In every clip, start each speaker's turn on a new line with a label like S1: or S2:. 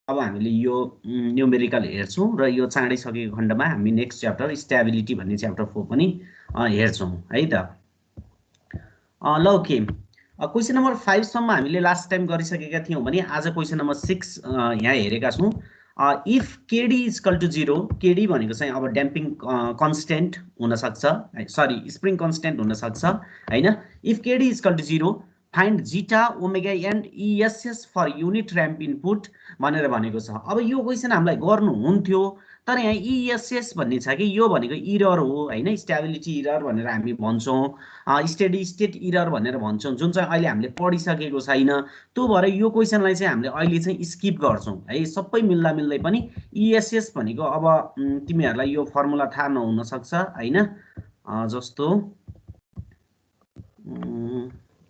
S1: अब हामीले यो न्युमेरिकल हेर्छौँ र यो चाँडै सकेको खण्डमा हामी नेक्स्ट च्याप्टर स्टेबिलिटी भन्ने च्याप्टर 4 पनि हेर्छौँ है त। ल ओके, क्वेसन नम्बर 5 सम्म हामीले लास्ट टाइम गरिसकेका थियौँ भने आज क्वेसन नम्बर 6 यहाँ हेरेका छौँ। If KD equal to 0, KD भनेको चाहिँ अब ड्याम्पिङ कन्स्टेन्ट हुनसक्छ, सरी स्प्रिङ कन्स्टेन्ट हुनसक्छ होइन। If KD equal to 0 find zeta omega and ESS for unit ramp input भनेर भनेको छ। अब यो क्वेसन हामीलाई गर्नु हुन्थ्यो, तर यहाँ इएसएस भन्ने छ कि यो भनेको इरर हो होइन, स्टेबिलिटी इरर भनेर हामी भन्छौँ, स्टेडी स्टेट इरर भनेर भन्छौँ, जुन चाहिँ अहिले हामीले पढिसकेको छैन। त्यो भएर यो क्वेसनलाई चाहिँ हामीले अहिले चाहिँ स्किप गर्छौँ है। सबै मिल्दा मिल्दै पनि इएसएस भनेको अब तिमीहरूलाई यो फर्मुला थाहा नहुनसक्छ होइन, जस्तो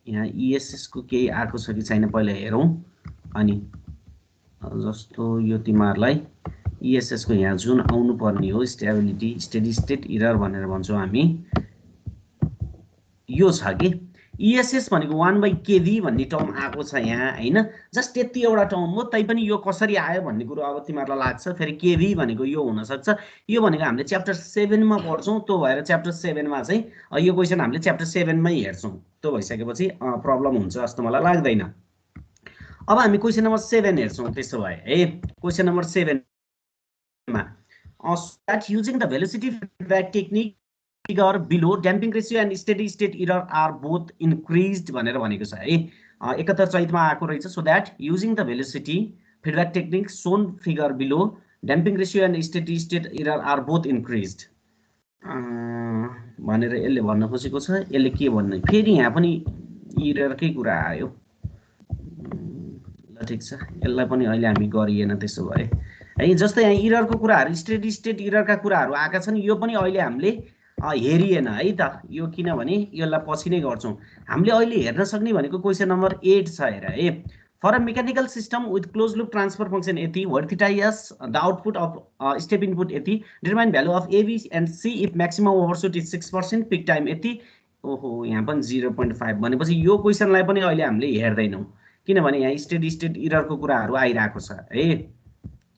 S1: यहाँ इएसएस को केही आएको छ कि छैन पहिला हेरौँ। अनि जस्तो यो तिमीहरूलाई इएसएस को यहाँ जुन आउनु पर्ने हो स्टेबिलिटी स्टेडी स्टेट इरर भनेर भन्छौँ हामी, यो छ कि इएसएस भनेको 1/kV भन्ने टर्म आएको छ यहाँ होइन। जस्ट यति एउटा टर्म हो, तैपनि यो कसरी आयो भन्ने कुरो अब तिमीहरूलाई लाग्छ। फेरि केभी भनेको यो हुनसक्छ, यो भनेको हामीले च्याप्टर 7 मा पढ्छौँ। त्यो भएर च्याप्टर 7 मा चाहिँ यो क्वेसन हामीले च्याप्टर 7 मै हेर्छौँ। त्यो भइसकेपछि प्रब्लम हुन्छ जस्तो मलाई लाग्दैन। अब हामी क्वेसन नम्बर 7 हेर्छौँ। त्यसो भए है क्वेसन नम्बर 7 मा that using the velocity feedback technique figure below damping ratio and steady state error are both increased भनेर भनेको छ है। 71 चैतमा आएको रहेछ। So that using the velocity feedback technique Son figure below damping ratio and steady state error are both increased भनेर यसले भन्न खोजेको छ। यसले के भन्ने, फेरि यहाँ पनि इररकै कुरा आयो। ल ठिक छ, यसलाई पनि अहिले हामी गरिएन त्यसो भए है। जस्तै यहाँ इररको कुराहरू स्टेडी स्टेट इररका कुराहरू आएका छन्, यो पनि अहिले हामीले हेरिएन है त। यो किनभने यसलाई पछि नै गर्छौँ। हामीले अहिले हेर्न सक्ने भनेको क्वेसन नम्बर 8 छ हेर है। For a mechanical system with closed loop transfer function यति where theta s the output of step input यति determine value of a b and c if maximum overshoot is 6%, peak time यति। ओहो, यहाँ पनि 0.5 भनेपछि यो क्वेसनलाई पनि अहिले हामीले हेर्दैनौँ, किनभने यहाँ स्टेडी स्टेट इररको कुराहरू आइरहेको छ है।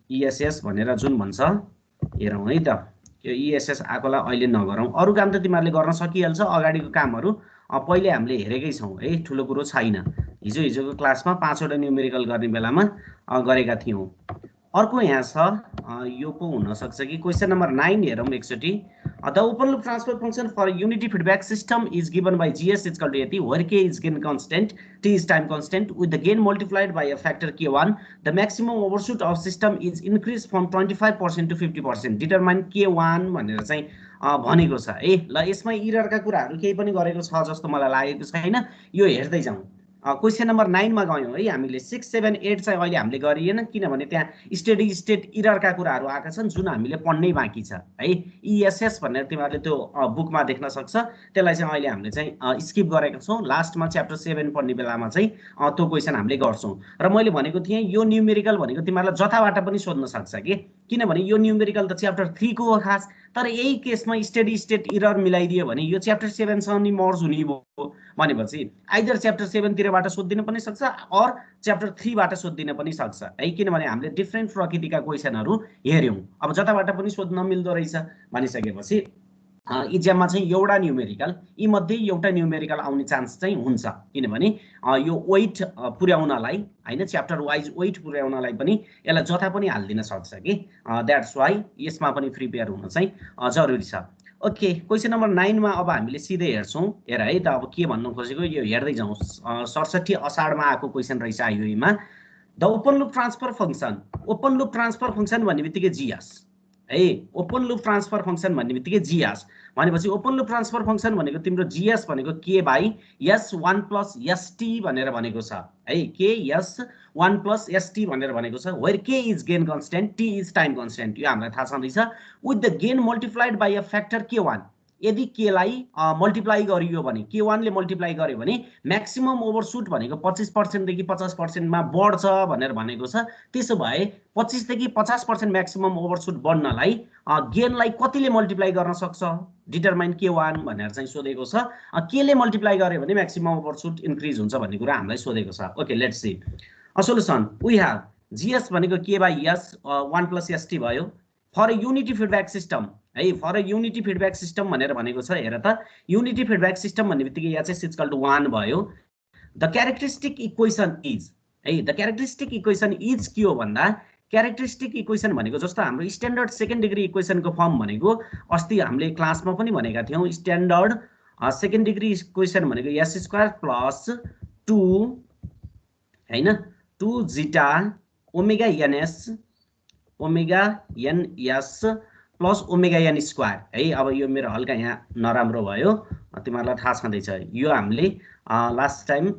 S1: इएसएस भनेर जुन भन्छ हेरौँ है त। यो इएसएस आएकोलाई अहिले नगरौँ, अरू काम त तिमीहरूले गर्न सकिहाल्छ। अगाडिको कामहरू पहिले हामीले हेरेकै छौँ है, ठुलो कुरो छैन। हिजोको क्लासमा 5 वटा न्युमेरिकल गर्ने बेलामा गरेका थियौँ। अर्को यहाँ छ, यो पो हुनसक्छ कि क्वेसन नम्बर 9 हेरौँ एकचोटि। The open loop transfer function for unity feedback system is given by GS is equal to यति where K is gain constant, T is time constant with the gain multiplied by a factor k1। The maximum overshoot of system is increase from 25% to 50%, determine k1 भनेर चाहिँ भनेको छ है। ल यसमा इररका कुराहरू केही पनि गरेको छ जस्तो मलाई लागेको छैन। यो हेर्दै जाउँ। क्वेसन नम्बर 9 मा गयौँ है हामीले। 6, 7, 8 चाहिँ अहिले हामीले गरिएन, किनभने त्यहाँ स्टेडी स्टेट इररका कुराहरू आएका छन् जुन हामीले पढ्नै बाँकी छ है। इएसएस भनेर तिमीहरूले त्यो बुकमा देख्न सक्छ, त्यसलाई चाहिँ अहिले हामीले चाहिँ स्किप गरेका छौँ। लास्टमा च्याप्टर 7 पढ्ने बेलामा चाहिँ त्यो क्वेसन हामीले गर्छौँ। र मैले भनेको थिएँ यो न्युमेरिकल भनेको तिमीहरूलाई जताबाट पनि सोध्न सक्छ कि, किनभने यो न्युमेरिकल त च्याप्टर 3 को हो खास। तर यही केसमा स्टेडी स्टेट इरर मिलाइदियो भने यो च्याप्टर 7 सँग नि मर्ज हुने भयो भनेपछि आइदर च्याप्टर 7 तिरबाट सोधिदिन पनि सक्छ अर च्याप्टर 3 बाट सोधिदिन पनि सक्छ है, किनभने हामीले डिफ्रेन्ट प्रकृतिका क्वेसनहरू हेर्यौँ। अब जताबाट पनि सोध्न मिल्दो रहेछ भनिसकेपछि इक्जाममा चाहिँ एउटा न्युमेरिकल, यी मध्ये एउटा न्युमेरिकल आउने चान्स चाहिँ हुन्छ, किनभने यो वेट पुर्याउनलाई हैन, च्याप्टर वाइज वेट पुर्याउनलाई पनि यसलाई जता पनि हाल्दिन सक्छ कि, द्याट्स वाइ यसमा पनि प्रिपेयर हुन चाहिँ जरुरी छ। ओके, क्वेसन नम्बर 9 मा अब हामीले सिधै हेर्छौँ। हेर है त, अब के भन्नु खोजेको यो हेर्दै जाउँ। 67 असाढमा आएको क्वेसन रहेछ आइयुईमा। The open loop transfer function, open loop transfer function भन्ने बित्तिकै जीएस है। ओपन लुप ट्रान्सफर फंक्शन भन्ने बित्तिकै जीएस भनेपछि ओपन लुप ट्रान्सफर फंक्शन भनेको तिम्रो जीएस भनेको के बाई एस 1 प्लस एसटी भनेर भनेको छ है। के एस 1 प्लस एसटी भनेर भनेको छ, where K is gain constant, T is time constant. यो हामीलाई थाहा छँदैछ। With the gain multiplied by a factor k1, यदि केलाई मल्टिप्लाई गरियो भने, k1 ले मल्टिप्लाई गर्यो भने म्याक्सिमम ओभरशुट भनेको 25% देखि 50% मा बढ्छ भनेर भनेको छ। त्यसो भए 25 देखि 50% म्याक्सिमम ओभरशुट बढ्नलाई गेनलाई कतिले मल्टिप्लाई गर्न सक्छ, डिटरमाइन k1 भनेर चाहिँ सोधेको छ। केले मल्टिप्लाई गर्यो भने म्याक्सिमम ओभरशुट इन्क्रिज हुन्छ भन्ने कुरा हामीलाई सोधेको छ। Okay, let's see a solution. We have GS भनेको K by S 1 plus ST भयो for a unity feedback system है for a unity feedback system भनेर भनेको छ हेर त युनिटी फिडब्याक सिस्टम भन्ने बित्तिकै एचएस इक्वल टु 1 भयो द क्यारेक्टरिस्टिक इक्वेसन इज है द क्यारेक्टरिस्टिक इक्वेसन इज के हो भन्दा क्यारेक्टरिस्टिक इक्वेसन भनेको जस्तो हाम्रो स्ट्यान्डर्ड सेकेन्ड डिग्री इक्वेसनको फर्म भनेको अस्ति हामीले क्लासमा पनि भनेका थियौँ स्ट्यान्डर्ड सेकेन्ड डिग्री इक्वेसन भनेको s स्क्वायर प्लस 2 हैन 2 zeta omega ns plus omega an square है अब यो मेरो हल्का यहाँ नराम्रो भयो तिमीहरूलाई थाहा छँदैछ यो हामीले लास्ट टाइम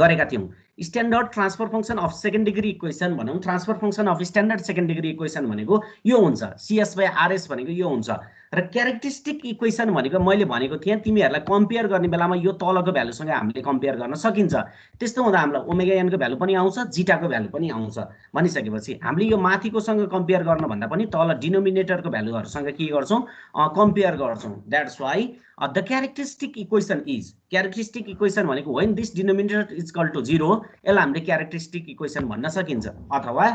S1: गरेका थियौँ standard transfer function of second degree equation भनौँ transfer function of standard second degree equation भनेको यो हुन्छ CS by RS भनेको यो हुन्छ र क्यारेक्टरिस्टिक इक्वेसन भनेको मैले भनेको थिएँ तिमीहरूलाई कम्पेयर गर्ने बेलामा यो तलको भ्यालुसँग हामीले कम्पेयर गर्न सकिन्छ त्यस्तो हुँदा हामीलाई ओमेगा एनको भ्यालु पनि आउँछ जीटाको भ्यालु पनि आउँछ भनिसकेपछि हामीले यो माथिकोसँग कम्पेयर गर्न भन्दा पनि तल डिनोमिनेटरको भ्यालुहरूसँग के गर्छौँ कम्पेयर गर्छौँ that's why the characteristic equation is characteristic equation भनेको when this denominator is equal to 0 यसलाई हामीले क्यारेक्टरिस्टिक इक्वेसन भन्न सकिन्छ अथवा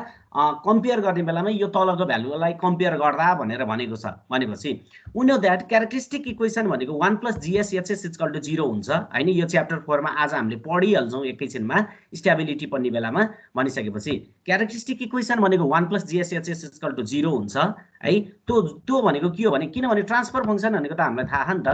S1: कम्पेयर गर्ने बेलामा यो तलको भ्यालुलाई कम्पेयर गर्दा भनेर भनेको छ भनेपछि we know that characteristic equation भनेको 1 plus GS HS is equal to 0 हुन्छ हैन यो च्याप्टर 4 मा आज हामीले पढिहाल्छौँ एकैछिनमा स्टेबिलिटी पढ्ने बेलामा भनिसकेपछि क्यारेक्टरिस्टिक इक्वेसन भनेको 1 plus GS HS is equal to 0 हुन्छ है त्यो भनेको के हो भने किनभने ट्रान्सफर फंक्सन भनेको त हामीलाई थाहा छ नि त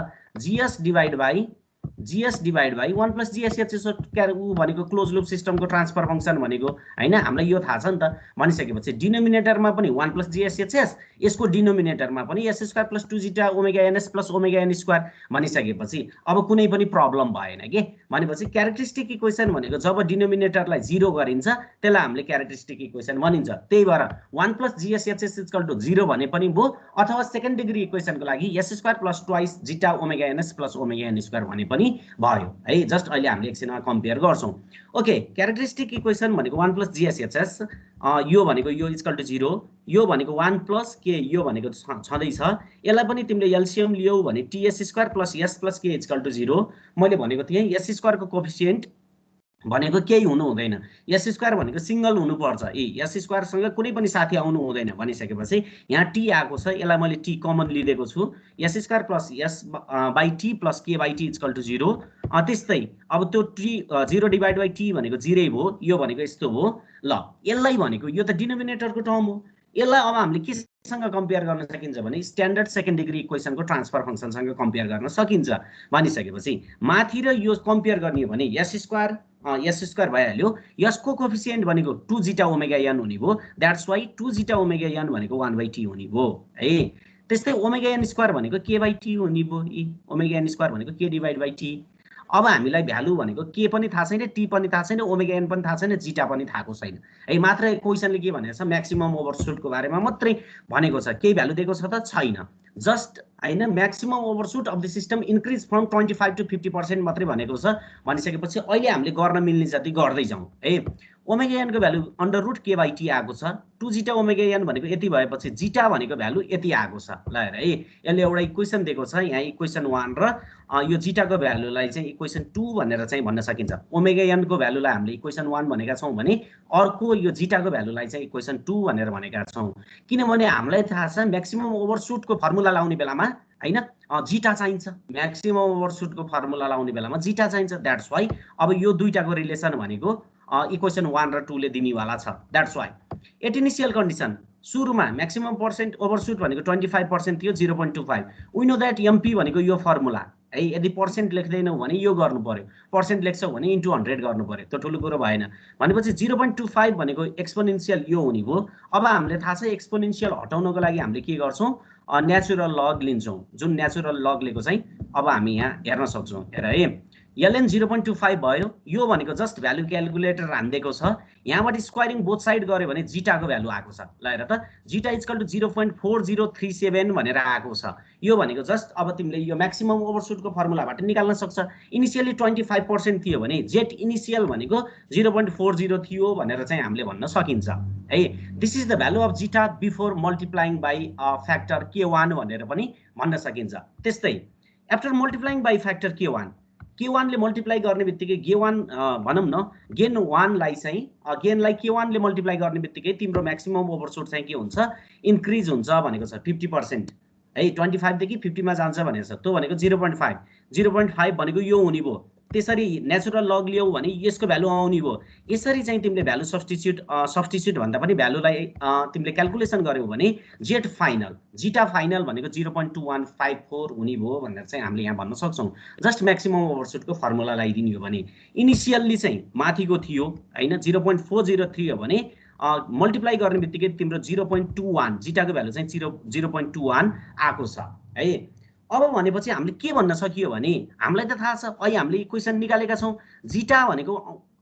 S1: GS divide by 1 plus GS HS उ भनेको क्लोज लुप सिस्टमको ट्रान्सफर फंक्सन भनेको हैन हामीलाई यो थाहा छ नि त भनिसकेपछि डिनोमिनेटरमा पनि 1 plus GS HS यसको डिनोमिनेटरमा पनि s square plus 2 zeta omega ns plus omega n square भनिसकेपछि अब कुनै पनि प्रब्लम भएन के भनेपछि क्यारेक्टरिस्टिक इक्वेसन भनेको जब डिनोमिनेटरलाई 0 गरिन्छ त्यसलाई हामीले क्यारेक्टरिस्टिक इक्वेसन भनिन्छ त्यही भएर 1 plus GS HS is equal to 0 भने पनि भो अथवा सेकेन्ड डिग्री इक्वेसनको लागि s square plus twice zeta omega ns plus omega n square भने पनि भयो है जस्ट अहिले हामीले एकछिनमा कम्पेयर गर्छौं ओके क्यारेक्टरिस्टिक इक्वेसन भनेको 1 plus GS HS यो भनेको यो इक्वल टु 0 यो भनेको 1 plus k यो भनेको छँदै छ यसलाई पनि तिमीले एलसीएम लियौ भने ts square plus s plus k equal to 0 मैले भनेको थिएँ s स्क्वायर को कोएफिसिएन्ट भनेको केही हुनु हुँदैन s स्क्वायर भनेको सिंगल हुनु पर्छ s स्क्वायर सँग कुनै पनि साथी आउनु हुँदैन भनिसकेपछि यहाँ t आको छ यसलाई मैले t कमन लिएको छु s square plus s by t plus k by t equal to 0 त्यस्तै अब त्यो t 0 डिवाइड बाइ t भनेको 0 हो यो भनेको यस्तो हो ल यसलाई भनेको यो त डिनोमिनेटरको टर्म हो यसलाई अब हामीले केसँग कम्पेयर गर्न सकिन्छ भने स्ट्यान्डर्ड सेकेन्ड डिग्री इक्वेसनको ट्रान्सफर फंक्सनसँग कम्पेयर गर्न सकिन्छ भनिसकेपछि माथि र यो कम्पेयर गर्ने हो भने s स्क्वायर भइहाल्यो यसको कोएफिसिएन्ट भनेको 2 जीटा ओमेगा n हुने भो that's why 2 zeta omega n भनेको 1/t हुने भो है त्यस्तै ओमेगा n स्क्वायर भनेको k/t हुने भो ओमेगा n स्क्वायर भनेको k डिवाइड बाइ t अब हामीलाई भ्यालु भनेको k पनि थाहा छैन t पनि थाहा छैन ओमेगा n पनि थाहा छैन जीटा पनि थाहाको छैन है मात्र क्वेशनले के भनेको छ म्याक्सिमम ओभरशुटको बारेमा मात्रै भनेको छ केही भ्यालु दिएको छ त छैन जस्ट हैन maximum overshoot of the system increase from 25 to 50% मात्रै भनेको छ भनिसकेपछि अहिले हामीले गर्न मिल्ने जति गर्दै जाउँ है ओमेगा n को value under root k by t आएको छ 2 जीटा ओमेगा n भनेको यति भएपछि जीटा भनेको भ्यालु यति आएको छ ल हेर है यसले एउटा इक्वेसन दिएको छ यहाँ इक्वेसन 1 र यो जीटा को भ्यालुलाई चाहिँ इक्वेसन 2 भनेर चाहिँ भन्न सकिन्छ ओमेगा n को भ्यालुलाई हामीले इक्वेसन 1 भनेका छौं भने अर्को यो जीटा को भ्यालुलाई चाहिँ इक्वेसन 2 भनेर भनेका छौं किनभने हामीलाई थाहा छ म्याक्सिमम ओभरशुट को फर्मुला लाउने बेलामा हैन जीटा चाहिन्छ म्याक्सिमम ओभरशुट को फर्मुला लाउने बेलामा जीटा चाहिन्छ द्याट्स वाइ अब यो दुईटाको रिलेसन भनेको इक्वेसन 1 र 2 ले दिनेवाला छ that's why at initial condition सुरुमा म्याक्सिमम पर्सेन्ट ओभरशुट भनेको 25% थियो 0.25 वी नो दैट एमपी भनेको यो फर्मुला है यदि पर्सेन्ट लेख्दैनौ भने यो गर्नु पर्यो पर्सेन्ट लेख्छौ भने इन्टु 100 गर्नु पर्यो त्यो ठुलो कुरो भएन भनेपछि 0.25 भनेको एक्सपोनेन्शियल यो हुने भो अब हामीले थाहा छ एक्सपोनेन्शियल हटाउनको लागि हामीले के गर्छौं नेचुरल लग लिन्छौं जुन नेचुरल लग लेको चाहिँ अब हामी यहाँ हेर्न सक्छौं हेर है ln 0.25 भयो यो भनेको जस्ट भ्यालु क्याल्कुलेटर हान्दिएको छ यहाँबाट स्क्वायरिङ बोथ साइड गर्यो भने जीटाको भ्यालु आएको छ ल हेर त जीटा इक्वल टु 0.4037 भनेर आएको छ यो भनेको जस्ट अब तिमीले यो म्याक्सिमम ओभरशुटको फर्मुलाबाट निकाल्न सक्छ इनिशियली 25% थियो भने जेट इनिशियल भनेको 0.40 थियो भनेर चाहिँ हामीले भन्न सकिन्छ है this is the value of zeta before multiplying by factor k1 भनेर पनि भन्न सकिन्छ त्यस्तै after multiplying by factor k1 K1 ले मल्टिप्लाई गर्ने बित्तिकै K1 भनौं न गेन 1 लाई चाहिँ गेनलाई K1 ले मल्टिप्लाई गर्ने बित्तिकै तिम्रो म्याक्सिमम ओभरशुट चाहिँ के हुन्छ इन्क्रिज हुन्छ भनेको छ 50% है 25 देखि 50 मा जान्छ भनेको छ त्यो भनेको 0.5 0.5 भनेको यो हुने भयो त्यसरी नेचुरल लग लियौ भने यसको भ्यालु आउने भयो यसरी चाहिँ तिमीले भ्यालु सब्स्टिट्युट भन्दा पनि भ्यालुलाई तिमीले क्याल्कुलेसन गर्यौ भने जेट फाइनल जिटा फाइनल भनेको 0.2154 हुने भयो भनेर चाहिँ हामीले यहाँ भन्न सक्छौं जस्ट म्याक्सिमम ओभरशुटको फर्मुला लगाइदिनु हो भने इनिशियली चाहिँ माथिको थियो हैन 0.403 हो भने मल्टिप्लाई गर्ने बित्तिकै तिम्रो 0.21 जिटाको भ्यालु चाहिँ 0.21 आको छ है अब भनेपछि हामीले के भन्न सकियो भने हामीलाई त थाहा छ अहिले हामीले इक्वेसन निकालेका छौं जिटा भनेको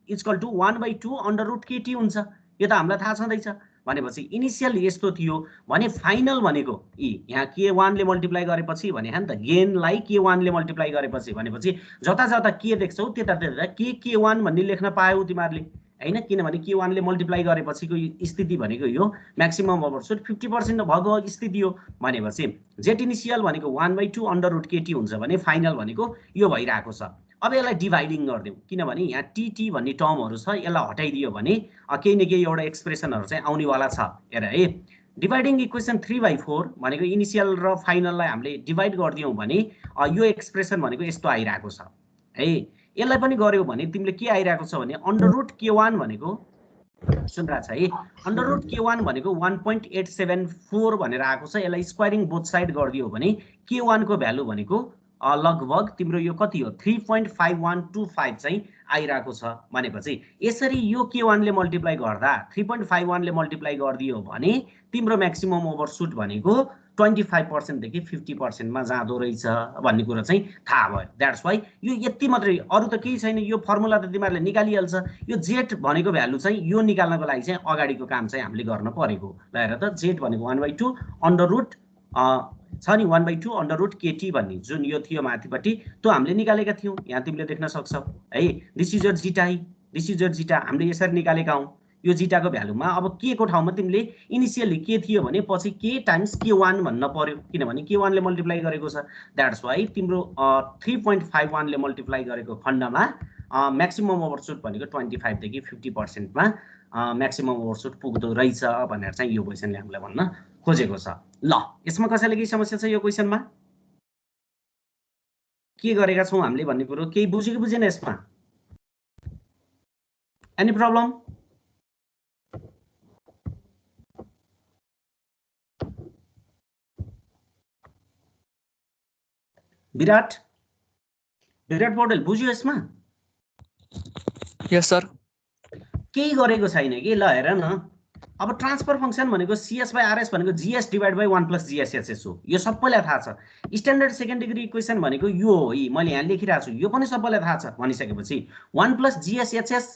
S1: इक्वल टु 1/2 अंडर रुट केटी हुन्छ यो त हामीलाई थाहा छँदैछ भनेपछि इनिशियली यस्तो थियो भने फाइनल भनेको यहाँ K1 ले मल्टिप्लाई गरेपछि भने हैन त गेनलाई K1 ले मल्टिप्लाई गरेपछि भनेपछि जता जता के देख्छौ त्यता त्यता K1 भन्ने लेख्न पायौ तिमीहरुले हैन किनभने K1 ले मल्टिप्लाई गरेपछिको स्थिति भनेको यो म्याक्सिमम ओभरशुट 50% भएको स्थिति हो भनेपछि जेट इनिशियल भनेको 1/2 अंडर रुट केटी हुन्छ भने फाइनल भनेको यो भइराको छ अब यसलाई डिभाइडिङ गर्दियौ किनभने यहाँ टीटी भन्ने टर्महरु छ यसलाई हटाइदियो भने केही न केही एउटा एक्सप्रेसनहरु चाहिँ आउने वाला छ हेर है डिभाइडिङ इक्वेसन 3/4 भनेको इनिशियल र फाइनललाई हामीले डिभाइड गर्दियौ भने यो एक्सप्रेसन भनेको यस्तो आइराको छ है यसलाई पनि गर्यौ भने तिमीले के आइराको छ भने अंडर रुट K1 भनेको सुनिरा छ है अंडर रुट K1 भनेको 1.874 भनेर आको छ यसलाई स्क्वायरिङ बोथ साइड गर्दियौ भने K1 को भ्यालु भनेको लगभग तिम्रो यो कति हो 3.5125 चाहिँ आइराको छ भनेपछि यसरी यो K1 ले मल्टिप्लाई गर्दा 3.51 ले मल्टिप्लाई गर्दियो भने तिम्रो म्याक्सिमम ओभरशुट भनेको 25% देखि 50% मा जाँदो रहेछ भन्ने कुरा चाहिँ थाहा भयो दैट्स व्हाई यो यति मात्रै अरु त केही छैन यो फर्मुला त तिमीहरुले निकालिहाल्छ यो जेट भनेको भ्यालु चाहिँ यो निकाल्नको लागि चाहिँ अगाडिको काम चाहिँ हामीले गर्न परेको ल हेर त जेट भनेको 1/2 अंडर रुट छ नि 1/2 अंडर रुट केटी भन्ने जुन यो थियो माथिपट्टि त्यो हामीले निकालेका थियौ यहाँ तिमीले देख्न सक्छौ है this is your zeta this is your zeta हामीले यसरी निकालेका हौ यो जिटाको भ्यालुमा अब के को ठाउँमा तिमीले इनिशियली के थियो भने पछि k टाइम्स K1 भन्न पर्यो किनभने K1 ले मल्टिप्लाई गरेको छ दैट्स व्हाई तिम्रो 3.51 ले मल्टिप्लाई गरेको खण्डमा म्याक्सिमम ओभरशुट भनेको 25 देखि 50% मा म्याक्सिमम ओभरशुट पुग्दो रहेछ भनेर चाहिँ यो क्वेशनले हामीलाई भन्न खोजेको छ ल यसमा कसैले केही समस्या छ यो क्वेशनमा के गरेका छौं हामीले भन्ने कुरो केही बुझ्यो कि बुझेन यसमा एनी प्रब्लम विराट पौडेल बुझ्यो यसमा
S2: यस सर
S1: केही गरेको छैन कि ल हेर न अब ट्रान्सफर फंक्सन भनेको CS/RS भनेको GS डिवाइड बाइ 1 + GSHS हो यो सबैलाई थाहा छ स्ट्यान्डर्ड सेकेन्ड डिग्री इक्वेसन भनेको यो हो मैले यहाँ लेखिरहेको छु यो पनि सबैलाई थाहा छ भनिसकेपछि 1 + GSHS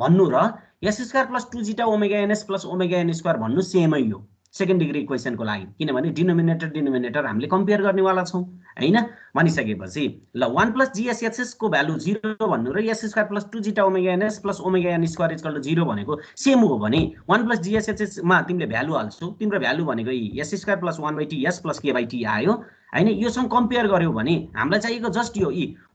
S1: भन्नु र S² + 2ζ omega NS + omega n² भन्नु सेमै हो सेकेन्ड डिग्री इक्वेसन को लागि किनभने डिनोमिनेटर हामीले कम्पेयर गर्ने वाला छौं हैन भनिसकेपछि ल 1 + GSHS को भ्यालु 0 भन्नु र S² + 2ζ omega NS + omega n² = 0 भनेको सेम हो भने 1 + GSHS मा तिमीले भ्यालु हाल्छौ तिम्रो भ्यालु भनेको S² + 1/t s + k/t आयो हैन योसँग कम्पेयर गर्यौ भने हामीलाई चाहिएको जस्ट यो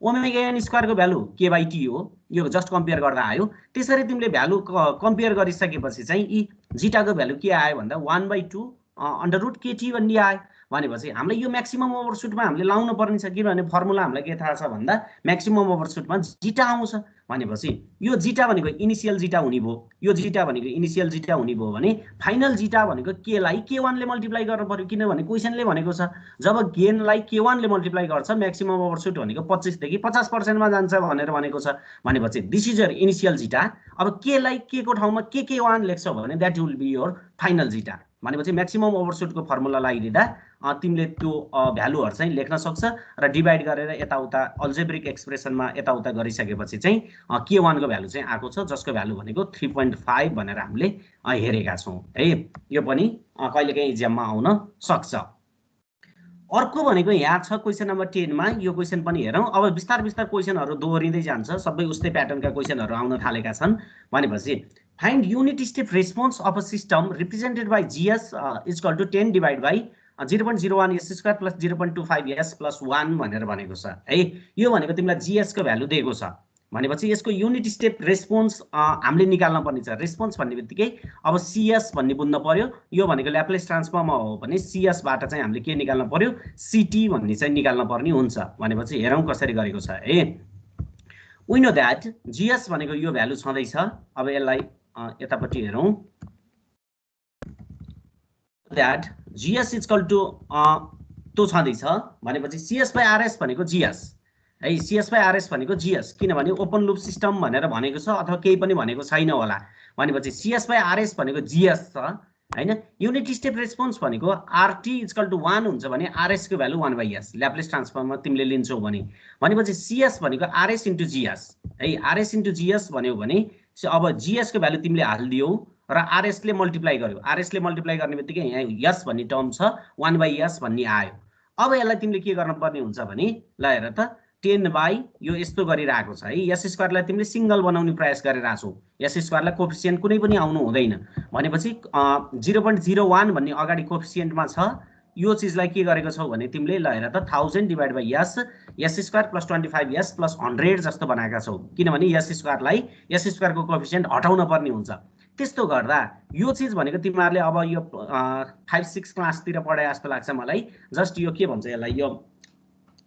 S1: ओमेगा n² को भ्यालु k/t हो यो जस्ट कम्पेयर गर्दा आयो त्यसरी तिमीले भ्यालु कम्पेयर गरिसकेपछि चाहिँ जिटा को भ्यालु के आयो भन्दा 1/2 अंडर रुट केटी भन्ने आयो भनेपछि हामीले यो म्याक्सिमम ओभरशुटमा हामीले लाउनु पर्ने छ किनभने फर्मुला हामीलाई के थाहा छ भन्दा म्याक्सिमम ओभरशुटमा जिटा आउँछ भनेपछि यो जिटा भनेको इनिशियल जिटा हुने भयो यो जिटा भनेको इनिशियल जिटा हुने भयो भने फाइनल जिटा भनेको के लाई K1 ले मल्टिप्लाई गर्न पर्यो किनभने क्वेशनले भनेको छ जब गेनलाई K1 ले मल्टिप्लाई गर्छ म्याक्सिमम ओभरशुट भनेको 25 देखि 50% मा जान्छ भनेर भनेको छ भनेपछि this is your initial zeta अब के लाई के को ठाउँमा K1 लेख्छौ भने that will be your final zeta भनेपछि म्याक्सिमम ओभरशुट को फर्मुला लगाइदिदा तिमीले त्यो भ्यालुहरु चाहिँ लेख्न सक्छ र डिभाइड गरेर यताउता अल्जेब्रिक एक्सप्रेसनमा यताउता गरिसकेपछि चाहिँ K1 को भ्यालु चाहिँ आको छ जसको भ्यालु भनेको 3.5 भनेर हामीले हेरेका छौं है यो पनि कहिलेकाहीँ एक्जाममा आउन सक्छ अर्को भनेको यहाँ छ क्वेशन नम्बर 10 मा यो क्वेशन पनि हेरौं अब विस्तार क्वेशनहरु दोहोरिँदै जान्छ सबै उस्तै प्याटर्नका क्वेशनहरु आउन थालेका छन् भनेपछि find unit step response of a system represented by GS is equal to 10 divided by 0.01 s square plus 0.25 s plus 1 भनेर भनेको छ है। यो भनेको तिमीलाई जीएस को भ्यालु दिएको छ भनेपछि यसको युनिट स्टेप रेस्पोन्स हामीले निकाल्न पर्ने छ। रेस्पोन्स भन्ने बित्तिकै अब सीएस भन्ने बुझ्न पर्यो। यो भनेको ल्याप्लेस ट्रान्सफर्म हो भने सीएस बाट चाहिँ हामीले के निकाल्न पर्यो, सीटी भन्ने चाहिँ निकाल्न पर्ने हुन्छ। भनेपछि हेरौँ कसरी गरेको छ है। वी नो दैट जीएस भनेको यो भ्यालु छँदै छ। अब यसलाई यतापट्टि हेरौँ। दैट जीएस इक्वल टु त्यो छँदै छ भनेपछि सीएस बाइ आरएस भनेको जीएस है। सीएस बाइ आरएस भनेको जीएस, किनभने ओपन लुप सिस्टम भनेर भनेको छ अथवा केही पनि भनेको छैन होला। भनेपछि सीएस बाइ आरएस भनेको जीएस छ हैन। युनिट स्टेप रेस्पोन्स भनेको आरटी इक्वल टु 1 हुन्छ भने आरएस को भ्यालु 1/s ल्याप्लेस ट्रान्सफर्ममा तिमीले लिन्छौ भने। भनेपछि सीएस भनेको आरएस इन्टु जीएस है। आरएस इन्टु जीएस भन्यो भने अब जीएस को भ्यालु तिमीले हाल्दियौ र आरएस ले मल्टिप्लाई गर्यो। आरएस ले मल्टिप्लाई गर्ने बित्तिकै यहाँ यस भन्ने टर्म छ 1/s भन्ने आयो। अब यसलाई तिमीले के गर्न पर्ने हुन्छ भने ल हेर त 10 बाई यो यस्तो गरिरहेको छ है। एस स्क्वायरलाई तिमीले सिंगल बनाउने प्रयास गरिरहेछौ। एस स्क्वायरलाई कोएफिसिएन्ट कुनै पनि आउनु हुँदैन। भनेपछि 0.01 भन्ने अगाडि कोएफिसिएन्टमा छ। यो चीजलाई के गरेको छौ भने तिमीले ल हेर त 1000 divide by S square plus 25s plus 100 जस्तो बनाएका छौ। किनभने एस स्क्वायरलाई एस स्क्वायरको कोएफिसिएन्ट हटाउन पर्ने हुन्छ। त्यस्तो गर्दा यो चीज भनेको तिमीहरूले अब यो 5-6 क्लासतिर पढाए जस्तो लाग्छ मलाई। जस्ट यो के भन्छ यसलाई, यो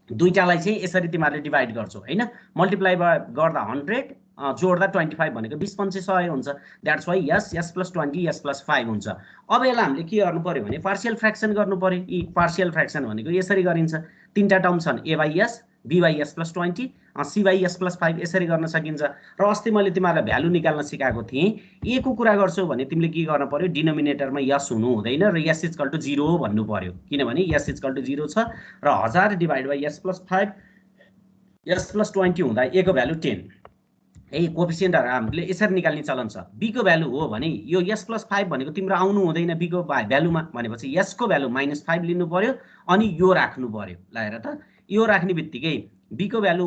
S1: दुईटालाई चाहिँ यसरी तिमीहरूले डिभाइड गर्छौ हैन। मल्टिप्लाई गर्दा 100 जोड्दा 25 भनेको 20-5 100 हुन्छ। That's why s plus 20 s plus 5 हुन्छ। अब यसलाई हामीले के गर्नु पर्यो भने पार्शियल फ्र्याक्सन गर्नु पर्यो। यी पार्शियल फ्र्याक्सन भनेको यसरी गरिन्छ। तीनटा टर्म छन् a/s b/s plus 20 c/s plus 5 यसरी गर्न सकिन्छ। र अस्ति मैले तिमीहरूलाई भ्यालु निकाल्न सिकाएको थिएँ। a को कुरा गर्छौ भने तिमीले के गर्न पर्यो, डिनोमिनेटरमा s हुनु हुँदैन र s इक्वल टु 0 भन्नु पर्यो। किनभने s इक्वल टु 0 छ र 1000 divide by s plus 5 s plus 20 हुँदा a को भ्यालु 10 है। कोएफिसिएन्टहरु हामीले यसरी निकाल्ने चलन छ। b को भ्यालु हो भने यो s प्लस 5 भनेको तिम्रो आउनु हुँदैन b को भ्यालुमा। भनेपछि s को भ्यालु -5 लिनु पर्यो अनि यो राख्नु पर्यो। ल हेर त यो राख्ने बित्तिकै b को भ्यालु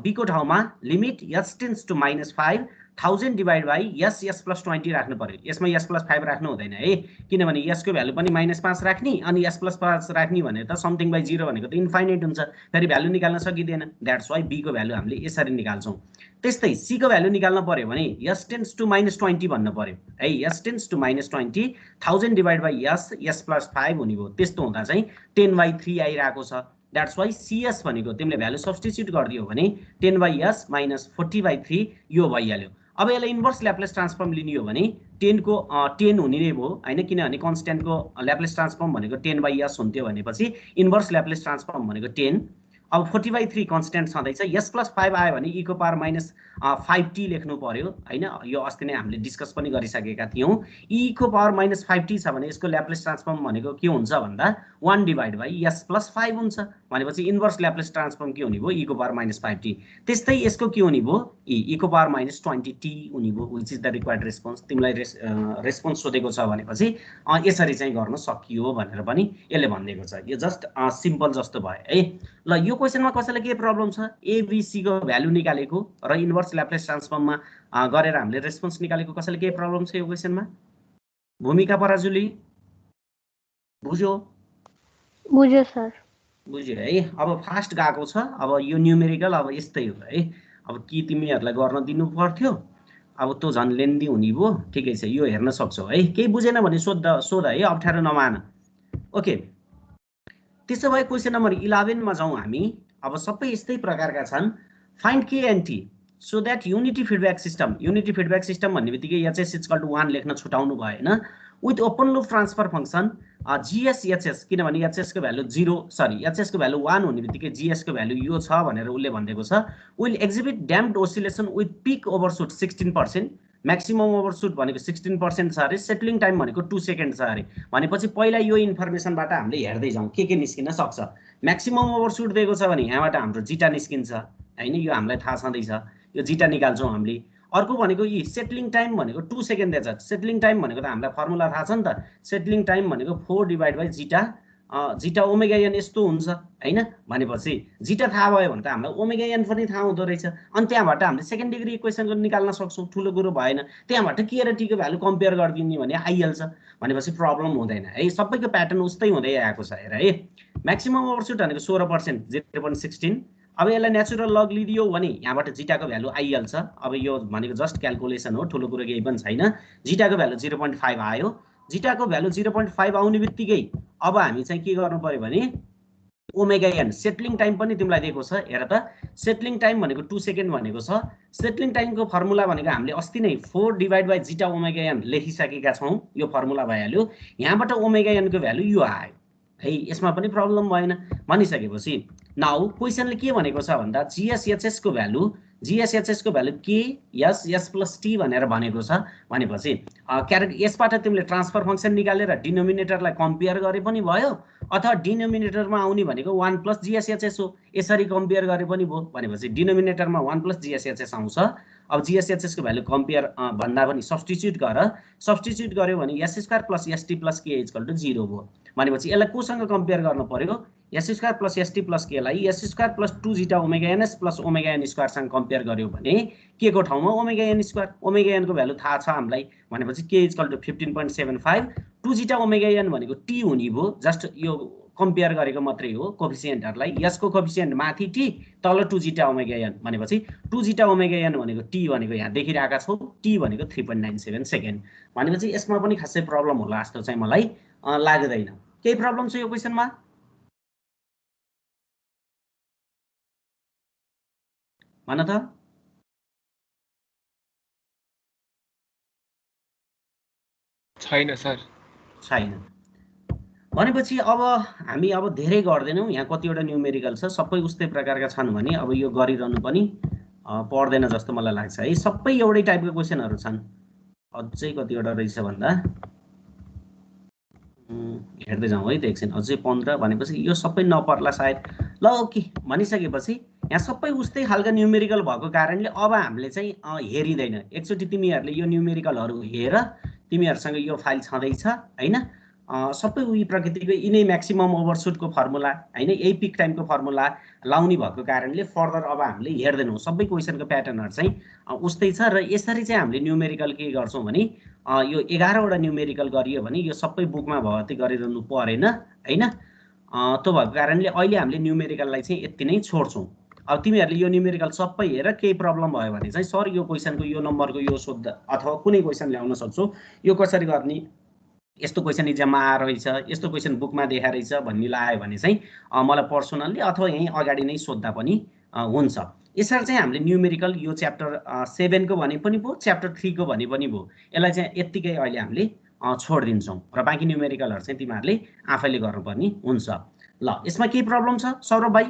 S1: b को ठाउँमा limit s tends to -5 1000 divide by s plus 20 राख्नु पर्यो। यसमा s प्लस 5 राख्नु हुँदैन है। किनभने s को भ्यालु पनि -5 राख्ने अनि s प्लस 5 राख्ने भने त समथिङ बाइ 0 भनेको त इन्फाइनाइट हुन्छ। फेरि भ्यालु निकाल्न सकिदैन। द्याट्स वाइ b को भ्यालु हामीले यसरी निकाल्छौँ। त्यस्तै c को भ्यालु निकाल्न पर्यो भने s टेन्ड्स टु -20 भन्नु पर्यो है। s tends to -20 1000 divide by s plus 5 हुने भयो। त्यस्तो हुँदा चाहिँ 10/3 आइरहेको छ। द्याट्स वाइ CS भनेको तिमीले भ्यालु सब्स्टिट्युट गरिदियो भने 10/s माइनस 40/3 यो भइहाल्यो। अब यसलाई इन्भर्स ल्याप्लेस ट्रान्सफर्म लिने हो भने 10 को 10 हुने नै भयो हैन। किनभने कन्स्ट्यान्टको ल्याप्लेस ट्रान्सफर्म भनेको 10/s हुन्थ्यो भनेपछि इन्भर्स ल्याप्लेस ट्रान्सफर्म भनेको 10। अब 40/3 कन्स्ट्यान्ट छँदैछ। s प्लस 5 आयो भने e को पावर -5t लेख्नु पर्यो हैन। यो अस्ति नै हामीले डिस्कस पनि गरिसकेका थियौं। e को पावर -5t छ भने यसको ल्याप्लेस ट्रान्सफर्म भनेको के हुन्छ भन्दा 1 डिवाइड बाइ s प्लस 5 हुन्छ। भनेपछि इन्भर्स ल्याप्लेस ट्रान्सफर्म के हुने भयो, e को पावर -5t। त्यस्तै यसको के हुने भयो, e को पावर -20t हुने भयो। Which is the required response. तिमीलाई रेस्पोन्स सोधेको छ भनेपछि यसरी चाहिँ गर्न सकियो भनेर पनि यसले भनिदिएको छ। यो जस्ट सिम्पल जस्तो भयो है। ल यो क्वेशनमा कसैलाई के प्रब्लम छ, एबीसी को भ्यालु निकालेको र इन्भर्स ल्याप्लेस ट्रान्सफर्ममा गरेर हामीले रेस्पोन्स निकालेको कसैलाई के प्रब्लम छ यो क्वेशनमा? भूमिका पराजुली बुझ्यो?
S2: बुझ्यो सर।
S1: बुझ्यो है। अब फास्ट गएको छ। अब यो न्युमेरिकल अब यस्तै हो है। अब के तिमीहरूलाई गर्न दिनु पर्थ्यो, अब त्यो झन् लेन्दी हुने भयो। ठिकै छ, यो हेर्न सक्छौ है। केही बुझेन भने सोध है, अप्ठ्यारो नमान। ओके, त्यसो भए क्वेशन नम्बर 11 मा जाउँ हामी। अब सबै यस्तै प्रकारका छन्। फाइन्ड के and T so that unity feedback system. Unity feedback system भन्ने बित्तिकै एचएस इक्वल टु 1 लेख्न छुटाउनु भएन। With open loop transfer function GS किनभने एचएस को भ्यालु 0 सरी एचएस को भ्यालु 1 हुने बित्तिकै जीएस को भ्यालु यो छ भनेर उले भनिदिएको छ। Will exhibit damped oscillation with peak overshoot 16%, maximum overshoot भनेको 16% छ अरे, सेटलिङ टाइम भनेको 2 सेकेन्ड छ अरे। भनेपछि पहिला यो इन्फर्मेसनबाट हामीले हेर्दै जाउँ के निस्किन सक्छ। म्याक्सिमम ओभरशुट दिएको छ भने यहाँबाट हाम्रो जिटा निस्किन्छ हैन, यो हामीलाई थाहा छँदैछ। यो जिटा निकाल्छौँ हामीले। अर्को भनेको यी सेटलिङ टाइम भनेको 2 सेकेन्ड दिएछ। सेटलिङ टाइम भनेको त हामीलाई फर्मुला थाहा छ नि त। सेटलिङ टाइम भनेको 4 divide by zeta zeta omega N यस्तो हुन्छ हैन भनेपछि जिटा थाहा भयो भने त हामीलाई ओमेगा एन पनि थाहा हुँदो रहेछ अनि त्यहाँबाट हामीले सेकेन्ड डिग्री इक्वेसन निकाल्न सक्छौँ ठुलो कुरो भएन त्यहाँबाट के र टी को भ्यालु कम्पेयर गरिदिने भने आइहाल्छ भनेपछि प्रब्लम हुँदैन है सबैको प्याटर्न उस्तै हुँदै आएको छ हेर है म्याक्सिमम ओभरसुट भनेको 16% 0.16 अब यसलाई नेचुरल लग लिदियो भने यहाँबाट जिटाको भ्यालु आइहाल्छ अब यो भनेको जस्ट क्याल्कुलेसन हो ठुलो कुरो केही पनि छैन जिटाको भ्यालु 0.5 आयो जिटाको भ्यालु 0.5 आउने बित्तिकै अब हामी चाहिँ के गर्नु पर्यो भने ओमेगा एन सेटलिङ टाइम पनि तिमीलाई दिएको छ हेर त सेटलिङ टाइम भनेको 2 सेकेन्ड भनेको छ सेटलिङ टाइमको फर्मुला भनेको हामीले अस्ति नै 4 divide by zeta omega n लेखिसकेका छौँ यो फर्मुला भइहाल्यो यहाँबाट ओमेगा एनको भ्यालु यो आयो है यसमा पनि प्रब्लम भएन भनिसकेपछि नाउ क्वेसनले के भनेको छ भन्दा जीएसएचएस को भ्यालु के एस एस प्लस टी भनेर भनेको छ भनेपछि यसबाट तिमीले ट्रान्सफर फंक्सन निकालेर डिनोमिनेटरलाई कम्पेयर गरे पनि भयो अथवा डिनोमिनेटरमा आउने भनेको 1 प्लस जीएसएचएस हो यसरी कम्पेयर गरे पनि भयो भनेपछि डिनोमिनेटरमा 1 प्लस जीएसएचएस आउँछ अब जीएसएचएस को भ्यालु कम्पेयर भन्दा पनि सब्स्टिट्युट गर्यो भने S square plus ST plus K equal to 0 भयो भनेपछि यसलाई कोसँग कम्पेयर गर्नु पर्यो S square plus ST plus K लाई S square plus 2 zeta omega NS plus omega an square सँग कम्पेयर गर्यो भने के को ठाउँमा omega an square omega N को भ्यालु थाहा छ हामीलाई भनेपछि K equal to 15.75 2 zeta omega N भनेको टी हुने भो जस्ट यो कम्पेयर गरेको मात्रै हो कोफिसिएन्टहरुलाई यसको कोफिसिएन्ट माथि टी तल 2 जिटा ओमेगा एन भनेपछि 2 जिटा ओमेगा एन भनेको टी भनेको यहाँ देखिरहेका छौ टी भनेको 3.97 सेकेन्ड भनेपछि यसमा पनि खासै प्रब्लम होला जस्तो चाहिँ मलाई लाग्दैन केही प्रब्लम छ यो क्वेशनमा भन त
S3: छैन सर
S1: छैन भनेपछि अब हामी अब धेरै गर्दैनौं यहाँ कतिवटा न्यूमेरिकल छ सबै उस्तै प्रकारका छन् भने अब यो गरिरहनु पनि पर्दैन जस्तो मलाई लाग्छ है सबै एउटै टाइपको क्वेशनहरु छन् अझै कतिवटा रहेछ भन्दा हेर्दै जाउँ है त एकछिन अझै 15 भनेपछि यो सबै नपर्ला सायद ल ओके भनिसकेपछि यहाँ सबै उस्तै खालका न्यूमेरिकल भएको कारणले अब हामीले चाहिँ हेरिदैन एकचोटी तिमीहरुले यो न्यूमेरिकलहरु हेर तिमीहरुसँग यो फाइल छँदैछ हैन सबै उही प्रकृतिको यिनै म्याक्सिमम ओभरशुटको फर्मुला हैन यही पिक टाइमको फर्मुला लाउने भएको कारणले फर्दर अब हामीले हेर्दैनौं सबै क्वेशनको प्याटर्नहरु चाहिँ उस्तै छ र यसरी चाहिँ हामीले न्यूमेरिकल के गर्छौं भने यो 11 वटा न्यूमेरिकल गरियो भने यो सबै बुकमा भर्ती गरिरहनु परेन हैन त्यो भएको कारणले अहिले हामीले न्यूमेरिकललाई चाहिँ यति नै छोड्छौं अब तिमीहरुले यो न्यूमेरिकल सबै हेर केही प्रब्लम भयो भने चाहिँ सर यो क्वेशनको यो नम्बरको यो सोध्दा अथवा कुनै क्वेशन ल्याउन सक्छौ यो कसरी गर्ने यस्तो क्वेशन इक्जाममा आ रहेछ यस्तो क्वेशन बुकमा देखा रहेछ भन्ने लाग्यो भने चाहिँ मलाई पर्सनली अथवा यही अगाडि नै सोध्दा पनि हुन्छ यसरी चाहिँ हामीले न्यूमेरिकल यो च्याप्टर 7 को भने पनि भयो च्याप्टर 3 को भने पनि भयो यसलाई चाहिँ यतिकै अहिले हामीले छोड्दिन्छौं र बाँकी न्यूमेरिकलहरु चाहिँ तिमीहरुले आफैले गर्नुपर्ने हुन्छ ल यसमा के प्रब्लम छ सौरभ भाइ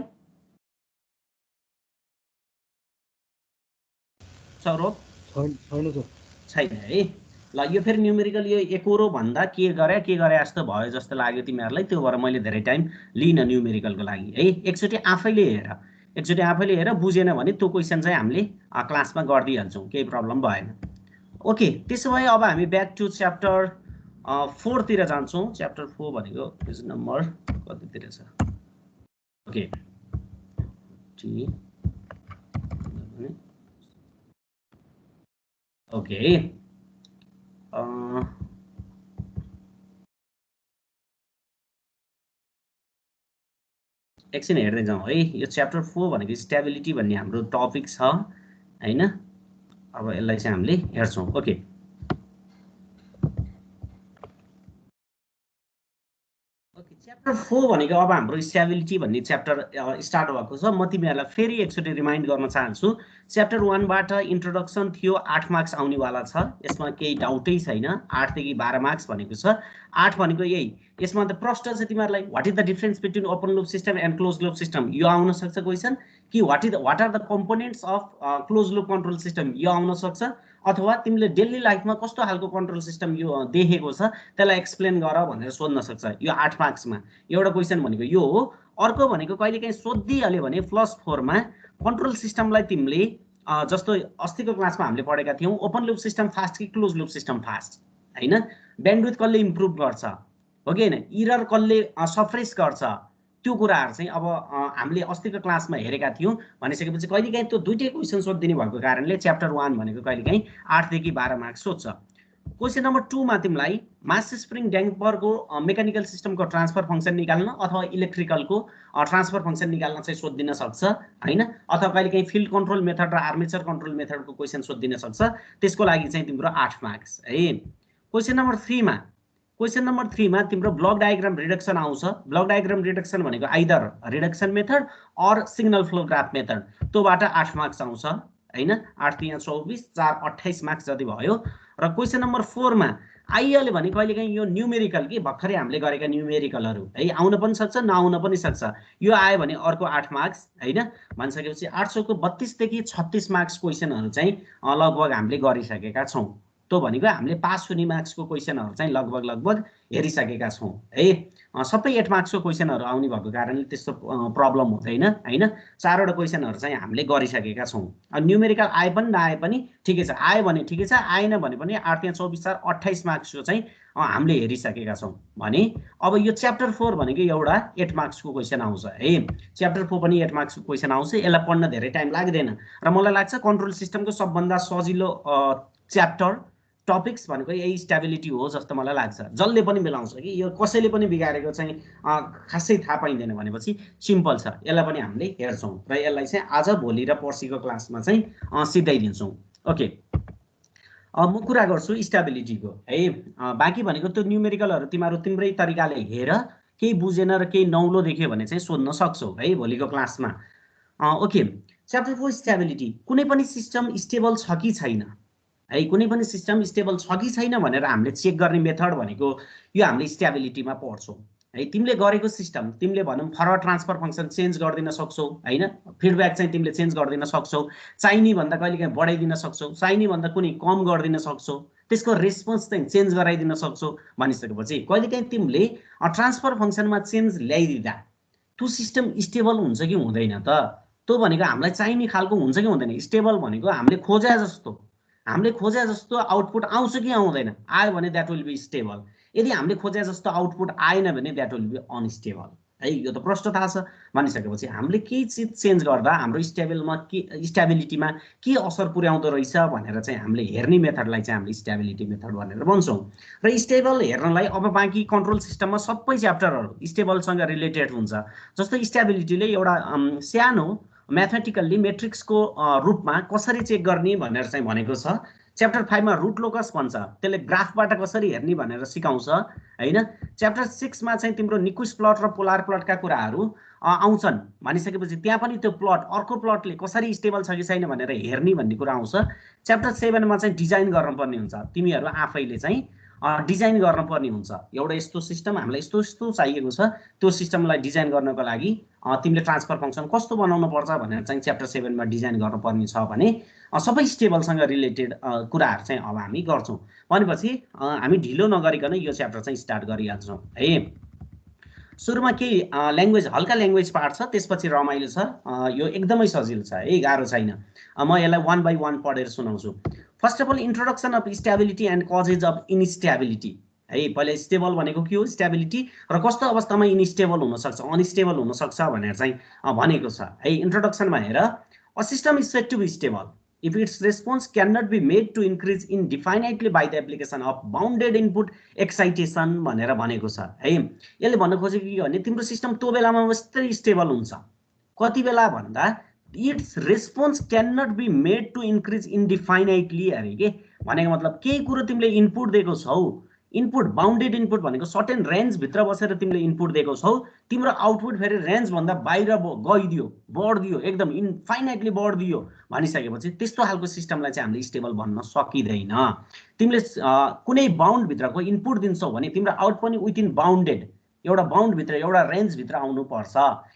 S1: सौरभ छैन है ल यो फेरि न्यूमेरिकल यो एकोरो भन्दा के गरे जस्तो भयो जस्तो लाग्यो तिमीहरुलाई त्यो भएर मैले धेरै टाइम लिन न्यूमेरिकलको लागि है एकचोटी आफैले हेर बुझेन भने त्यो क्वेशन चाहिँ हामीले क्लासमा गर्दै हाल्छौं केही प्रब्लम भएन ओके त्यसो भए अब हामी ब्याक टु च्याप्टर 4 तिर जान्छौं च्याप्टर 4 भनेको पेज नम्बर कतितिर छ ओके ओके एकछिन हेर्दै जाउँ है यो च्याप्टर 4 भनेको स्टेबिलिटी भन्ने हाम्रो टपिक छ हैन अब यसलाई चाहिँ हामीले हेर्छौं ओके च्याप्टर 4 भनेको अब हाम्रो स्टेबिलिटी भन्ने च्याप्टर स्टार्ट भएको छ म तिमीहरुलाई फेरि एकचोटी रिमाइन्ड गर्न चाहन्छु च्याप्टर 1 बाट इन्ट्रोडक्सन थियो 8 मार्क्स आउने वाला छ यसमा केही डाउटै छैन 8 देखि 12 मार्क्स भनेको छ 8 भनेको यही यसमा त प्रश्न छ तिमीहरुलाई what is the difference between open loop system and close loop system यो आउन सक्छ क्वेशन कि what are the components of close loop control system यो आउन सक्छ अथवा तिमीले डेली लाइफमा कस्तो खालको कन्ट्रोल सिस्टम यो देखेको छ त्यसलाई एक्सप्लेन गर भनेर सोध्न सक्छ यो 8 मार्क्समा एउटा क्वेशन भनेको यो हो अर्को भनेको कहिलेकाहीँ सोधिहाल्यो भने +4 मा कन्ट्रोल सिस्टमलाई तिमीले जस्तो अस्तिको क्लासमा हामीले पढेका थियौं ओपन लूप सिस्टम फास्ट कि क्लोज लूप सिस्टम फास्ट हैन ब्यान्डविड्थ कसले इम्प्रुभ गर्छ हो कि होइन, इरर कसले सफ्रेस गर्छ त्यो कुराहरू चाहिँ अब हामीले अस्तिको क्लासमा हेरेका थियौँ। भनिसकेपछि कहिलेकाहीँ त्यो दुईटै क्वेसन सोधिदिने भएको कारणले च्याप्टर 1 भनेको कहिलेकाहीँ 8 देखि 12 मार्क्स सोध्छ। क्वेसन नम्बर 2 मा तिमीलाई मास स्प्रिङ ड्याम्परको मेकानिकल सिस्टमको ट्रान्सफर फङ्सन निकाल्न अथवा इलेक्ट्रिकलको ट्रान्सफर फङ्सन निकाल्न चाहिँ सोधिदिन सक्छ हैन, अथवा कहिलेकाहीँ फिल्ड कन्ट्रोल मेथड र आर्मेचर कन्ट्रोल मेथडको क्वेसन सोधिदिन सक्छ। त्यसको लागि चाहिँ तिम्रो 8 मार्क्स है। क्वेसन नम्बर 3 मा तिम्रो ब्लक डायग्राम रिडक्सन आउँछ। ब्लक डायग्राम रिडक्सन भनेको either reduction method or signal flow graph method, त्योबाट 8 मार्क्स आउँछ हैन। 8 3 24 4 28 मार्क्स जति भयो। र क्वेसन नम्बर 4 मा आइएल भने कहिलेकाहीँ यो न्युमेरिकल के भर्खरै हामीले गरेका न्युमेरिकलहरू है आउन पनि सक्छ नआउन पनि सक्छ। यो आयो भने अर्को 8 मार्क्स हैन। भनिसकेपछि 800 को 32 देखि 36 मार्क्स क्वेसनहरू चाहिँ लगभग हामीले गरिसकेका छौँ। त्यो भनेको हामीले पास हुने मार्क्सको क्वेसनहरू चाहिँ लगभग हेरिसकेका छौँ है। सबै 8 मार्क्सको क्वेसनहरू आउने भएको कारणले त्यस्तो प्रब्लम हुँदैन हैन। 4वटा क्वेसनहरू चाहिँ हामीले गरिसकेका छौँ। न्युमेरिकल आए पनि नआए पनि ठिकै छ, आयो भने ठिकै छ, आएन भने पनि 8 3 24 4 28 मार्क्सको चाहिँ हामीले हेरिसकेका छौँ। भने अब यो च्याप्टर 4 भनेको एउटा 8 मार्क्सको क्वेसन आउँछ है। च्याप्टर 4 पनि 8 मार्क्सको क्वेसन आउँछ। यसलाई पढ्न धेरै टाइम लाग्दैन र मलाई लाग्छ कन्ट्रोल सिस्टमको सबभन्दा सजिलो च्याप्टर टपिक्स भनेको यही स्टेबिलिटी हो जस्तो मलाई लाग्छ। जसले पनि मिलाउँछ कि यो कसैले पनि बिगारेको चाहिँ खासै थाहा पाइँदैन भनेपछि सिम्पल छ। यसलाई पनि हामीले हेर्छौँ र यसलाई चाहिँ आज भोलि र पर्सिको क्लासमा चाहिँ सिधाइदिन्छौँ। ओके, म कुरा गर्छु स्टेबिलिटीको है। बाँकी भनेको त्यो न्युमेरिकलहरू तिमीहरू तिम्रै तरिकाले हेर, केही बुझेन र केही नौलो देख्यो भने चाहिँ सोध्न सक्छौ है भोलिको क्लासमा। Okay, chapter 4 stability. कुनै पनि सिस्टम स्टेबल छ कि छैन है, कुनै पनि सिस्टम स्टेबल छ कि छैन भनेर हामीले चेक गर्ने मेथड भनेको यो हामीले स्टेबिलिटीमा पढ्छौँ है। तिमीले गरेको सिस्टम तिमीले भनौँ फरवर्ड ट्रान्सफर फङ्सन चेन्ज गरिदिन सक्छौ हैन, फिडब्याक चाहिँ तिमीले चेन्ज गरिदिन सक्छौ, चाहिने भन्दा कहिलेकाहीँ बढाइदिन सक्छौ, चाहिने भन्दा कुनै कम गरिदिन सक्छौ, त्यसको रेस्पोन्स चाहिँ चेन्ज गराइदिन सक्छौ। भनिसकेपछि कहिलेकाहीँ तिमीले ट्रान्सफर फङ्सनमा चेन्ज ल्याइदिँदा त्यो सिस्टम स्टेबल हुन्छ कि हुँदैन त? त्यो भनेको हामीलाई चाहिने खालको हुन्छ कि हुँदैन? स्टेबल भनेको हामीले खोजे जस्तो आउटपुट आउँछ कि आउँदैन? आयो भने द्याट विल बी स्टेबल। यदि हामीले खोजे जस्तो आउटपुट आएन भने द्याट विल बी अनस्टेबल है। यो त प्रश्न थाहा छ। भनिसकेपछि हामीले केही चिज चेन्ज गर्दा हाम्रो स्टेबिलिटीमा के असर पुर्याउँदो रहेछ भनेर चाहिँ हामीले हेर्ने मेथडलाई चाहिँ हामीले स्टेबिलिटी मेथड भनेर भन्छौँ। र स्टेबल हेर्नलाई अब बाँकी कन्ट्रोल सिस्टममा सबै च्याप्टरहरू स्टेबलसँग रिलेटेड हुन्छ। जस्तो स्टेबिलिटीले एउटा सानो म्याथमेटिकल्ली मेट्रिक्सको रूपमा कसरी चेक गर्ने भनेर चाहिँ भनेको छ। च्याप्टर 5 मा रुट लोकस भन्छ, त्यसले ग्राफबाट कसरी हेर्ने भनेर सिकाउँछ हैन। च्याप्टर 6 मा चाहिँ तिम्रो निक्विस्ट प्लट र पोलार प्लटका कुराहरू आउँछन्। भनिसकेपछि त्यहाँ पनि त्यो प्लट अर्को प्लटले कसरी स्टेबल छ कि छैन भनेर हेर्ने भन्ने कुरा आउँछ। च्याप्टर 7 मा चाहिँ डिजाइन गर्नुपर्ने हुन्छ, तिमीहरू आफैले चाहिँ डिजाइन गर्नुपर्ने हुन्छ। एउटा यस्तो सिस्टम हामीलाई यस्तो चाहिएको छ, त्यो सिस्टमलाई डिजाइन गर्नको लागि तिमीले ट्रान्सफर फङ्सन कस्तो बनाउनु पर्छ भनेर चाहिँ च्याप्टर 7 मा डिजाइन गर्नुपर्ने छ भने सबै स्टेबलसँग रिलेटेड कुराहरू चाहिँ अब हामी गर्छौँ। भनेपछि हामी ढिलो नगरिकन यो च्याप्टर चाहिँ स्टार्ट गरिहाल्छौँ है। सुरुमा केही ल्याङ्ग्वेज हल्का ल्याङ्ग्वेज पार्ट छ, त्यसपछि रमाइलो छ। यो एकदमै सजिलो छ है, गाह्रो छैन। म यसलाई 1 बाई 1 पढेर सुनाउँछु। First of all introduction of stability and causes of instability है। पहिला स्टेबल भनेको के हो, स्टेबिलिटी र कस्तो अवस्थामा इनस्टेबल हुनसक्छ, अनस्टेबल हुनसक्छ भनेर चाहिँ भनेको छ है। इन्ट्रोडक्सनमा हेर, a system is said to be stable if its response cannot be made to increase indefinitely by the application of bounded input excitation भनेर भनेको छ है। यसले भन्न खोजेको के हो भने तिम्रो सिस्टम त्यो बेलामा मात्रै स्टेबल हुन्छ। कति बेला भन्दा its response can not be made to increase indefinitely अरे के भनेको मतलब केही कुरो तिमीले इनपुट दिएको छौ, इनपुट बाउन्डेड इनपुट भनेको सर्टेन रेन्ज भित्र बसेर तिमीले इनपुट दिएको छौ, तिम्रो आउटपुट फेरि रेन्ज भन्दा बाहिर गइदियो, बढ्दियो, एकदम इन्फाइनाइटली बढ्दियो भनिसकेपछि त्यस्तो खालको सिस्टमलाई चाहिँ हामीले स्टेबल भन्न सकिँदैन। तिमीले कुनै बाउन्ड भित्रको इनपुट दिन्छौ भने तिम्रो आउट पनि विथिन बाउन्डेड एउटा बाउन्ड भित्र एउटा रेन्ज भित्र आउनु पर्छ।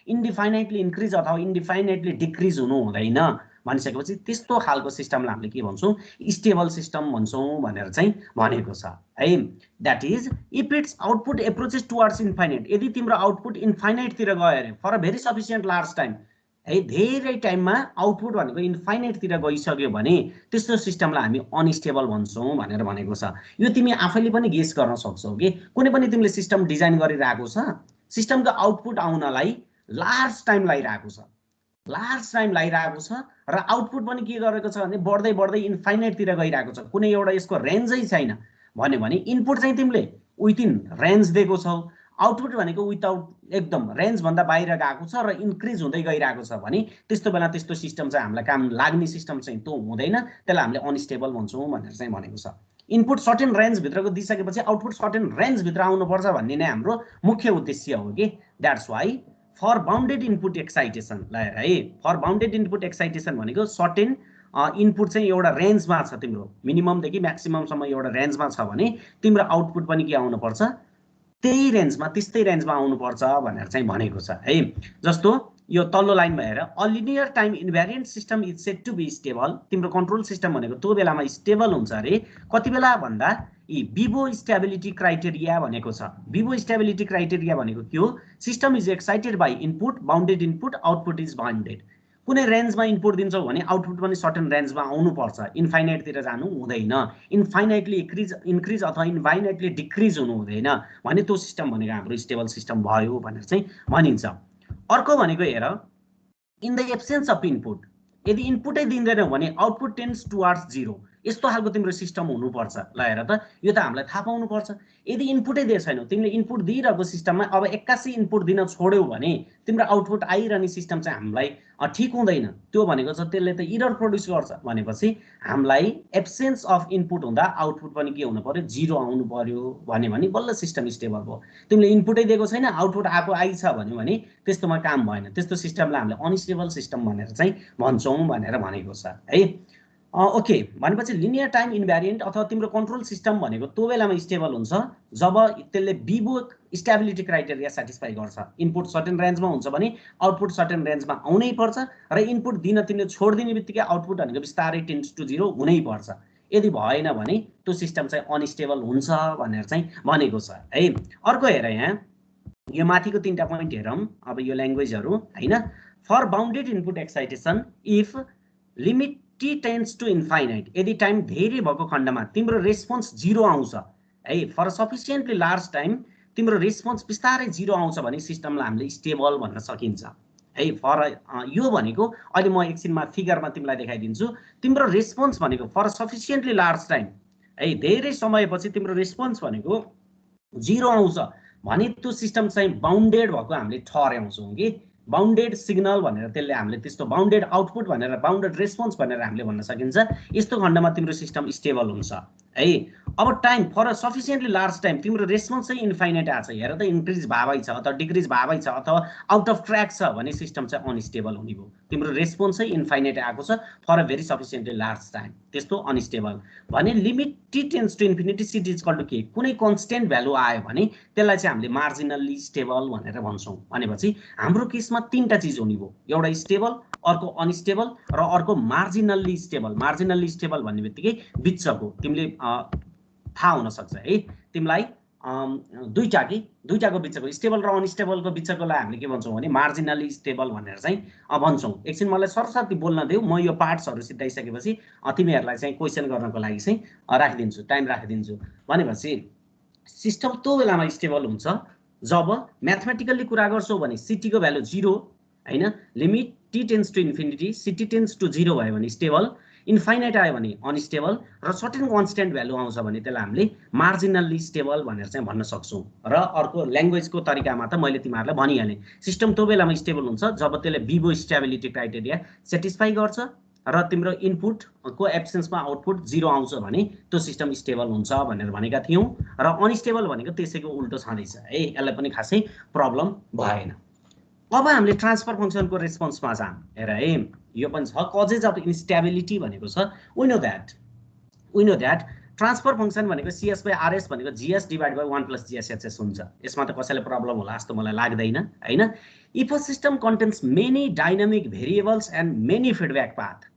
S1: इन्डिफाइनाइटली इन्क्रिज अथवा इन्डिफाइनाइटली डिक्रिज हुनु हुँदैन। भनिसकेपछि त्यस्तो खालको सिस्टमलाई हामीले के भन्छौँ, स्टेबल सिस्टम भन्छौँ भनेर चाहिँ भनेको छ है। That is if its output approaches towards infinite, यदि तिम्रो आउटपुट इन्फाइनाइटतिर गयो अरे for a very sufficient large time है धेरै टाइममा आउटपुट भनेको इन्फाइनाइटतिर गइसक्यो भने त्यस्तो सिस्टमलाई हामी अनस्टेबल भन्छौँ भनेर भनेको छ। यो तिमी आफैले पनि गेस गर्न सक्छौ कि कुनै पनि तिमीले सिस्टम डिजाइन गरिरहेको छ, सिस्टमको आउटपुट आउनलाई लार्ज टाइम लागिरहेको छ, र आउटपुट पनि के गरेको छ भने बढ्दै बढ्दै इन्फाइनाइटतिर गइरहेको छ, कुनै एउटा यसको रेन्जै छैन भन्यो भने इनपुट चाहिँ तिमीले विथिन रेन्ज दिएको छौ, आउटपुट भनेको विदाउट एकदम रेन्ज भन्दा बाहिर गएको छ र इन्क्रिज हुँदै गइरहेको छ भने त्यस्तो बेला त्यस्तो सिस्टम चाहिँ हामीलाई काम लाग्ने सिस्टम चाहिँ त्यो हुँदैन, त्यसलाई हामीले अनस्टेबल भन्छौँ भनेर चाहिँ भनेको छ। इनपुट सर्टेन रेन्ज भित्रको दिइसकेपछि आउटपुट सर्टेन रेन्ज भित्र आउनुपर्छ भन्ने नै हाम्रो मुख्य उद्देश्य हो कि that's why for bounded input excitation लाएर है, फर बाउन्डेड इनपुट एक्साइटेसन भनेको सर्टेन इनपुट चाहिँ एउटा रेन्जमा छ, तिम्रो मिनिममदेखि म्याक्सिममसम्म एउटा रेन्जमा छ भने तिम्रो आउटपुट पनि के आउनुपर्छ त्यही रेन्जमा त्यस्तै रेन्जमा आउनुपर्छ भनेर चाहिँ भनेको छ है। जस्तो यो तल्लो लाइन भएर a linear time invariant system is set to be stable, तिम्रो कन्ट्रोल सिस्टम भनेको त्यो बेलामा स्टेबल हुन्छ अरे कति बेला भन्दा यी विभो स्टेबिलिटी क्राइटेरिया भनेको छ। विभो स्टेबिलिटी क्राइटेरिया भनेको के हो? System is excited by input, bounded input, output is bounded. कुनै रेन्जमा इनपुट दिन्छौ भने आउटपुट पनि सर्टेन रेन्जमा आउनुपर्छ, इन्फाइनाइटतिर जानु हुँदैन, इन्फाइनाइटली इन्क्रिज अथवा इन्फाइनाइटली डिक्रिज हुनु हुँदैन भने त्यो सिस्टम भनेको हाम्रो स्टेबल सिस्टम भयो भनेर चाहिँ भनिन्छ। अर्को भनेको हेर, in the absence of input, यदि इनपुटै दिँदैनौ भने आउटपुट टेन्ड्स टुवर्ड्स जिरो, यस्तो खालको तिम्रो सिस्टम हुनुपर्छ। ल हेर त, यो त हामीलाई थाहा पाउनुपर्छ। यदि इनपुटै दिए छैनौ, तिमीले इनपुट दिइरहेको सिस्टममा अब 81 इनपुट दिन छोड्यौ भने तिम्रो आउटपुट आइरहने सिस्टम चाहिँ हामीलाई ठिक हुँदैन। त्यो भनेको चाहिँ त्यसले त इरर प्रोड्युस गर्छ भनेपछि हामीलाई एब्सेन्स अफ इनपुट हुँदा आउटपुट पनि के हुनु पर्यो? जिरो आउनु पर्यो भन्यो भने बल्ल सिस्टम स्टेबल भयो। तिमीले इनपुटै दिएको छैन, आउटपुट आइछ भन्यो भने त्यस्तोमा काम भएन, त्यस्तो सिस्टमलाई हामीले अनस्टेबल सिस्टम भनेर चाहिँ भन्छौँ भनेर भनेको छ है। ओके, भनेपछि लिनियर टाइम इन्भ्यारिएन्ट अथवा तिम्रो कन्ट्रोल सिस्टम भनेको त्यो बेलामा स्टेबल हुन्छ जब त्यसले विभो स्टेबिलिटी क्राइटेरिया सेटिस्फाई गर्छ। इनपुट सर्टेन रेन्जमा हुन्छ भने आउटपुट सर्टेन रेन्जमा आउनै पर्छ र इनपुट दिन तिमीले छोडिदिने बित्तिकै आउटपुट भनेको बिस्तारै टेन्ड्स टु जिरो हुनै पर्छ। यदि भएन भने त्यो सिस्टम चाहिँ अनस्टेबल हुन्छ भनेर चाहिँ भनेको छ है। अर्को हेर, यहाँ यो माथिको 3टा पोइन्ट हेरौँ अब, यो ल्याङ्ग्वेजहरू हैन। For bounded input excitation if limit T tends to infinite, यदि टाइम धेरै भएको खण्डमा तिम्रो रेस्पोन्स जिरो आउँछ है, फर सफिसियन्टली लार्ज टाइम तिम्रो रेस्पोन्स बिस्तारै जिरो आउँछ भने सिस्टमलाई हामीले स्टेबल भन्न सकिन्छ है। फर यो भनेको अहिले म एकछिनमा फिगरमा तिमीलाई देखाइदिन्छु। तिम्रो रेस्पोन्स भनेको फर सफिसियन्टली लार्ज टाइम है, धेरै समयपछि तिम्रो रेस्पोन्स भनेको जिरो आउँछ भने त्यो सिस्टम चाहिँ बाउन्डेड भएको हामीले ठहर्याउँछौँ कि बाउन्डेड सिग्नल भनेर, त्यसले हामीले त्यस्तो बाउन्डेड आउटपुट भनेर, बाउन्डेड रेस्पोन्स भनेर हामीले भन्न सकिन्छ। यस्तो खण्डमा तिम्रो सिस्टम स्टेबल हुन्छ है। अब time for sufficiently large time तिम्रो रेस्पोन्स चाहिँ इन्फाइनाइट आएको छ, हेर त इन्क्रिज भएकै छ अथवा डिक्रिज भएकै छ अथवा आउट अफ ट्र्याक छ भने सिस्टम चाहिँ अनस्टेबल हुने भयो। तिम्रो रेस्पोन्स चाहिँ इन्फाइनाइट आएको छ for a very sufficiently large time, त्यस्तो अनस्टेबल भने। Limit T tends to infinity सिट इज इक्वल टु के, कुनै कन्स्टेन्ट भ्यालु आयो भने त्यसलाई चाहिँ हामीले मार्जिनल्ली स्टेबल भनेर भन्छौँ। भनेपछि हाम्रो केसमा 3टा चिज हुने भयो, एउटा स्टेबल, अर्को अनस्टेबल र अर्को मार्जिनल्ली स्टेबल। मार्जिनल्ली स्टेबल भन्ने बित्तिकै बिचको तिमीले थाहा हुन सक्छ है, तिमीलाई दुईटाको बिचको स्टेबल र अनस्टेबलको बिचकोलाई हामीले के भन्छौँ भने मार्जिनल्ली स्टेबल भनेर चाहिँ भन्छौँ। एकछिन मलाई सरस्वती बोल्न देऊ, म यो पार्ट्सहरू सिद्धाइसकेपछि तिमीहरूलाई चाहिँ क्वेसन गर्नको लागि चाहिँ राखिदिन्छु, टाइम राखिदिन्छु। भनेपछि सिस्टम त्यो बेलामा स्टेबल हुन्छ जब म्याथमेटिकल्ली कुरा गर्छौ भने सिटीको भ्यालु 0 हैन, limit T tends to infinity c t tends to 0 भयो भने स्टेबल, इन्फाइनाइट आयो भने अनस्टेबल र सर्टेन कन्स्टेन्ट भ्यालु आउँछ भने त्यसलाई हामीले मार्जिनल्ली स्टेबल भनेर चाहिँ भन्न सक्छौँ। र अर्को ल्याङ्ग्वेजको तरिकामा त मैले तिमीहरूलाई भनिहालेँ, सिस्टम त्यो बेलामा स्टेबल हुन्छ जब त्यसले विभो स्टेबिलिटी क्राइटेरिया सेटिस्फाई गर्छ र तिम्रो इनपुटको एब्सेन्समा आउटपुट 0 आउँछ भने त्यो सिस्टम स्टेबल हुन्छ भनेर भनेका थियौँ। र अनस्टेबल भनेको त्यसैको उल्टो छँदैछ है, यसलाई पनि खासै प्रब्लम भएन। अब हामीले ट्रान्सफर फङ्सनको रेस्पोन्समा जाम। हेर है, यो पनि छ कजेज अफ इन्स्टेबिलिटी भनेको छ। We know that transfer function भनेको CS बाई RS भनेको GS डिभाइड बाई 1 + GSHS हुन्छ। यसमा त कसैले प्रब्लम होला जस्तो मलाई लाग्दैन हैन। If a system contents many dynamic variables and many feedback path,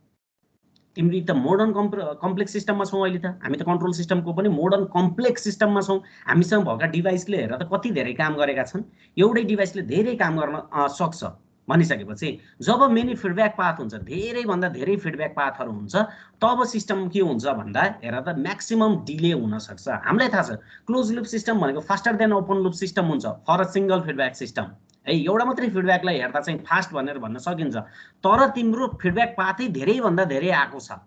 S1: तिमी त मोडर्न कम्प्लेक्स सिस्टममा छौँ अहिले त, हामी त कन्ट्रोल सिस्टमको पनि मोडर्न कम्प्लेक्स सिस्टममा छौँ। हामीसँग भएका डिभाइसले हेर त कति धेरै काम गरेका छन्, एउटै डिभाइसले धेरै काम गर्न सक्छ भनिसकेपछि जब मेनी फिडब्याक पाथ हुन्छ, धेरैभन्दा धेरै फिडब्याक पाथहरू हुन्छ, तब सिस्टम के हुन्छ भन्दा हेर त म्याक्सिमम डिले हुन सक्छ। हामीलाई थाहा छ क्लोज लुप सिस्टम भनेको faster than open loop system हुन्छ for a single feedback system है। एउटा मात्रै फिडब्याकलाई हेर्दा चाहिँ फास्ट भनेर भन्न सकिन्छ, तर तिम्रो फिडब्याक पाथै धेरैभन्दा धेरै आएको छ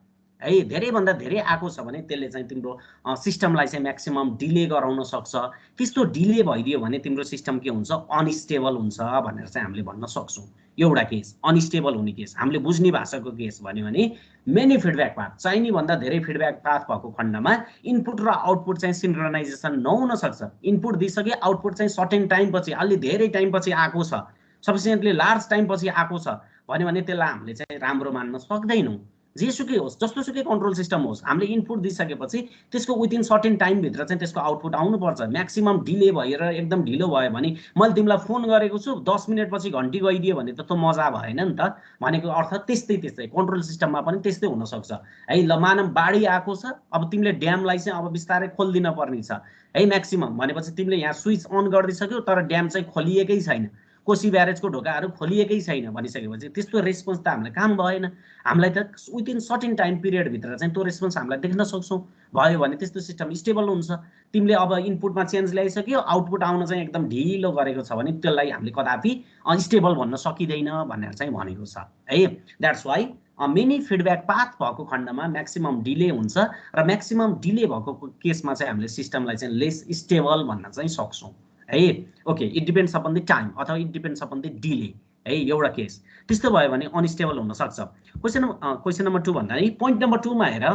S1: है, धेरैभन्दा धेरै आएको छ भने त्यसले चाहिँ तिम्रो सिस्टमलाई चाहिँ म्याक्सिमम डिले गराउन सक्छ। त्यस्तो डिले भइदियो भने तिम्रो सिस्टम के हुन्छ, अनस्टेबल हुन्छ भनेर चाहिँ हामीले भन्न सक्छौँ। एउटा केस अनस्टेबल हुने केस, हामीले बुझ्ने भाषाको केस भन्यो भने मेनी फिडब्याक पाथ, चाहिने भन्दा धेरै फिडब्याक पाथ भएको खण्डमा इनपुट र आउटपुट चाहिँ सिन्क्रोनाइजेसन नहुन सक्छ। इनपुट दिइसके आउटपुट चाहिँ सर्टेन टाइम पछि, अलि धेरै टाइम पछि आएको छ, सफिसिएन्टली लार्ज टाइम पछि आएको छ भन्यो भने त्यसलाई हामीले चाहिँ राम्रो मान्न सक्दैनौँ। जेसुकै होस्, जस्तोसुकै कन्ट्रोल सिस्टम होस्, हामीले इनपुट दिइसकेपछि त्यसको विदिन सर्टेन टाइमभित्र चाहिँ त्यसको आउटपुट आउनुपर्छ। म्याक्सिमम डिले भएर एकदम ढिलो भयो भने, मैले तिमीलाई फोन गरेको छु 10 मिनटपछि घन्टी गइदियो भने त मजा भएन नि त। भनेको अर्थ त्यस्तै कन्ट्रोल सिस्टममा पनि त्यस्तै हुनसक्छ है। ल मानव बाढी आएको छ, अब तिमीले ड्यामलाई चाहिँ अब बिस्तारै खोलिदिन पर्ने छ है। म्याक्सिमम भनेपछि तिमीले यहाँ स्विच अन गरिदिइसक्यो तर ड्याम चाहिँ खोलिएकै छैन, कोशी ब्यारेजको ढोकाहरू खोलिएकै छैन भनिसकेपछि त्यस्तो रेस्पोन्स त हामीलाई काम भएन। हामीलाई त विदिन सर्टेन टाइम पिरियडभित्र चाहिँ त्यो रेस्पोन्स हामीलाई देख्न सक्छौँ। भयो भने त्यस्तो सिस्टम स्टेबल हुन्छ। तिमीले अब इनपुटमा चेन्ज ल्याइसक्यो, आउटपुट आउन चाहिँ एकदम ढिलो गरेको छ भने त्यसलाई हामीले कदापि अनस्टेबल भन्न सकिँदैन भनेर चाहिँ भनेको छ है। That's why many feedback path भएको खण्डमा म्याक्सिमम डिले हुन्छ र म्याक्सिमम डिले भएको केसमा चाहिँ हामीले सिस्टमलाई चाहिँ लेस स्टेबल भन्न चाहिँ सक्छौँ है। Okay, it depends upon the time अथवा it depends upon the delay है, एउटा केस। त्यस्तो भयो भने अनस्टेबल हुन सक्छ। क्वेसन नम्बर 2 भन्दा नि पोइन्ट नम्बर 2 मा हेर,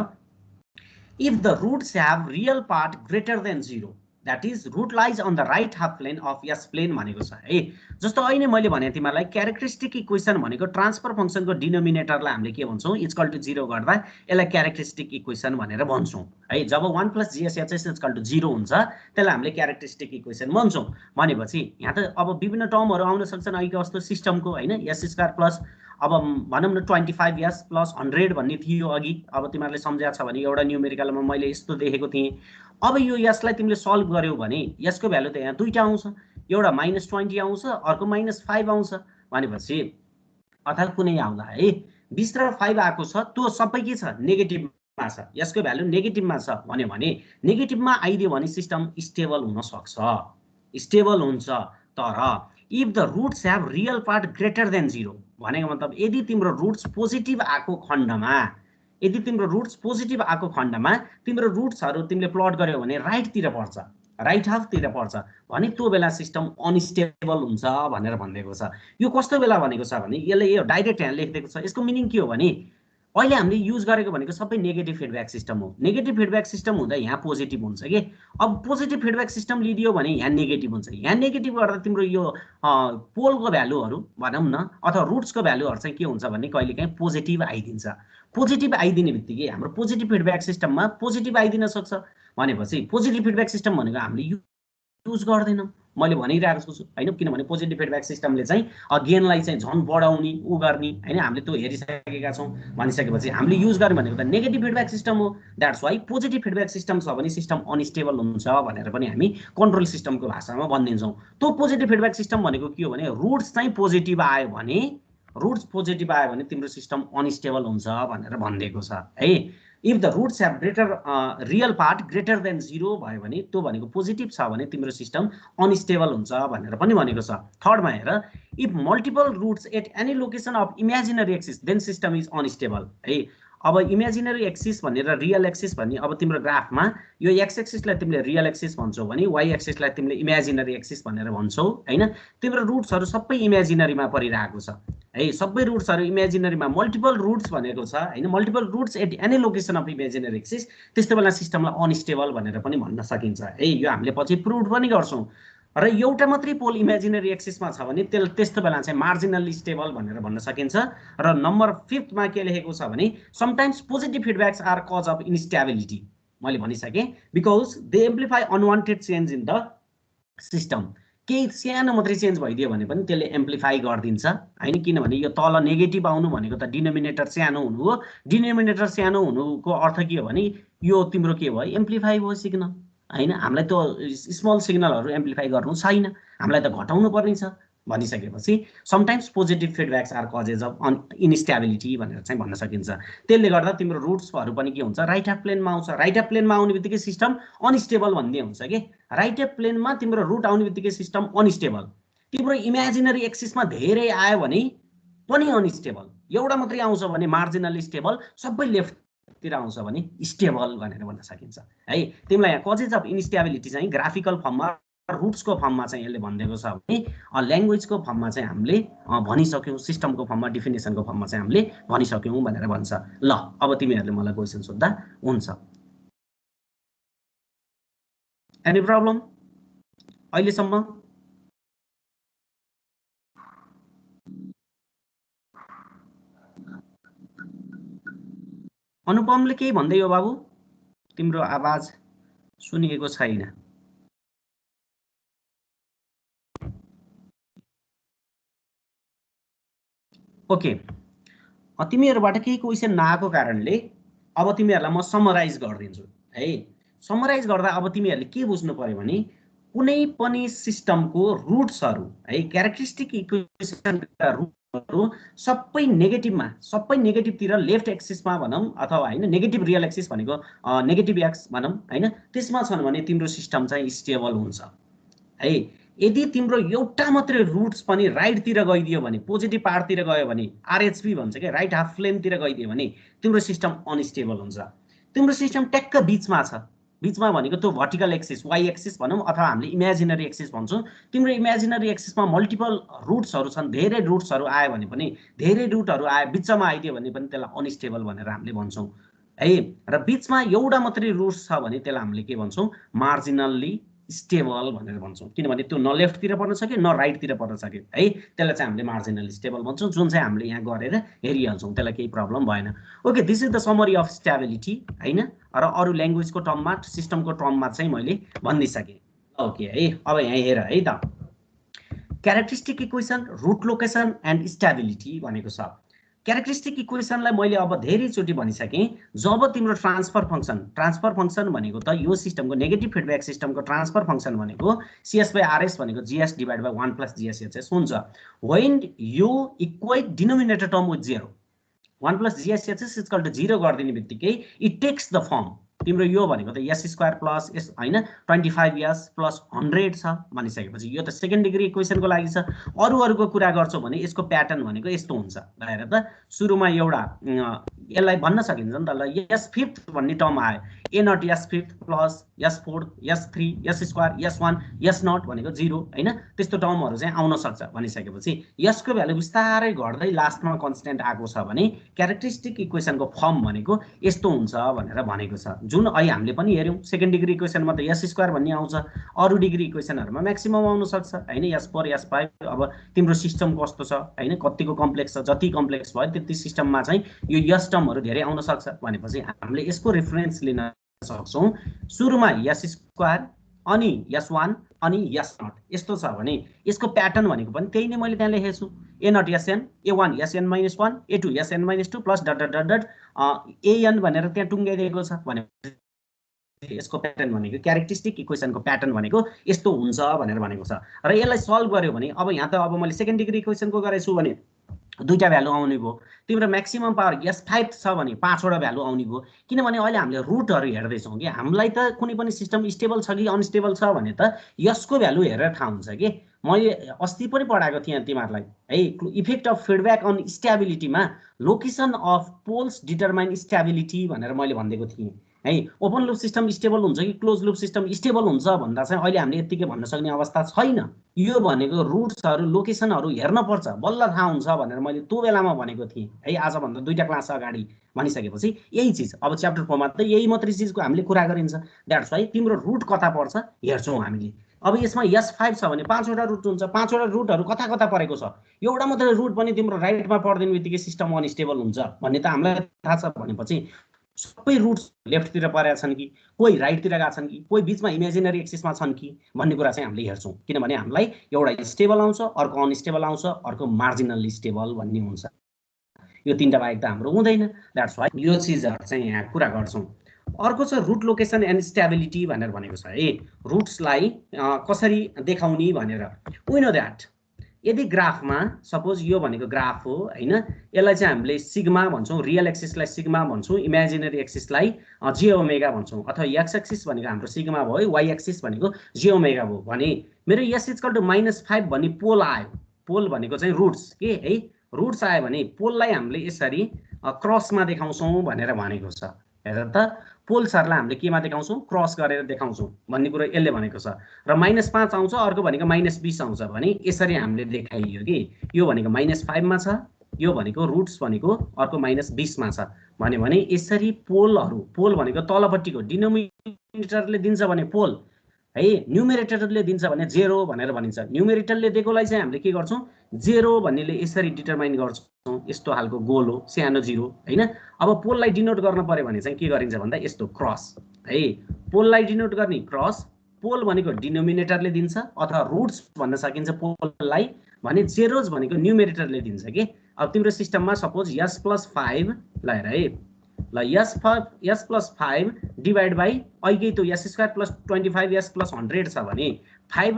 S1: if the roots have real part greater than 0, that is root lies on the right half plane of s plane भनेको छ है। जस्तो अहिले मैले भने तिमीलाई क्यारेक्टरिस्टिक इक्वेसन भनेको ट्रान्सफर फङ्सनको डिनोमिनेटरलाई हामीले के भन्छौँ, इक्वल टु 0 गर्दा यसलाई क्यारेक्टरिस्टिक इक्वेसन भनेर भन्छौँ है। जब 1 + GSH इक्वल टु 0 हुन्छ त्यसलाई हामीले क्यारेक्टरिस्टिक इक्वेसन भन्छौँ। भनेपछि यहाँ त अब विभिन्न टर्महरू आउन सक्छन् अहिले कस्तो सिस्टमको होइन। s² प्लस अब भनौँ न 25s प्लस 100 भन्ने थियो अघि। अब तिमीहरूले सम्झाएको छ भने एउटा न्युमेरिकलमा मैले यस्तो देखेको थिएँ। अब यो यसलाई तिमीले सल्भ गर्यौ भने यसको भ्यालु त यहाँ दुईटा आउँछ, एउटा -20 आउँछ, अर्को -5 आउँछ। भनेपछि अर्थात् कुनै आउँदा है 20 र 5 आएको छ, त्यो सबै के छ, नेगेटिभमा छ, यसको भ्यालु नेगेटिभमा छ भन्यो भने नेगेटिभमा आइदियो भने सिस्टम स्टेबल हुन सक्छ, स्टेबल हुन्छ। तर if the roots have real part greater than 0 भनेको मतलब यदि तिम्रो रुट्स पोजिटिभ आएको खण्डमा, यदि तिम्रो रुट्स पोजिटिभ आएको खण्डमा तिम्रो रुट्सहरू तिमीले प्लट गर्यौ भने राइटतिर पर्छ, राइट हाफतिर पर्छ भने त्यो बेला सिस्टम अनस्टेबल हुन्छ भनेर भनिदिएको छ। यो कस्तो बेला भनेको छ भने यसले यो डाइरेक्ट यहाँ लेखिदिएको छ। यसको मिनिङ के हो भने अहिले हामीले युज गरेको भनेको सबै नेगेटिभ फिडब्याक सिस्टम हो। नेगेटिभ फिडब्याक सिस्टम हुँदा यहाँ पोजिटिभ हुन्छ कि। अब पोजिटिभ फिडब्याक सिस्टम लिदियो भने यहाँ नेगेटिभ हुन्छ। यहाँ नेगेटिभ गर्दा तिम्रो यो पोलको भ्यालुहरू भनौँ न अथवा रुट्सको भ्यालुहरू चाहिँ के हुन्छ भने कहिलेकाहीँ पोजिटिभ आइदिन्छ। पोजिटिभ आइदिने बित्तिकै हाम्रो पोजिटिभ फिडब्याक सिस्टममा पोजिटिभ आइदिन सक्छ। भनेपछि पोजिटिभ फिडब्याक सिस्टम भनेको हामीले युज गर्दैनौँ, मैले भनिरहेको छु होइन। किनभने पोजिटिभ फिडब्याक सिस्टमले चाहिँ गेनलाई चाहिँ झन् बढाउने उ गर्ने होइन, हामीले त्यो हेरिसकेका छौँ। भनिसकेपछि हामीले युज गर्ने भनेको त नेगेटिभ फिडब्याक सिस्टम हो। That's why positive feedback system छ भने सिस्टम अनस्टेबल हुन्छ भनेर पनि हामी कन्ट्रोल सिस्टमको भाषामा भनिदिन्छौँ। त्यो पोजिटिभ फिडब्याक सिस्टम भनेको के हो भने रुट्स चाहिँ पोजिटिभ आयो भने, रुट्स पोजिटिभ आयो भने तिम्रो सिस्टम अनस्टेबल हुन्छ भनेर भनिदिएको छ है। If the roots have real part greater than 0 भयो भने त्यो भनेको पोजिटिभ छ भने तिम्रो सिस्टम अनस्टेबल हुन्छ भनेर पनि भनेको छ। थर्डमा हेर, if multiple roots at any location of imaginary axis then system is unstable है। अब इमेजिनरी एक्सिस भनेर रियल एक्सिस भन्ने, अब तिम्रो ग्राफमा यो एक्स एक्सिसलाई तिमीले रियल एक्सिस भन्छौ भने वाइ एक्सिसलाई तिमीले इमेजिनरी एक्सिस भनेर भन्छौ होइन। तिम्रो रुट्सहरू सबै इमेजिनरीमा परिरहेको छ है, सबै रुट्सहरू इमेजिनरीमा मल्टिपल रुट्स भनेको छ होइन। Multiple roots at any location of imaginary axis, त्यस्तो बेला सिस्टमलाई अनस्टेबल भनेर पनि भन्न सकिन्छ है। यो हामीले पछि प्रुभ पनि गर्छौँ। र एउटा मात्रै पोल इमेजिनरी एक्सिसमा छ भने त्यस्तो बेला चाहिँ मार्जिनली स्टेबल भनेर भन्न सकिन्छ। र नम्बर 5 मा के लेखेको छ भने sometimes positive feedbacks are cause of instability. मैले भनिसकेँ because they amplify unwanted change in the system. केही सानो मात्रै चेन्ज भइदियो भने पनि त्यसले एम्प्लिफाई गरिदिन्छ होइन। किनभने यो तल नेगेटिभ आउनु भनेको त डिनोमिनेटर सानो हुनु हो। डिनोमिनेटर सानो हुनुको अर्थ के हो भने यो तिम्रो के भयो, एम्प्लिफाई भयो सिग्नल होइन। हामीलाई त स्मल सिग्नलहरू एम्प्लिफाई गर्नु छैन, हामीलाई त घटाउनु पर्ने छ भनिसकेपछि sometimes positive feedbacks are causes of instability भनेर चाहिँ भन्न सकिन्छ। त्यसले गर्दा तिम्रो रुट्सहरू पनि के हुन्छ, राइट हाफ प्लेनमा आउँछ। राइट हाफ प्लेनमा आउने बित्तिकै सिस्टम अनस्टेबल भन्ने हुन्छ कि राइट हाफ प्लेनमा तिम्रो रुट आउने बित्तिकै सिस्टम अनस्टेबल। तिम्रो इमेजिनरी एक्सिसमा धेरै आयो भने पनि अनस्टेबल, एउटा मात्रै आउँछ भने मार्जिनली स्टेबल, सबै लेफ्टतिर आउँछ भने स्टेबल भनेर भन्न सकिन्छ है। तिमीलाई यहाँ कजेज अफ इनस्टेबिलिटी चाहिँ ग्राफिकल फर्ममा रुट्सको फर्ममा चाहिँ यसले भनिदिएको छ भने ल्याङ्ग्वेजको फर्ममा चाहिँ हामीले भनिसक्यौँ, सिस्टमको फर्ममा डिफिनेसनको फर्ममा चाहिँ हामीले भनिसक्यौँ भनेर भन्छ। ल अब तिमीहरूले मलाई क्वेसन सोध्दा हुन्छ। एनी प्रब्लम अहिलेसम्म? अनुपमले केही भन्दै हो बाबु? तिम्रो आवाज सुनिएको छैन। ओके, तिमीहरूबाट केही क्वेसन नआएको कारणले अब तिमीहरूलाई म समराइज गरिदिन्छु है। समराइज गर्दा अब तिमीहरूले के बुझ्नु पर्यो भने कुनै पनि सिस्टमको रुट्सहरू है, क्यारेक्टरिस्टिक इक्वेसनका रुटहरू सबै नेगेटिभमा, सबै नेगेटिभतिर लेफ्ट एक्सिसमा भनौँ अथवा होइन नेगेटिभ रियल एक्सिस भनेको नेगेटिभ एक्स भनौँ होइन, त्यसमा छन् भने तिम्रो सिस्टम चाहिँ स्टेबल हुन्छ है। यदि तिम्रो एउटा मात्रै रुट्स पनि राइटतिर गइदियो भने, पोजिटिभ पार्टतिर गयो भने, आरएचपी भन्छ क्या, राइट हाफ प्लेनतिर गइदियो भने तिम्रो सिस्टम अनस्टेबल हुन्छ। तिम्रो सिस्टम ट्याक्क बिचमा छ, बिचमा भनेको त्यो भर्टिकल एक्सिस वाइ एक्सिस भनौँ अथवा हामीले इमेजिनरी एक्सिस भन्छौँ। तिम्रो इमेजिनरी एक्सिसमा मल्टिपल रुट्सहरू छन्, धेरै रुट्सहरू आयो भने पनि, धेरै रुटहरू आयो बिचमा आइदियो भने पनि त्यसलाई अनस्टेबल भनेर हामीले भन्छौँ है। र बिचमा एउटा मात्रै रुट्स छ भने त्यसलाई हामीले के भन्छौँ, मार्जिनल्ली स्टेबल भनेर भन्छौँ, किनभने त्यो न लेफ्टतिर पर्न सक्यो न राइटतिर पर्न सक्यो है। त्यसलाई चाहिँ हामीले मार्जिनली स्टेबल भन्छौँ, जुन चाहिँ हामीले यहाँ गरेर हेरिहाल्छौँ, त्यसलाई केही प्रब्लम भएन। Okay, this is the summary of stability होइन। र अरू ल्याङ्ग्वेजको टर्ममा, सिस्टमको टर्ममा चाहिँ मैले भनिदिइसकेँ। ओके है, अब यहाँ हेर है त, characteristic equation, root location and stability भनेको छ। क्यारेक्टरिस्टिक इक्वेसनलाई मैले अब धेरैचोटि भनिसकेँ। जब तिम्रो ट्रान्सफर फङ्सन भनेको त यो सिस्टमको नेगेटिभ फिडब्याक सिस्टमको ट्रान्सफर फङ्सन भनेको CS/RS भनेको GS डिभाइड बाई 1 + GSHS हुन्छ। वेन यो equate denominator term with 0, 1 + GSHS = 0 गरिदिने बित्तिकै इट टेक्स द फर्म, तिम्रो यो भनेको त S² प्लस S होइन 25S प्लस 100 छ भनिसकेपछि यो त सेकेन्ड डिग्री इक्वेसनको लागि छ। अरूको कुरा गर्छौ भने यसको प्याटर्न भनेको यस्तो हुन्छ। हेर त, सुरुमा एउटा यसलाई भन्न सकिन्छ नि त, ल S5 भन्ने टर्म आयो, A0 S5 plus S4 S3 S² S1 S0 भनेको 0 होइन, त्यस्तो टर्महरू चाहिँ आउन सक्छ भनिसकेपछि यसको भ्यालु बिस्तारै घट्दै लास्टमा कन्स्टेन्ट आएको छ भने क्यारेक्टरिस्टिक इक्वेसनको फर्म भनेको यस्तो हुन्छ भनेर भनेको छ, जुन अहिले हामीले पनि हेऱ्यौँ। सेकेन्ड डिग्री इक्वेसनमा त S² भन्ने आउँछ, अरू डिग्री इक्वेसनहरूमा म्याक्सिमम आउन सक्छ होइन, S4 S5। अब तिम्रो सिस्टम कस्तो छ होइन, कतिको कम्प्लेक्स छ, जति कम्प्लेक्स भयो त्यति सिस्टममा चाहिँ यो यस टर्महरू धेरै आउन सक्छ भनेपछि हामीले यसको रेफरेन्स लिन सक्छौँ। सुरुमा S² अनि S1 अनि S0 यस्तो छ भने यसको प्याटर्न भनेको पनि त्यही नै मैले त्यहाँ लेखेको छु, A0 SN, A1 SN-1, A2 SN-2 plus dot dot dot AN भनेर त्यहाँ टुङ्गाइदिएको छ भने यसको प्याटर्न भनेको क्यारेक्टरिस्टिक इक्वेसनको प्याटर्न भनेको यस्तो हुन्छ भनेर भनेको छ। र यसलाई सल्भ गर्यो भने अब यहाँ त अब मैले सेकेन्ड डिग्री इक्वेसनको गरेछु भने दुईटा भ्यालु आउने भयो, तिम्रो म्याक्सिमम पावर S5 छ भने 5वटा भ्यालु आउने भयो। किनभने अहिले हामीले रुटहरू हेर्दैछौँ कि हामीलाई त कुनै पनि सिस्टम स्टेबल छ कि अनस्टेबल छ भने त यसको भ्यालु हेरेर थाहा हुन्छ कि। मैले अस्ति पनि पढाएको थिएँ तिमीहरूलाई है, इफेक्ट अफ फिडब्याक अन स्टेबिलिटीमा location of poles determine stability भनेर मैले भनिदिएको थिएँ है। ओपन लुप सिस्टम स्टेबल हुन्छ कि क्लोज लुप सिस्टम स्टेबल हुन्छ भन्दा चाहिँ अहिले हामीले यतिकै भन्न सक्ने अवस्था छैन। यो भनेको रुट्सहरू लोकेसनहरू हेर्न पर्छ, बल्ल थाहा हुन्छ भनेर मैले त्यो बेलामा भनेको थिएँ है, आजभन्दा 2टा क्लास अगाडि भनिसकेपछि यही चिज अब च्याप्टर 4मा त यही मात्रै चिजको हामीले कुरा गरिन्छ। द्याट्स वाइ तिम्रो रुट कता पर्छ हेर्छौँ हामीले। अब यसमा S5 छ भने 5वटा रुट हुन्छ, 5वटा रुटहरू कता कता परेको छ, एउटा मात्रै रुट पनि तिम्रो राइटमा पर्दिने बित्तिकै सिस्टम अनस्टेबल हुन्छ भन्ने त हामीलाई थाहा छ भनेपछि सबै रुट्स लेफ्टतिर परेका छन् कि कोही राइटतिर गएका छन् कि कोही बिचमा इमेजिनरी एक्सिसमा छन् कि भन्ने कुरा चाहिँ हामीले हेर्छौँ। किनभने हामीलाई एउटा स्टेबल आउँछ, अर्को अनस्टेबल आउँछ, अर्को मार्जिनल्ली स्टेबल भन्ने हुन्छ। यो 3टा बाहेक त हाम्रो हुँदैन। द्याट्स वाइ यो चिजहरू चाहिँ यहाँ कुरा गर्छौँ। अर्को छ रुट लोकेसन एन्ड स्टेबिलिटी भनेर भनेको छ है। रुट्सलाई कसरी देखाउने भनेर वी नो द्याट यदि ग्राफमा सपोज यो भनेको ग्राफ हो हैन, यसलाई चाहिँ हामीले सिग्मा भन्छौँ, रियल एक्सिसलाई सिग्मा भन्छौँ, इमेजिनरी एक्सिसलाई जे ओमेगा भन्छौँ, अथवा एक्स एक्सिस भनेको हाम्रो सिग्मा भयो, वाइ एक्सिस भनेको जे ओमेगा भयो भने मेरो एस इक्वल टु -5 भन्ने पोल आयो। पोल भनेको चाहिँ रुट्स के है, रुट्स आयो भने पोललाई हामीले यसरी क्रसमा देखाउँछौँ भनेर भनेको छ। हेर त पोल्सहरूलाई हामीले केमा देखाउँछौँ, क्रस गरेर देखाउँछौँ भन्ने कुरो यसले भनेको छ। र -5 आउँछ, अर्को भनेको -20 आउँछ भने यसरी हामीले देखाइयो कि यो भनेको -5 मा छ, यो भनेको रुट्स भनेको अर्को -20 मा छ भने यसरी पोलहरू, पोल भनेको तलपट्टिको डिनोमिनेटरले दिन्छ भने पोल है, न्युमेरेटरले दिन्छ भने 0 भनेर भनिन्छ। न्युमेरेटरले दिएकोलाई चाहिँ हामीले के गर्छौँ, 0 भन्नेले यसरी डिटरमाइन गर्छौँ, यस्तो खालको गोल हो, सानो 0 हैन। अब पोललाई डिनोट गर्न पर्यो भने चाहिँ के गरिन्छ भन्दा यस्तो क्रस है, पोललाई डिनोट गर्ने क्रस, पोल भनेको डिनोमिनेटरले दिन्छ अथवा रुट्स भन्न सकिन्छ पोललाई भने, जेरोज भनेको न्युमेरेटरले दिन्छ के। अब तिम्रो सिस्टममा सपोज s+5 ल हेर है, ल s+5 डिभाइड बाई अहिले त s² + 25 s+100 छ भने 5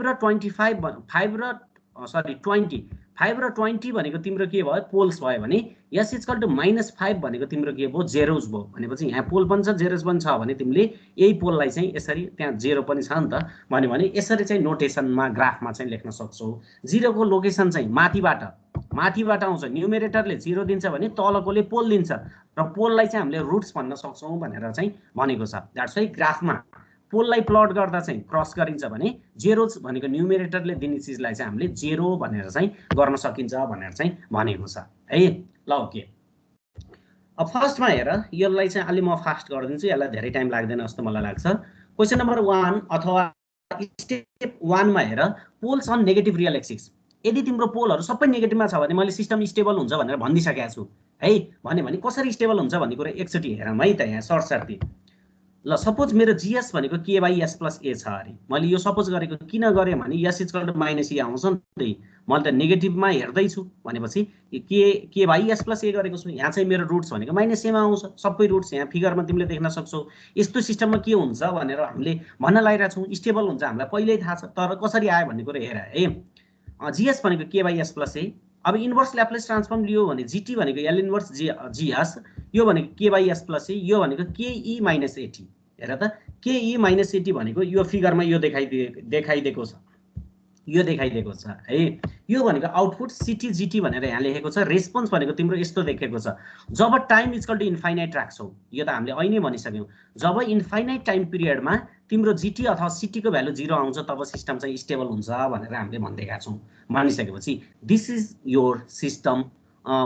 S1: र 20 भनेको तिम्रो के भयो, पोल्स भयो भने s इक्वल टु -5 भनेको तिम्रो के भयो, जेरोज भयो। भनेपछि यहाँ पोल पनि छ जेरोज पनि छ भने तिमीले यही पोललाई चाहिँ यसरी, त्यहाँ 0 पनि छ नि त भने यसरी चाहिँ नोटेसनमा ग्राफमा चाहिँ लेख्न सक्छौ। 0 को लोकेसन चाहिँ माथिबाट आउँछ, न्युमेरेटरले 0 दिन्छ भने तलकोले पोल दिन्छ र पोललाई चाहिँ हामीले रुट्स भन्न सक्छौँ भनेर चाहिँ भनेको छ। द्याट्स वाइ ग्राफमा पोललाई प्लट गर्दा चाहिँ क्रस गरिन्छ भने जेरोज भनेको न्युमेरेटरले दिने चिजलाई चाहिँ हामीले 0 भनेर चाहिँ गर्न सकिन्छ भनेर चाहिँ भनेको छ है। ल ओके, अब फर्स्टमा हेर, यसलाई चाहिँ अलि म फास्ट गरिदिन्छु, यसलाई धेरै टाइम लाग्दैन जस्तो मलाई लाग्छ। क्वेसन नम्बर 1 अथवा स्टेप 1 मा हेर, poles on negative real axis. यदि तिम्रो पोलहरू सबै नेगेटिभमा छ भने मैले सिस्टम स्टेबल हुन्छ भनेर भनिदिइसकेको छु है। भने कसरी स्टेबल हुन्छ भन्ने कुरा एकचोटि हेरौँ है त, यहाँ सर्टसर्ती। ल सपोज मेरो जीएस भनेको k/s + a छ अरे, मैले यो सपोज गरेको किन गरेँ भने s इक्वल टु -e आउँछ नि त, मैले त नेगेटिभमा हेर्दैछु भनेपछि k/s + a गरेको छु। यहाँ चाहिँ मेरो रुट्स भनेको -a मा आउँछ, सबै रुट्स यहाँ फिगरमा तिमीले देख्न सक्छौ। यस्तो सिस्टममा के हुन्छ भनेर हामीले भन्न लागिरहेको छौँ, स्टेबल हुन्छ हामीलाई पहिल्यै थाहा छ, तर कसरी आयो भन्ने कुरा हेर है। जीएस भनेको k/s + a, अब इन्भर्स ल्याप्लेस ट्रान्सफर्म लियो भने जीटी भनेको एल इन्भर्स जीएस, यो भनेको k/s + a, यो भनेको ke - at। हेर त ke - at भनेको यो फिगरमा यो देखाइदिएको छ, यो देखाइदिएको छ है। यो भनेको आउटपुट सिटी जीटी भनेर यहाँ लेखेको छ। रेस्पोन्स भनेको तिम्रो यस्तो देखेको छ, जब टाइम इक्वल टु इन्फाइनाइट राख्छौ, यो त हामीले अहिले भनिसक्यौँ, जब इन्फाइनाइट टाइम पिरियडमा तिम्रो जीटी अथवा सिटीको भ्यालु 0 आउँछ तब सिस्टम चाहिँ स्टेबल हुन्छ भनेर हामीले भनिदिएका छौँ। भनिसकेपछि this is your system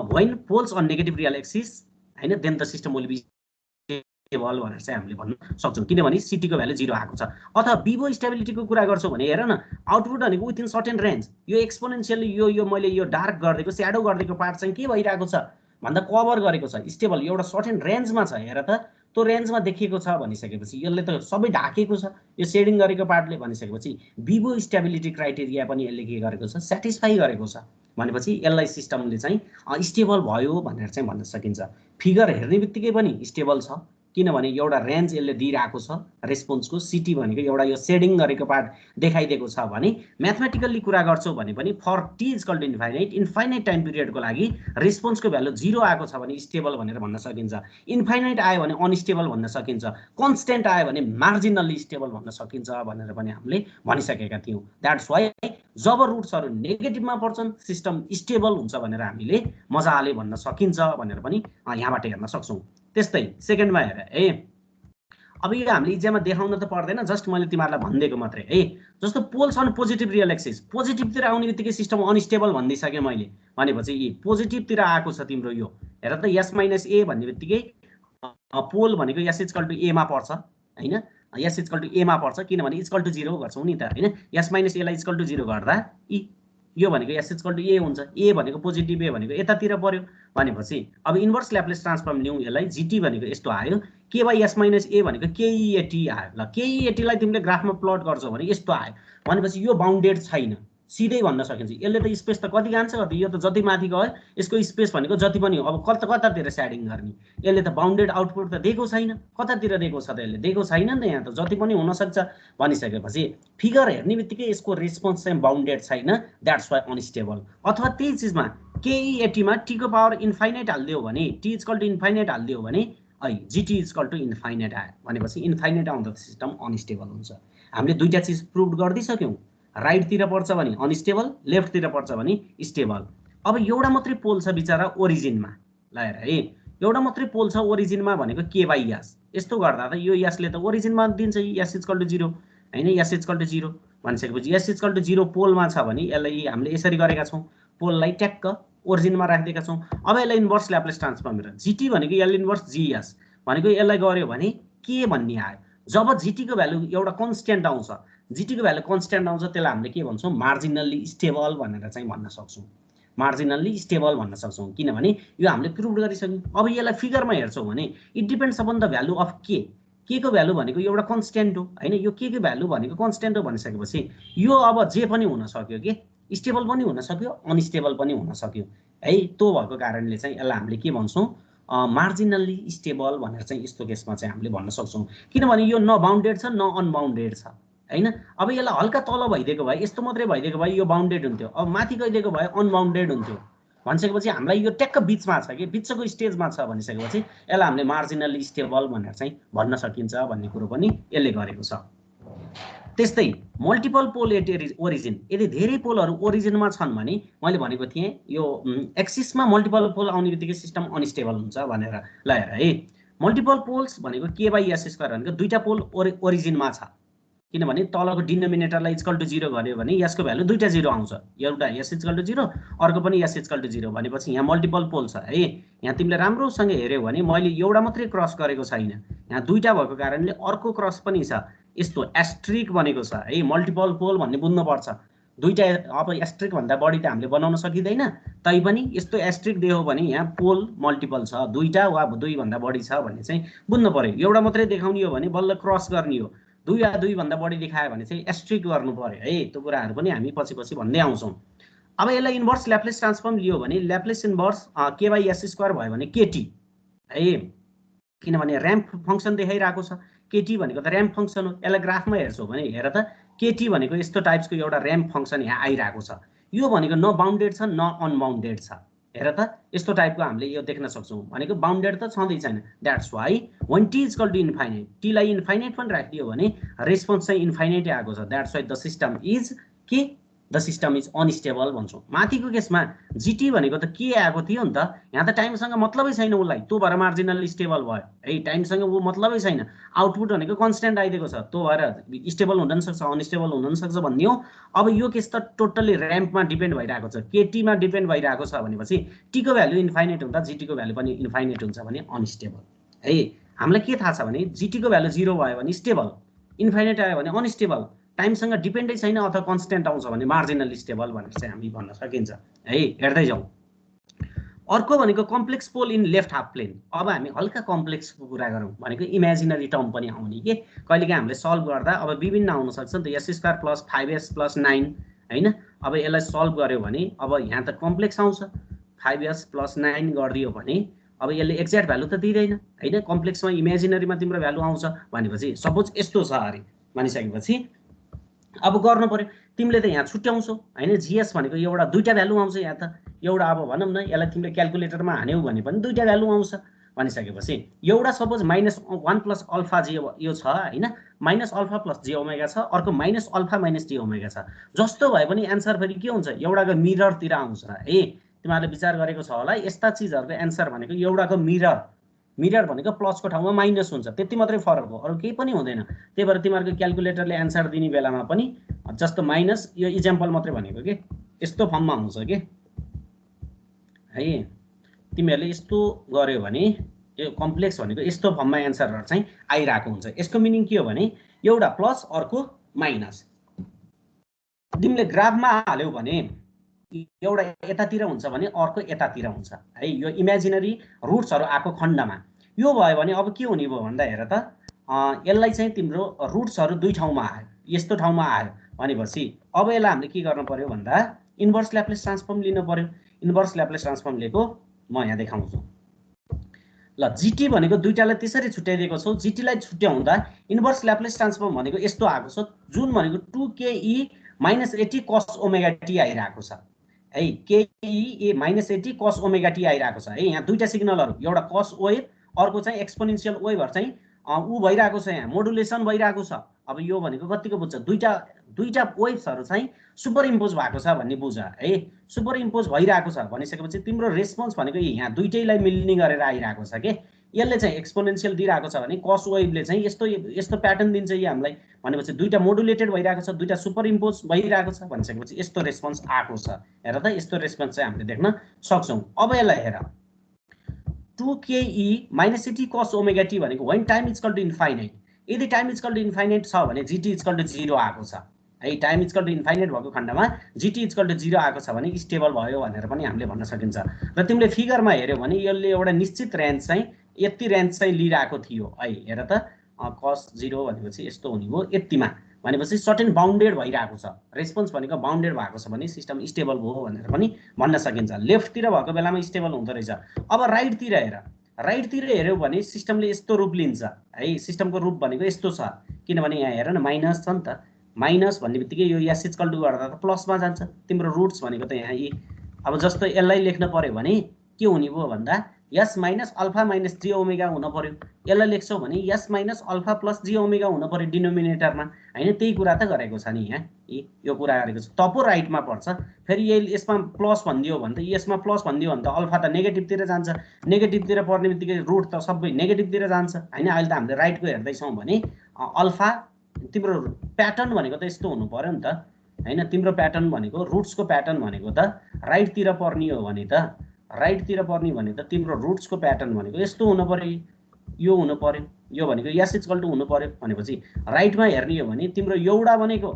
S1: when poles on negative real axis हैन, then the system will be stable भनेर चाहिँ हामीले भन्न सक्छौँ, किनभने सिटीको भ्यालु 0 आएको छ। अथवा विभो स्टेबिलिटीको कुरा गर्छौँ भने हेर न, आउटपुट भनेको विथिन सर्टेन रेन्ज, यो एक्सपोनेन्सियली यो मैले यो डार्क गरिदिएको स्याडो गरिदिएको पार्ट चाहिँ के भइरहेको छ भन्दा कभर गरेको छ, स्टेबल एउटा सर्टेन रेन्जमा छ। हेर त त्यो रेन्जमा देखिएको छ भनिसकेपछि यसले त सबै ढाकेको छ, यो सेडिङ गरेको पार्टले भनिसकेपछि विभो स्टेबिलिटी क्राइटेरिया पनि यसले के गरेको छ, सेटिस्फाई गरेको छ भनेपछि यसलाई सिस्टमले चाहिँ स्टेबल भयो भनेर चाहिँ भन्न सकिन्छ। फिगर हेर्ने बित्तिकै पनि स्टेबल छ, किनभने एउटा रेन्ज यसले दिइरहेको छ रेस्पोन्सको। सिटी भनेको एउटा यो सेडिङ गरेको पार्ट देखाइदिएको छ भने म्याथमेटिकल्ली कुरा गर्छौ भने पनि for T equal to infinite time पिरियडको लागि रेस्पोन्सको भ्यालु 0 आएको छ भने स्टेबल भनेर भन्न सकिन्छ। इन्फाइनाइट आयो भने अनस्टेबल भन्न सकिन्छ, कन्स्टेन्ट आयो भने मार्जिनल्ली स्टेबल भन्न सकिन्छ भनेर पनि हामीले भनिसकेका थियौँ। द्याट्स वाइ जब रुट्सहरू नेगेटिभमा पर्छन् सिस्टम स्टेबल हुन्छ भनेर हामीले मजाले भन्न सकिन्छ भनेर पनि यहाँबाट हेर्न सक्छौँ। त्यस्तै सेकेन्डमा हेर है, अब यो हामीले इक्जाममा देखाउन त पर्दैन, जस्ट मैले तिमीहरूलाई भनिदिएको मात्रै है। जस्तो poles on positive real axis, पोजिटिभतिर आउने बित्तिकै सिस्टम अनस्टेबल भनिदिइसकेँ मैले, भनेपछि यी पोजिटिभतिर आएको छ तिम्रो यो। हेर त s - a भन्ने बित्तिकै पोल भनेको s इक्वल टु a मा पर्छ हैन, s इक्वल टु a मा पर्छ, किनभने इक्वल टु 0 गर्छौँ नि त हैन। s - a लाई इक्वल टु 0 गर्दा यो भनेको s इक्वल टु a हुन्छ, a भनेको पोजिटिभ, a भनेको यतातिर पर्यो भनेपछि अब इन्भर्स ल्याप्लेस ट्रान्सफर्म लिउँ यसलाई। जीटी भनेको यस्तो आयो, k/s - a भनेको ke at आयो। ल ke at लाई तिमीले ग्राफमा प्लट गर्छौ भने यस्तो आयो भनेपछि यो बाउन्डेड छैन, सिधै भन्न सकिन्छ। यसले त स्पेस त कति गान्छ कति, यो त जति माथि गयो यसको स्पेस भनेको जति पनि हो। अब कतातिर स्याडिङ गर्ने, यसले त बाउन्डेड आउटपुट त दिएको छैन, कतातिर दिएको छ त, यसले दिएको छैन नि त। यहाँ त जति पनि हुनसक्छ भनिसकेपछि फिगर हेर्ने बित्तिकै यसको रेस्पोन्स चाहिँ बाउन्डेड छैन, द्याट्स वाइ अनस्टेबल। अथवा त्यही चिजमा केइएटीमा टीको पावर इन्फाइनाइट हालिदियो भने, टी इक्वल टु इन्फाइनाइट हालिदियो भने जीटी इक्वल टु इन्फाइनाइट आयो भनेपछि इन्फाइनाइट आउँदा सिस्टम अनस्टेबल हुन्छ। हामीले दुईटा चिज प्रुभ गरिदिइसक्यौँ, राइटतिर पर्छ भने अनस्टेबल, लेफ्टतिर पर्छ भने स्टेबल। अब एउटा मात्रै पोल छ बिचरा ओरिजिनमा, ल हेर है, एउटा मात्रै पोल छ ओरिजिनमा भनेको के बाई यस। यस्तो गर्दा त यो यसले त ओरिजिनमा दिन्छ यस इक्वल टु 0 हैन, यस इक्वल टु 0 भनिसकेपछि यस इक्वल टु 0 पोलमा छ भने यसलाई हामीले यसरी गरेका छौँ, पोललाई ट्याक्क ओरिजिनमा राखिदिएका छौँ। अब यसलाई इन्भर्स ल्याप्लेस ट्रान्सफर्म हेर, जीटी भनेको एल इन्भर्स जीएस भनेको यसलाई गर्यो भने के भन्ने आयो। जब जीटीको भ्यालु एउटा कन्स्ट्यान्ट आउँछ, जीटीको भ्यालु कन्स्ट्यान्ट आउँछ त्यसलाई हामीले के भन्छौँ, मार्जिनल्ली स्टेबल भनेर चाहिँ भन्न सक्छौँ, मार्जिनल्ली स्टेबल भन्न सक्छौँ, किनभने यो हामीले प्रुभ गरिसक्यौँ। अब यसलाई फिगरमा हेर्छौँ भने it depends upon the value of के को भ्यालु भनेको एउटा कन्स्ट्यान्ट हो हैन, यो के भ्यालु भनेको कन्स्ट्यान्ट हो भनिसकेपछि यो अब जे पनि हुन सक्यो, के स्टेबल पनि हुन सक्यो, अनस्टेबल पनि हुन सक्यो है। त्यो भएको कारणले चाहिँ यसलाई हामीले के भन्छौँ, मार्जिनल्ली स्टेबल भनेर चाहिँ यस्तो केसमा चाहिँ हामीले भन्न सक्छौँ, किनभने यो न बाउन्डेड छ न अनबाउन्डेड छ हैन। अब यसलाई हल्का तल भइदिएको भए, यस्तो मात्रै भइदिएको भए यो बाउन्डेड हुन्थ्यो, अब माथि गइदिएको भए अनबाउन्डेड हुन्थ्यो भनिसकेपछि हामीलाई यो ट्याक्क बिचमा छ कि बिचको स्टेजमा छ भनिसकेपछि यसलाई हामीले मार्जिनल्ली स्टेबल भनेर चाहिँ भन्न सकिन्छ भन्ने कुरो पनि यसले गरेको छ। त्यस्तै मल्टिपल पोल एट ओरिजिन, यदि धेरै पोलहरू ओरिजिनमा छन् भने मैले भनेको थिएँ यो एक्सिसमा मल्टिपल पोल आउने बित्तिकै सिस्टम अनस्टेबल हुन्छ भनेर। ल हेर है, मल्टिपल पोल्स भनेको के बाई एस स्क्वायर भनेको दुईटा पोल ओरिजिनमा छ, किनभने तलको डिनोमिनेटरलाई इक्वल टु 0 गर्यो भने यसको भ्यालु दुईटा 0 आउँछ, एउटा एस इक्वल टु 0 अर्को पनि एस इक्वल टु 0 भनेपछि यहाँ मल्टिपल पोल छ है। यहाँ तिमीले राम्रोसँग हेऱ्यौ भने मैले एउटा मात्रै क्रस गरेको छैन, यहाँ दुईटा भएको कारणले अर्को क्रस पनि छ, यस्तो एस्ट्रिक बनेको छ है। मल्टिपल पोल भन्ने बुझ्नुपर्छ, दुईटा अब एस्ट्रिक भन्दा बढी त हामीले बनाउन सकिँदैन, तैपनि यस्तो एस्ट्रिक दियो भने यहाँ पोल मल्टिपल छ, दुईटा वा दुई भन्दा बढी छ भन्ने चाहिँ बुझ्नु पर्यो। एउटा मात्रै देखाउने हो भने बल्ल क्रस गर्ने हो, दुई या दुई भन्दा बढी देखायो भने चाहिँ एस्ट्रिक गर्नु पर्यो है। त्यो कुराहरू पनि हामी पछि पछि भन्दै आउँछौँ। अब यसलाई इन्भर्स ल्याप्लेस ट्रान्सफर्म लियो भने ल्याप्लेस इन्भर्स के बाई एस स्क्वायर भयो भने केटी है, किनभने र्याम्प फङ्सन देखाइरहेको छ, केटी भनेको त र्याम्प फङ्सन हो। यसलाई ग्राफमा हेर्छौँ भने हेर त, केटी भनेको यस्तो टाइप्सको एउटा र्याम्प फङ्सन यहाँ आइरहेको छ, यो भनेको न बाउन्डेड छ न अनबाउन्डेड छ। हेर त यस्तो टाइपको हामीले यो देख्न सक्छौँ, भनेको बाउन्डेड त छँदै छैन। That's why when t equal to infinite, टीलाई इन्फाइनाइट पनि राखिदियो भने रेस्पोन्स चाहिँ इन्फाइनाइटै आएको छ। That's why the system is के, द सिस्टम इज अनस्टेबल भन्छौँ। माथिको केसमा जीटी भनेको त के आएको थियो नि त, यहाँ त टाइमसँग मतलबै छैन उसलाई, त्यो भएर मार्जिनल्ली स्टेबल भयो है। टाइमसँग ऊ मतलबै छैन, आउटपुट भनेको कन्स्ट्यान्ट आइदिएको छ, त्यो भएर स्टेबल हुन सक्छ अनस्टेबल हुन सक्छ भन्ने हो। अब यो केस त टोटल्ली र्याम्पमा डिपेन्ड भइरहेको छ, केटीमा डिपेन्ड भइरहेको छ भनेपछि टीको भ्यालु इन्फाइनाइट हुँदा जीटीको भ्यालु पनि इन्फाइनाइट हुन्छ भने अनस्टेबल है। हामीलाई के थाहा छ भने जीटीको भ्यालु 0 भयो भने स्टेबल, इन्फाइनाइट आयो भने अनस्टेबल, टाइमसँग डिपेन्डै छैन अथवा कन्स्ट्यान्ट आउँछ भने मार्जिनल्ली स्टेबल भनेर चाहिँ हामी भन्न सकिन्छ है। हेर्दै जाउँ। अर्को भनेको complex pole in left half plane. अब हामी हल्का कम्प्लेक्सको कुरा गरौँ भनेको इमेजिनरी टर्म पनि आउने के, कहिलेकाहीँ हामीले सल्भ गर्दा अब विभिन्न आउन सक्छ नि त, S square plus 5s plus 9 हैन। अब यसलाई सल्भ गर्यो भने अब यहाँ त कम्प्लेक्स आउँछ, 5s प्लस 9 गरिदियो भने अब यसले एक्ज्याक्ट भ्यालु त दिँदैन हैन, कम्प्लेक्समा इमेजिनरीमा तिम्रो भ्यालु आउँछ भनेपछि सपोज यस्तो छ अरे भनिसकेपछि अब गर्नु पर्यो, तिमीले त यहाँ छुट्याउँछौ हैन। जीएस भनेको एउटा दुईटा भ्यालु आउँछ, यहाँ त एउटा अब भनौँ न यसलाई तिमीले क्यालकुलेटरमा हान्यौ भने पनि दुईटा भ्यालु आउँछ भनिसकेपछि एउटा सपोज -1 प्लस अल्फा जे यो छ हैन, माइनस अल्फा प्लस जे ओमेगा छ, अर्को माइनस अल्फा माइनस जे ओमेगा छ। जस्तो भए पनि एन्सर फेरि के हुन्छ, एउटाको मिररतिर आउँछ है। तिमीहरूले विचार गरेको छ होला, यस्ता चिजहरूको एन्सर भनेको एउटाको मिरर, मिरर भनेको प्लसको ठाउँमा माइनस हुन्छ, त्यति मात्रै फरक हो, अरू केही पनि हुँदैन। त्यही भएर तिमीहरूको क्यालकुलेटरले एन्सर दिने बेलामा पनि जस्तो माइनस, यो इक्जाम्पल मात्रै भनेको के, यस्तो फर्ममा आउँछ के है। तिमीहरूले यस्तो गर्यो भने यो कम्प्लेक्स भनेको यस्तो फर्ममा एन्सरहरू चाहिँ आइरहेको हुन्छ। यसको मिनिङ के हो भने एउटा प्लस अर्को माइनस। तिमीले ग्राफमा हाल्यौ भने एउटा यतातिर हुन्छ भने अर्को यतातिर हुन्छ है, यो इमेजिनरी रुट्सहरू आएको खण्डमा। यो भयो भने अब के हुने भयो भन्दा हेर त, यसलाई चाहिँ तिम्रो रुट्सहरू दुई ठाउँमा आयो, यस्तो ठाउँमा आयो, भनेपछि अब यसलाई हामीले के गर्न पर्यो भन्दा इन्भर्स ल्याप्लेस ट्रान्सफर्म लिन पर्यो। इन्भर्स ल्याप्लेस ट्रान्सफर्म लिएको म यहाँ देखाउँछु। ल जीटी भनेको दुईटालाई त्यसरी छुट्याइदिएको छौ। जीटीलाई छुट्याउँदा इन्भर्स ल्याप्लेस ट्रान्सफर्म भनेको यस्तो आएको छ, जुन भनेको 2ke minus 80 cos omega T आइरहेको छ है। ke minus 80 cos omega T आइरहेको छ है। यहाँ दुईटा सिग्नलहरू, एउटा cos वेभ, अर्को चाहिँ एक्सपोनेन्शियल वेभहरू चाहिँ ऊ भइरहेको छ, यहाँ मोडुलेसन भइरहेको छ। अब यो भनेको कतिको बुझ्छ, दुईटा वेभ्सहरू चाहिँ सुपर इम्पोज भएको छ भन्ने बुझ है। सुपर इम्पोज भइरहेको छ भनिसकेपछि तिम्रो रेस्पोन्स भनेको यहाँ दुईटैलाई मिल्ने गरेर आइरहेको छ के। यसले चाहिँ एक्सपोनेन्शियल दिइरहेको छ भने कस वेभले चाहिँ यस्तो प्याटर्न दिन्छ यो हामीलाई। भनेपछि दुईटा मोडुलेटेड भइरहेको छ, दुईटा सुपर इम्पोज भइरहेको छ भनिसकेपछि यस्तो रेस्पोन्स आएको छ। हेर त, यस्तो रेस्पोन्स चाहिँ हामीले देख्न सक्छौँ। अब यसलाई हेर, 2ke minus 80 cos omega T भनेको when time is equal to infinite. यदि time is equal to infinite छ भने जीटी इज इक्वल टु 0 आएको छ है। Time is equal to infinite भएको खण्डमा जीटी इज इक्वल टु 0 आएको छ भने स्टेबल भयो भनेर पनि हामीले भन्न सकिन्छ। र तिमीले फिगरमा हेर्यौ भने यसले एउटा निश्चित रेन्ज चाहिँ यति रेन्ज चाहिँ लिइरहेको थियो है। हेर त, cos 0 भनेपछि यस्तो हुने भयो यतिमा, भनेपछि सर्टेन बाउन्डेड भइरहेको छ। रेस्पोन्स भनेको बाउन्डेड भएको छ भने सिस्टम स्टेबल भयो भनेर पनि भन्न सकिन्छ। लेफ्टतिर भएको बेलामा स्टेबल हुँदो रहेछ। अब राइटतिर हेर, राइटतिर हेऱ्यौ भने सिस्टमले यस्तो रूप लिन्छ है। सिस्टमको रूप भनेको यस्तो छ, किनभने यहाँ हेर न माइनस छ नि त। माइनस भन्ने बित्तिकै यो एस इक्वल टु गर्दा त प्लसमा जान्छ। तिम्रो रुट्स भनेको त यहाँ यी। अब जस्तो यसलाई लेख्न पर्यो भने के हुने भयो भन्दा यस माइनस अल्फा माइनस जी ओमेगा हुन पर्यो। यसलाई लेख्छौ भने यस माइनस अल्फा प्लस जी ओमेगा हुन पर्यो डिनोमिनेटरमा हैन। त्यही कुरा त गरेको छ नि यहाँ, यो कुरा गरेको छ। त पो राइटमा पर्छ। फेरि यसमा प्लस भनिदियो भने त, यसमा प्लस भनिदियो भने त अल्फा त नेगेटिभतिर जान्छ। नेगेटिभतिर पर्ने बित्तिकै रुट त सबै नेगेटिभतिर जान्छ हैन। अहिले त हामीले राइटको हेर्दैछौँ भने अल्फा तिम्रो प्याटर्न भनेको त यस्तो हुनु पर्यो नि त हैन। तिम्रो प्याटर्न भनेको रुट्सको प्याटर्न भनेको त राइटतिर पर्ने हो भने त, राइटतिर पर्ने भने त तिम्रो रुट्सको प्याटर्न भनेको यस्तो हुनु पर्यो, यो हुनु पर्यो। यो भनेको यस इक्वल टु हुनु पर्यो। भनेपछि राइटमा हेर्ने हो भने तिम्रो एउटा भनेको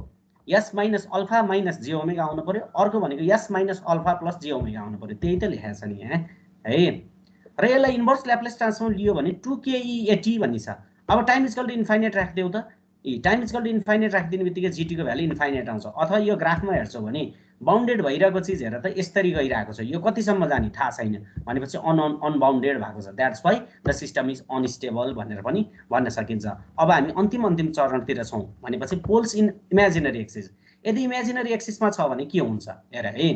S1: यस माइनस अल्फा माइनस जी ओमेगा आउनु पर्यो, अर्को भनेको यस माइनस अल्फा प्लस जी ओमेगा आउनु पर्यो। त्यही त लेखेको छ नि यहाँ है। र यसलाई इन्भर्स ल्याप्लेस ट्रान्सफर्म लियो भने 2ke80 भन्ने छ। अब टाइम इक्वल टु इन्फाइनाइट राखिदेऊ त। टाइम इक्वल टु इन्फाइनाइट राखिदिने बित्तिकै जीटीको भ्यालु इन्फाइनाइट आउँछ। अथवा यो ग्राफमा हेर्छौ भने बाउन्डेड भइरहेको चिज हेर त, यसरी गइरहेको छ। यो कतिसम्म जाने थाहा छैन भनेपछि अनबाउन्डेड भएको छ। That's why the system is unstable भनेर पनि भन्न सकिन्छ। अब हामी अन्तिम चरणतिर छौँ भनेपछि पोल्स इन इमेजिनरी एक्सिस। यदि इमेजिनरी एक्सिसमा छ भने के हुन्छ हेर है।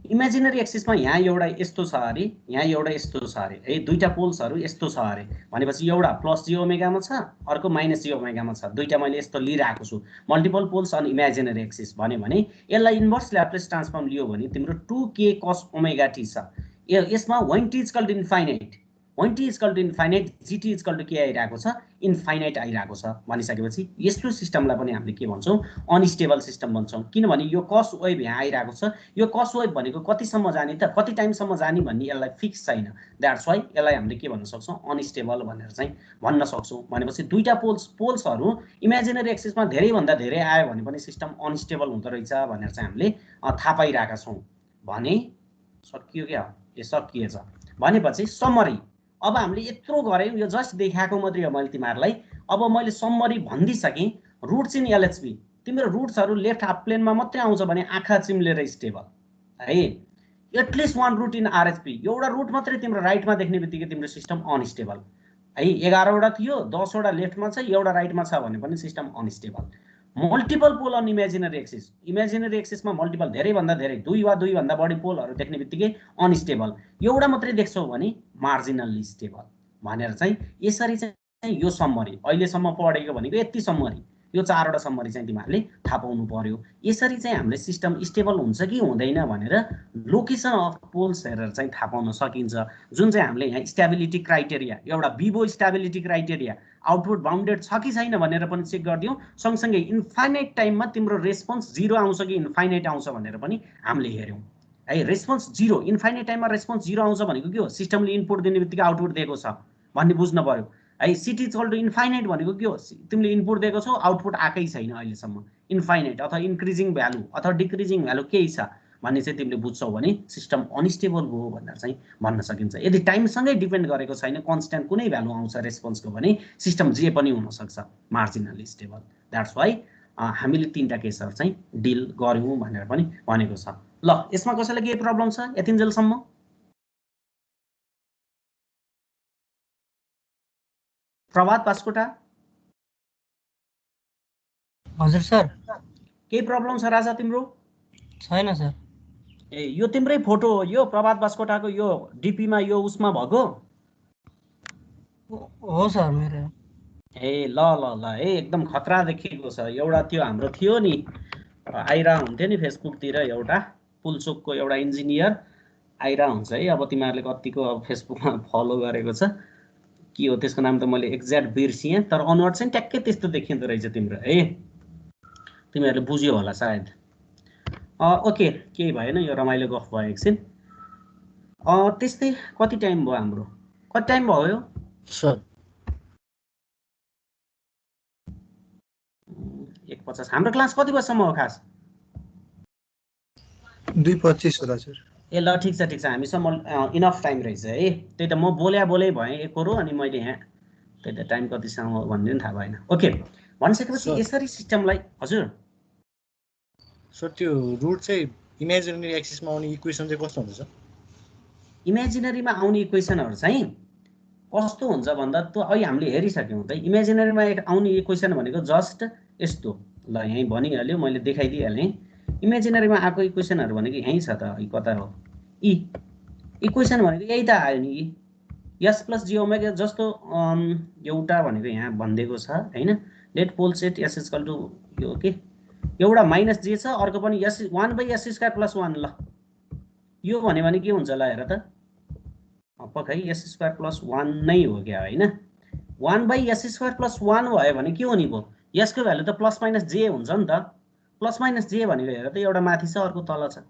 S1: इमेजिनरी एक्सिसमा यहाँ एउटा यस्तो छ अरे, यहाँ एउटा यस्तो छ अरे है। दुईटा पोल्सहरू यस्तो छ अरे भनेपछि एउटा प्लस जी ओमेगामा छ, अर्को माइनस जी ओमेगामा छ। दुईटा मैले यस्तो लिइरहेको छु। Multiple poles on imaginary axis भन्यो भने यसलाई इन्भर्स ल्याप्लेस ट्रान्सफर्म लियो भने तिम्रो 2k cos ओमेगा टी छ। यसमा when t equal to infinite, when t equal to infinite g t equal to के आइरहेको छ, इन्फाइनाइट आइरहेको छ भनिसकेपछि यस्तो सिस्टमलाई पनि हामीले के भन्छौँ, अनस्टेबल सिस्टम भन्छौँ। किनभने यो कस वेभ यहाँ आइरहेको छ। यो कस वेभ भनेको कतिसम्म जाने त, कति टाइमसम्म जाने भन्ने यसलाई फिक्स छैन। द्याट्स वाइ यसलाई हामीले के भन्न सक्छौँ, अनस्टेबल भनेर चाहिँ भन्न सक्छौँ। भनेपछि दुईटा पोल्सहरू इमेजिनरी एक्सिसमा धेरैभन्दा धेरै आयो भने पनि सिस्टम अनस्टेबल हुँदो रहेछ भनेर चाहिँ हामीले थाहा पाइरहेका छौँ। भने सकियो क्या, यो सकिएछ भनेपछि समरी। अब हामीले यत्रो गऱ्यौँ, यो जस्ट देखाएको मात्रै हो मैले तिमीहरूलाई। अब मैले समरी भनिदिइसकेँ। रुट्स इन एलएचपी, तिम्रो रुट्सहरू लेफ्ट हाफ प्लेनमा मात्रै आउँछ भने आँखा चिम्लेर स्टेबल है। At least one root in RHP, एउटा रुट मात्रै तिम्रो राइटमा देख्ने बित्तिकै तिम्रो सिस्टम अनस्टेबल है। 11वटा थियो, 10वटा लेफ्टमा छ, एउटा राइटमा छ भने पनि system unstable. Multiple pole on imaginary axis, imaginary एक्सिसमा मल्टिपल धेरैभन्दा धेरै, दुई वा दुईभन्दा बढी पोलहरू देख्ने बित्तिकै अनस्टेबल। एउटा मात्रै देख्छौ भने मार्जिनल्ली स्टेबल भनेर चाहिँ यसरी चाहिँ यो समरी अहिलेसम्म पढेको भनेको यति समरी, यो 4वटा समरी चाहिँ तिमीहरूले थाहा पाउनु पर्यो। यसरी चाहिँ हामीले सिस्टम स्टेबल हुन्छ कि हुँदैन भनेर लोकेसन अफ पोल्स हेरेर चाहिँ थाहा पाउन सकिन्छ। जुन चाहिँ हामीले यहाँ स्टेबिलिटी क्राइटेरिया, एउटा Vivo stability criteria, output bounded छ कि छैन भनेर पनि चेक गरिदिउँ। सँगसँगै इन्फाइनाइट टाइममा तिम्रो रेस्पोन्स 0 आउँछ कि इन्फाइनाइट आउँछ भनेर पनि हामीले हेऱ्यौँ है। रेस्पोन्स 0, इन्फाइनाइट टाइममा रेस्पोन्स 0 आउँछ भनेको के हो, सिस्टमले इनपुट दिने बित्तिकै आउटपुट दिएको छ भन्ने बुझ्नु पर्यो है। सिटी इक्वल टु इन्फाइनाइट भनेको के हो, तिमीले इनपुट दिएको छौ, आउटपुट आएकै छैन अहिलेसम्म। इन्फाइनाइट अथवा इन्क्रिजिङ भ्यालु अथवा डिक्रिजिङ भ्यालु केही छ भन्ने चाहिँ तिमीले बुझ्छौ भने सिस्टम अनस्टेबल भयो भनेर चाहिँ भन्न सकिन्छ। यदि टाइमसँगै डिपेन्ड गरेको छैन, कन्स्ट्यान्ट कुनै भ्यालु आउँछ रेस्पोन्सको भने सिस्टम जे पनि हुनसक्छ, मार्जिनली स्टेबल। द्याट्स वाइ हामीले 3टा केसहरु चाहिँ डिल गर्यौं भनेर पनि भनेको छ। ल यसमा कसैलाई के प्रब्लम छ यतिन्जेलसम्म? प्रभात बास्कोटा
S4: हजुर सर।
S1: के प्रब्लम छ राजा तिम्रो?
S4: छैन सर।
S1: ए यो तिम्रै फोटो हो यो प्रभात बास्कोटाको यो डीपी मा यो उसमा भएको?
S4: हो सर मेरो।
S1: ए ल ल ल ए एकदम खतरा देखिएको छ। एउटा त्यो हाम्रो थियो नि आइरा हुन्थ्यो नि फेसबुकतिर एउटा पुलचोकको एउटा इन्जिनियर आइरा हुन्छ है। अब तिमीहरूले कतिको अब फेसबुकमा फलो गरेको छ के हो त्यसको नाम त मैले एक्ज्याक्ट बिर्सिएँ, तर अनुहार चाहिँ ट्याक्कै त्यस्तो देखिँदो रहेछ तिम्रो है। तिमीहरूले बुझ्यो होला सायद। ओके केही भएन, यो रमाइलो गफ भयो एकछिन। त्यस्तै कति टाइम भयो हाम्रो? कति टाइम भयो यो
S4: सर?
S1: 1:50। हाम्रो क्लास कति बजेसम्म हो खास?
S5: 2:25 होला सर।
S1: ए ल ठिक छ हामीसँग इनफ टाइम रहेछ है। त्यही त म बोले भएँ एकरो अनि मैले यहाँ त्यही त टाइम कतिसम्म भन्ने पनि थाहा भएन। ओके भनिसकेपछि यसरी सिस्टमलाई हजुर
S5: सर त्यो रुट चाहिँ इमेजिनरी एक्सिसमा आउने इक्वेसन चाहिँ कस्तो हुन्छ?
S1: इमेजिनरीमा आउने इक्वेसनहरु चाहिँ कस्तो हुन्छ भन्दा त अहिले हामीले हेरिसक्यौं त। इमेजिनरीमा आउने इक्वेसन भनेको जस्ट यस्तो, ल यही भनिहाल्यो मैले देखाइदिइहालेँ। इमेजिनरीमा आएको इक्वेसनहरु भनेको यही छ त, कता हो इ इक्वेसन भनेको यही त आयो नि। s + j ओमेगा जस्तो एउटा भनेको यहाँ भनिदिएको छ हैन। लेट पोल सेट s = यो के एउटा -j छ, अर्को पनि s 1/s² + 1। ल यो भने के हुन्छ ल हेर त पक्कै s² + 1 नै हो क्या हैन। 1/s² + 1 भयो भने के हो नि भो? s को भ्यालु त +- j हुन्छ नि त। +- j भनेको हेर त एउटा माथि छ अर्को तल छ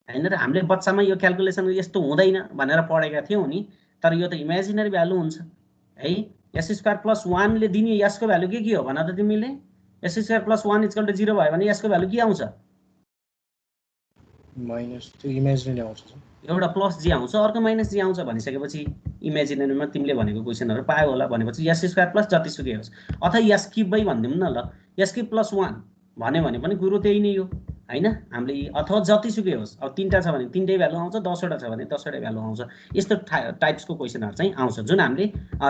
S1: हैन र। हामीले बच्चामा यो क्याल्कुलेसन यस्तो हुँदैन भनेर पढेका थियौं नि, तर यो त इमेजिनरी भ्यालु हुन्छ है। s² + 1 ले दिने s को भ्यालु के हो भन त तिमीले? s² + 1 = 0 भयो भने s को भ्यालु के आउँछ?
S5: माइनस त्यो इमेजिनरी आउँछ सर।
S1: एउटा +j आउँछ अर्को -j आउँछ भनिसकेपछि इमेजिनरीमा तिमीले भनेको क्वेसनहरु पायो होला। भनेपछि s² + जतिसुकै होस्, अथवा s क्यूब भनिदिउँ न ल। s क्यूब + 1 भने पनि कुरो त्यही नै हो हैन। हामीले अथवा जतिसुकै होस्, अब 3टा छ भने 3टै भ्यालु आउँछ, 10वटा छ भने 10वटै भ्यालु आउँछ। यस्तो टाइप्सको क्वेसनहरु चाहिँ आउँछ जुन हामीले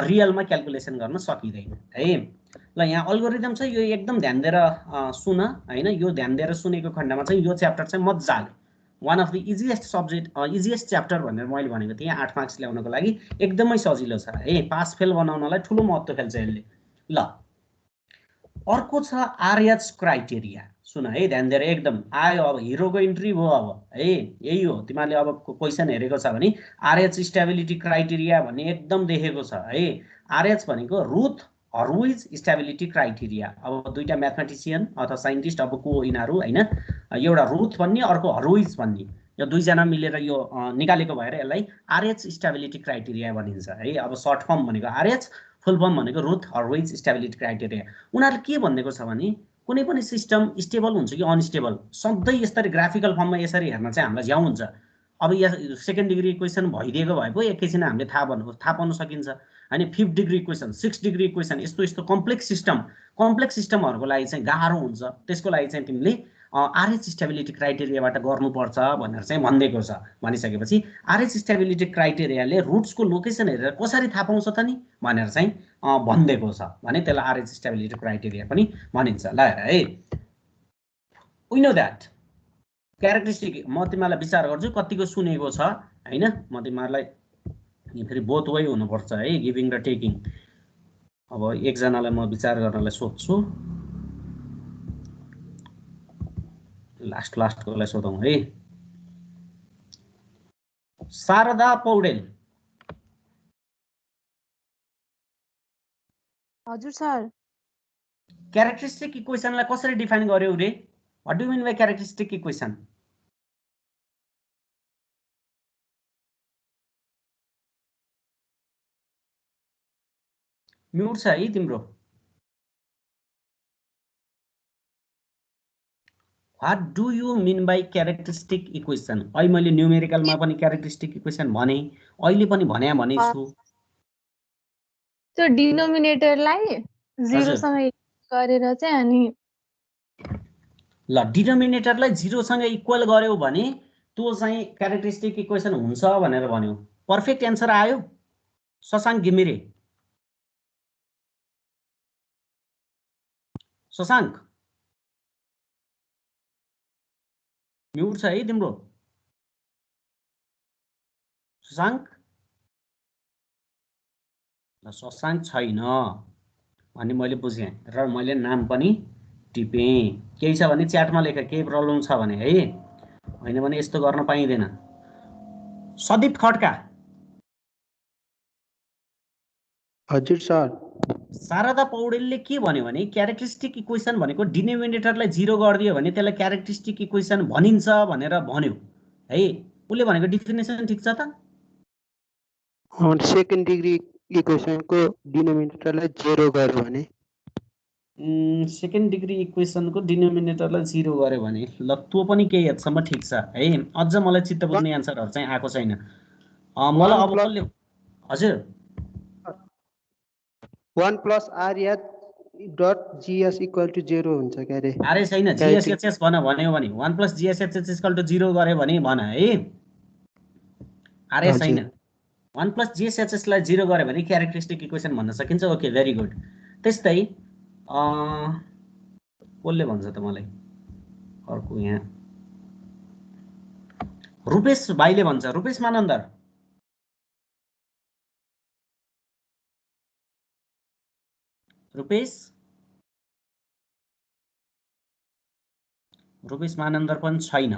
S1: रियलमा क्याल्कुलेसन गर्न सकिदैन है। ल यहाँ अल्गोरिदम छ, यो एकदम ध्यान दिएर सुन हैन। यो ध्यान दिएर सुनेको खण्डमा चाहिँ यो च्याप्टर चाहिँ मज्जाले one of the easiest subject easiest chapter भनेर मैले भनेको थिएँ। 8 मार्क्स ल्याउनको लागि एकदमै सजिलो छ है। पास फेल बनाउनलाई ठुलो महत्त्व खेल्छ यसले। ल अर्को छ RH क्राइटेरिया। सुन है ध्यान दिएर एकदम आयो। अब हिरोको इन्ट्री भयो अब है। यही हो, तिमीहरूले अब क्वेसन हेरेको छ भने RH स्टेबिलिटी क्राइटेरिया भन्ने एकदम देखेको छ है। RH भनेको रुथ हर्विज स्टेबिलिटी क्राइटेरिया। अब दुईटा म्याथमेटिसियन अथवा साइन्टिस्ट अब को यिनीहरू हैन, एउटा रुथ भन्ने अर्को हर्विज भन्ने, यो दुईजना मिलेर यो निकालेको भएर यसलाई RH स्टेबिलिटी क्राइटेरिया भनिन्छ है। अब सर्ट फर्म भनेको RH, फुल फर्म भनेको रुथ हर्विज स्टेबिलिटी क्राइटेरिया। उनीहरूले के भन्नेको छ भने कुनै पनि सिस्टम स्टेबल हुन्छ कि अनस्टेबल सधैँ यसरी ग्राफिकल फर्ममा यसरी हेर्न चाहिँ हामीलाई झ्याउ हुन्छ। अब यहाँ सेकेन्ड डिग्री इक्वेसन भइदिएको भए पो एकैछिन हामीले थाहा पाउन सकिन्छ हैन। 5th degree equation, 6th degree equation, यस्तो कम्प्लेक्स सिस्टमहरुको लागि चाहिँ गाह्रो हुन्छ। त्यसको लागि चाहिँ तिमीले RH स्टेबिलिटी क्राइटेरियाबाट गर्नुपर्छ भनेर चाहिँ भनिदिएको छ। भनिसकेपछि RH स्टेबिलिटी क्राइटेरियाले रुट्सको लोकेसन हेरेर कसरी थाहा पाउँछ त नि भनेर चाहिँ भनिदिएको छ भने त्यसलाई RH स्टेबिलिटी क्राइटेरिया पनि भनिन्छ। ल हेर है, वी नो दैट क्यारेक्टरिस्टिक म तिमीलाई विचार गर्छु कतिको सुनेको छ हैन। म तिमीलाई फेरि बोथ वे हुनुपर्छ है, गिभिङ र टेकिङ। अब एकजनालाई म विचार गर्नलाई सोध्छु, लास्टकोलाई सोधौँ है। शारदा पौडेल।
S6: हजुर सर।
S1: क्यारेक्टरिस्टिक इक्वेसनलाई कसरी डिफाइन गर्यौ रे? What do you mean by characteristic equation? Mute छ है तिम्रो। What do you mean by characteristic equation? अहिले मैले न्युमेरिकलमा पनि क्यारेक्टरिस्टिक इक्वेसन भने, अहिले पनि भनेछु।
S6: त्यो डिनोमिनेटरलाई 0 सँग गरेर चाहिँ अनि
S1: ल डिनोमिनेटरलाई 0 सँग इक्वल गर्यौ भने त्यो चाहिँ क्यारेक्टरिस्टिक इक्वेसन हुन्छ भनेर भन्यो। पर्फेक्ट एन्सर आयो। शशाङ्क घिमिरे, शशाङ्क म्युट छ है तिम्रो। शशाङ्क शशाङ्क छैन भन्ने मैले बुझेँ र मैले नाम पनि टिपेँ। केही छ भने च्याटमा लेख, केही प्रब्लम छ भने है, होइन भने यस्तो गर्न पाइँदैन। सदीप खड्का,
S7: हजुर सर।
S1: शारदा पौडेलले के भन्यो भने क्यारेक्टरिस्टिक इक्वेसन भनेको डिनोमिनेटरलाई 0 गरिदियो भने त्यसलाई क्यारेक्टरिस्टिक इक्वेसन भनिन्छ भनेर भन्यो है। उसले भनेको डिफिनेसन ठिक छ त?
S7: सेकेन्ड डिग्री इक्वेसनको डिनोमिनेटरलाई 0 गर्यो भने
S1: सेकेन्ड डिग्री इक्वेसनको डिनोमिनेटरलाई 0 गर्यो भने ल त्यो पनि केही हदसम्म ठिक छ है। अझ मलाई चित्त बुझ्ने एन्सरहरू चाहिँ आएको छैन मलाई। अब कसले हजुर
S7: 1 + r डट gs = 0 हुन्छ के अरे?
S1: अरे छैन, जीएसएचएस भन्यो भने 1 + जीएसएचएस = 0 गर्यो भने भन है। अरे छैन, 1 + जीएसएचएस लाई 0 गर्यो भने क्यारेक्टरिस्टिक इक्वेसन भन्न सकिन्छ। Okay, very good. त्यस्तै कसले भन्छ त मलाई अर्को यहाँ रुपेश भाइले भन्छ। रुपेश मानन्दर, रुपेश मानन्दर पनि छैन।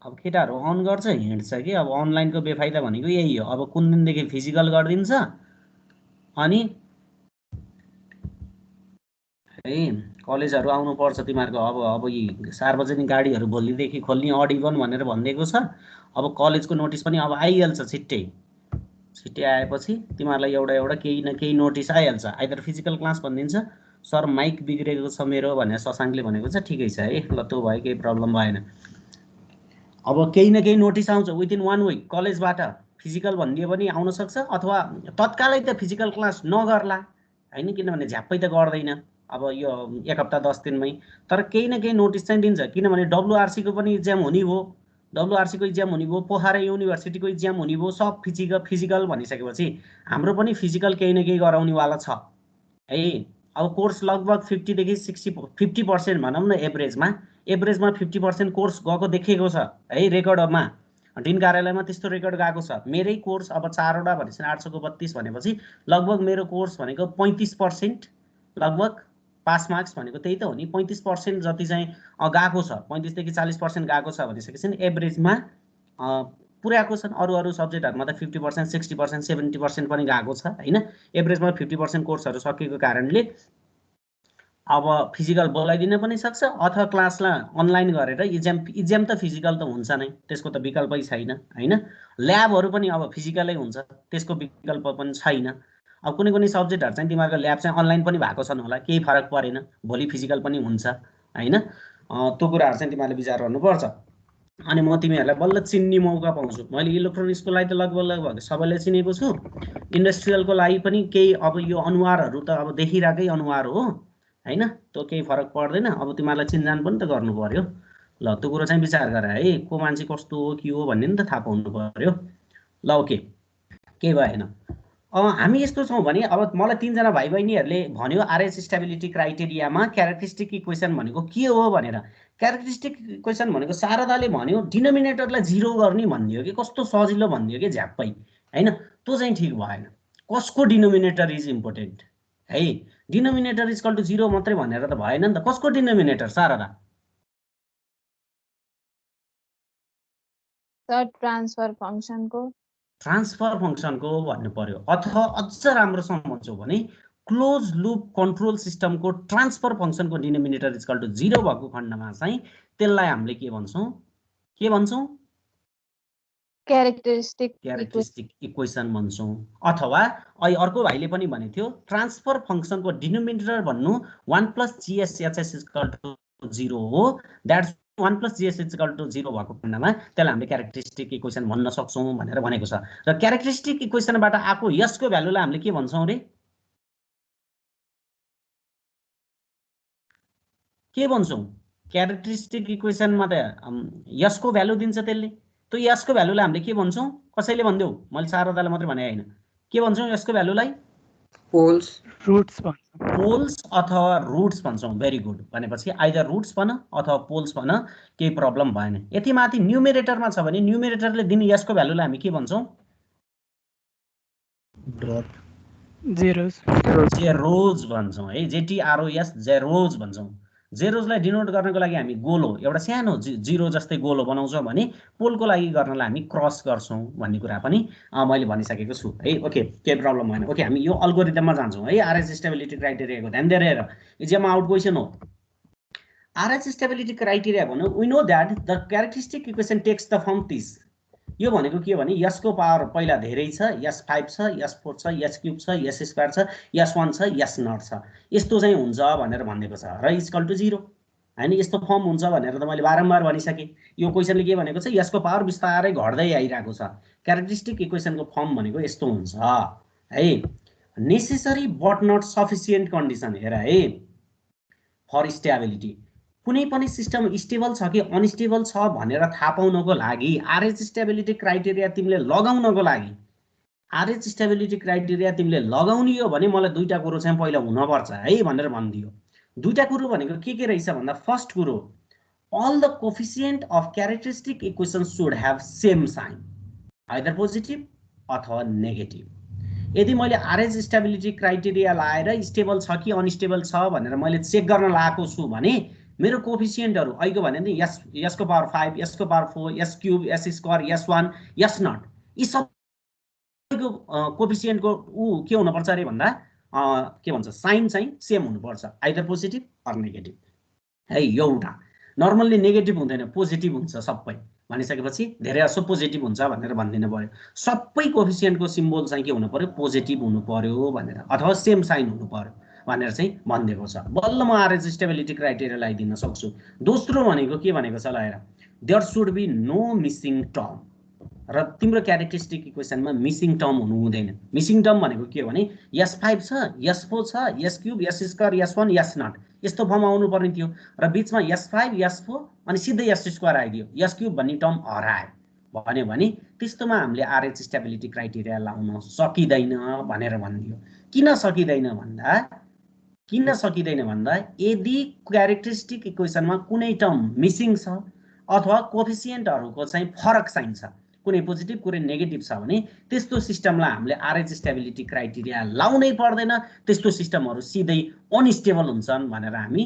S1: अब केटाहरू अन गर्छ हिँड्छ कि। अब अनलाइनको बेफाइदा भनेको यही हो। अब कुन दिनदेखि फिजिकल गरिदिन्छ अनि है कलेजहरू आउनुपर्छ तिमीहरूको। अब यी सार्वजनिक गाडीहरू भोलिदेखि खोल्ने अड इभन भनेर भनिदिएको छ। अब कलेजको नोटिस पनि अब आइहाल्छ छिट्टै आएपछि तिमीहरूलाई एउटा केही न केही नोटिस आइहाल्छ। आइदर फिजिकल क्लास भनिदिन्छ, सर माइक बिग्रेको छ मेरो भनेर शशाङ्कले भनेको छ। ठिकै छ है, ल त्यो भयो, केही प्रब्लम भएन। अब केही न केही नोटिस आउँछ विदिन 1 विक कलेजबाट। फिजिकल भनिदियो भने आउन सक्छ, अथवा तत्कालै त फिजिकल क्लास नगर्ला होइन, किनभने झ्याप्पै त गर्दैन अब यो 1 हप्ता 10 दिनमै। तर केही न केही नोटिस चाहिँ दिन्छ, किनभने डब्लुआरसीको पनि इक्जाम हुने भयो, डब्लुआरसीको इक्जाम हुने भयो, पोखरा युनिभर्सिटीको इक्जाम हुने भयो। सब फिजिकल भनिसकेपछि हाम्रो पनि फिजिकल केही न केही गराउनेवाला छ है। अब कोर्स लगभग 50 देखि 50% भनौँ न एभरेजमा 50% कोर्स गएको देखिएको छ है रेकर्डमा। डिन कार्यालयमा त्यस्तो रेकर्ड गएको छ। मेरै कोर्स अब 4 वटा भनेपछि 800 को 32 भनेपछि लगभग मेरो कोर्स भनेको 35% लगभग पास मार्क्स भनेको त्यही त हो नि। 35% जति चाहिँ गएको छ, 35 देखि 40% गएको छ भनिसकेपछि एभरेजमा पुर्याएको छन्। अरू सब्जेक्टहरुमा त 50%, 60%, 70% पनि गएको छ हैन। एभरेजमा 50% कोर्सहरु सकेको कारणले अब फिजिकल बोलाइदिन पनि सक्छ, अथवा क्लासलाई अनलाइन गरेर इक्जाम त फिजिकल त हुन्छ नै, त्यसको त विकल्पै छैन हैन। ल्याबहरु पनि अब फिजिकलै हुन्छ, त्यसको विकल्प पनि छैन। अब कुनै सब्जेक्टहरु चाहिँ तिमीहरुको ल्याब चाहिँ अनलाइन पनि भएको छन् होला, केही फरक परेन, भोलि फिजिकल पनि हुन्छ हैन। त्यो कुराहरु चाहिँ तिमीहरुले विचार गर्नुपर्छ। अनि म तिमीहरुलाई बल्ल चिन्ने मौका पाउँछु। मैले इलेक्ट्रोनिक्सको लागि त लगभग सबैले चिनेको छु, इन्डस्ट्रियलको लागि पनि केही अब यो अनुहारहरु त अब देखिराकै अनुहार हो हैन, त्यो केही फरक पर्दैन। अब तिमीहरुलाई चिन्जान पनि त गर्नु पर्यो। ल त्यो कुरा चाहिँ विचार गर है, को मान्छे कस्तो हो के हो भन्ने नि त थाहा पाउनु पर्यो। ल ओके, केही भएन। हामी यस्तो छौं भने अब मलाई 3 जना भाइ बहिनीहरुले भन्यो आरएच स्टेबिलिटी क्राइटेरियामा क्यारेक्टरिस्टिक इक्वेसन भनेको के हो भनेर। क्यारेक्टरिस्टिक इक्वेसन भनेको शारदाले भन्यो डिनोमिनेटरलाई 0 गर्ने भन्दियो कि कस्तो सजिलो भन्दियो कि झ्याप्पै हैन। त्यो चाहिँ ठीक भएन। कसको डिनोमिनेटर इज इम्पोर्टेन्ट है। डिनोमिनेटर इज इक्वल टु 0 मात्रै भनेर त भएन नि त। कसको डिनोमिनेटर शारदा?
S6: सर ट्रान्सफर फंक्सनको।
S1: ट्रान्सफर फंक्सनको भन्नु पर्यो, अथवा अझ राम्रो सम्झौ भने क्लोज लूप कन्ट्रोल सिस्टमको ट्रान्सफर फंक्सनको डिनोमिनेटर इज इक्वल टु 0 भएको खण्डमा चाहिँ त्यसलाई हामीले के भन्छौं? Characteristic equation भन्छौं। अथवा अर्को भाइले पनि भने थियो ट्रान्सफर फंक्सनको डिनोमिनेटर भन्नु 1 + GSHS इज इक्वल टु 0 हो, दैट्स 1 + GS = 0 भएको खण्डमा त्यसलाई हामीले क्यारेक्टरिस्टिक इक्वेसन भन्न सक्छौँ भनेर भनेको छ। र क्यारेक्टरिस्टिक इक्वेसनबाट आएको यसको भ्यालुलाई हामीले के भन्छौँ रे? के भन्छौँ? क्यारेक्टरिस्टिक इक्वेसनमा त यसको भ्यालु दिन्छ त्यसले। त्यो यसको भ्यालुलाई हामीले के भन्छौँ? कसैले भनिदेऊ, मैले शारदालाई मात्रै भने होइन। के भन्छौँ यसको भ्यालुलाई?
S3: पोल्स
S4: रुट्स
S1: पोल्स अथवा रुट्स भन्छौँ। Very good. भनेपछि आइदर रुट्स भन अथवा पोल्स भन, केही प्रब्लम भएन। यति माथि न्युमेरेटरमा छ भने न्युमेरेटरले दिने यसको भ्यालुलाई हामी के भन्छौँ? जेरोज भन्छौँ है। JEROS जेरोज भन्छौँ। जेरोजलाई डिनोट गर्नको लागि हामी गोलो, एउटा सानो जिरो जस्तै गोलो बनाउँछौँ भने पोलको लागि गर्नलाई हामी क्रस गर्छौँ भन्ने कुरा पनि मैले भनिसकेको छु है। ओके, केही प्रब्लम भएन। ओके, हामी यो अल्गोरिदममा जान्छौँ है। RH स्टेबिलिटी क्राइटेरियाको ध्यान दिएर हेर, इक्जाममा आउट क्वेसन हो। RH स्टेबिलिटी क्राइटेरिया भन्नु, we know that the characteristic equation takes the form this. यो भनेको के हो भने यसको पावर पहिला धेरै छ, S5 छ, S4 छ, S³ छ, S² छ, S1 छ, S0 छ, यस्तो चाहिँ हुन्छ भनेर भनिएको छ। र = 0 हैन, यस्तो फर्म हुन्छ भनेर त मैले बारम्बार भनिसकेँ। यो क्वेसनले के भनेको छ? यसको पावर बिस्तारै घट्दै आइरहेको छ। क्यारेक्टरिस्टिक इक्वेसनको फर्म भनेको यस्तो हुन्छ है। Necessary but not sufficient condition हेर है फर स्टेबिलिटी। कुनै पनि सिस्टम स्टेबल छ कि अनस्टेबल छ भनेर थाहा पाउनको लागि RH स्टेबिलिटी क्राइटेरिया तिमीले लगाउनको लागि, RH स्टेबिलिटी क्राइटेरिया तिमीले लगाउने हो भने मलाई दुईटा कुरो चाहिँ पहिला हुनपर्छ है भनेर भनिदियो। दुईटा कुरो भनेको के रहेछ भन्दा, फर्स्ट कुरो, all the coefficient of characteristic equation should have same sign, either positive अथवा नेगेटिभ। यदि मैले RH स्टेबिलिटी क्राइटेरिया लाएर स्टेबल छ कि अनस्टेबल छ भनेर मैले चेक गर्न लागेको छु भने मेरो कोफिसिएन्टहरु अहिलेको भने नि यसको पावर 5, यसको power 4, S³, S², S1, S0 यी सबैको कोफिसिएन्टको के हुन पर्छ रे भन्दा के भन्छ, साइन चाहिँ सेम हुनु पर्छ, आइदर पोजिटिभ अर नेगेटिभ है। एउटा नर्मल्ली नेगेटिभ हुँदैन, पोजिटिभ हुन्छ सबै भनिसकेपछि धेरै जसो पोजिटिभ हुन्छ भनेर भन्दिनु पर्यो। सबै कोफिसिएन्टको सिम्बल चाहिँ के हुनु पर्यो, पोजिटिभ हुनु पर्यो भनेर, अथवा सेम साइन हुनु पर्यो भनेर चाहिँ भनिदिएको छ। बल्ल म RH स्टेबिलिटी क्राइटेरिया लगाइदिन सक्छु। दोस्रो भनेको के भनेको छ ल हेर, there should be no missing term. र तिम्रो क्यारेक्टरिस्टिक इक्वेसनमा मिसिङ टर्म हुनु हुँदैन। मिसिङ टर्म भनेको के हो भने S5 छ, S4 छ, S³, S², S1, S0 यस्तो फर्म आउनु पर्ने थियो र बीचमा S5, S4 अनि सिधै S² आइदियो, S³ भन्ने टर्म हरायो भन्यो भने त्यस्तोमा हामीले RH स्टेबिलिटी क्राइटेरिया लाउन सकिदैन भनेर भनिदियो। किन सकिदैन भन्दा यदि क्यारेक्टरिस्टिक इक्वेसनमा कुनै टर्म मिसिङ छ अथवा कोफिसिएन्टहरुको चाहिँ फरक साइन छ, कुनै पोजिटिभ कुनै नेगेटिभ छ भने त्यस्तो सिस्टमलाई हामीले RH स्टेबिलिटी क्राइटेरिया लाउनै पर्दैन, त्यस्तो सिस्टमहरु सिधै अनस्टेबल हुन्छन् भनेर हामी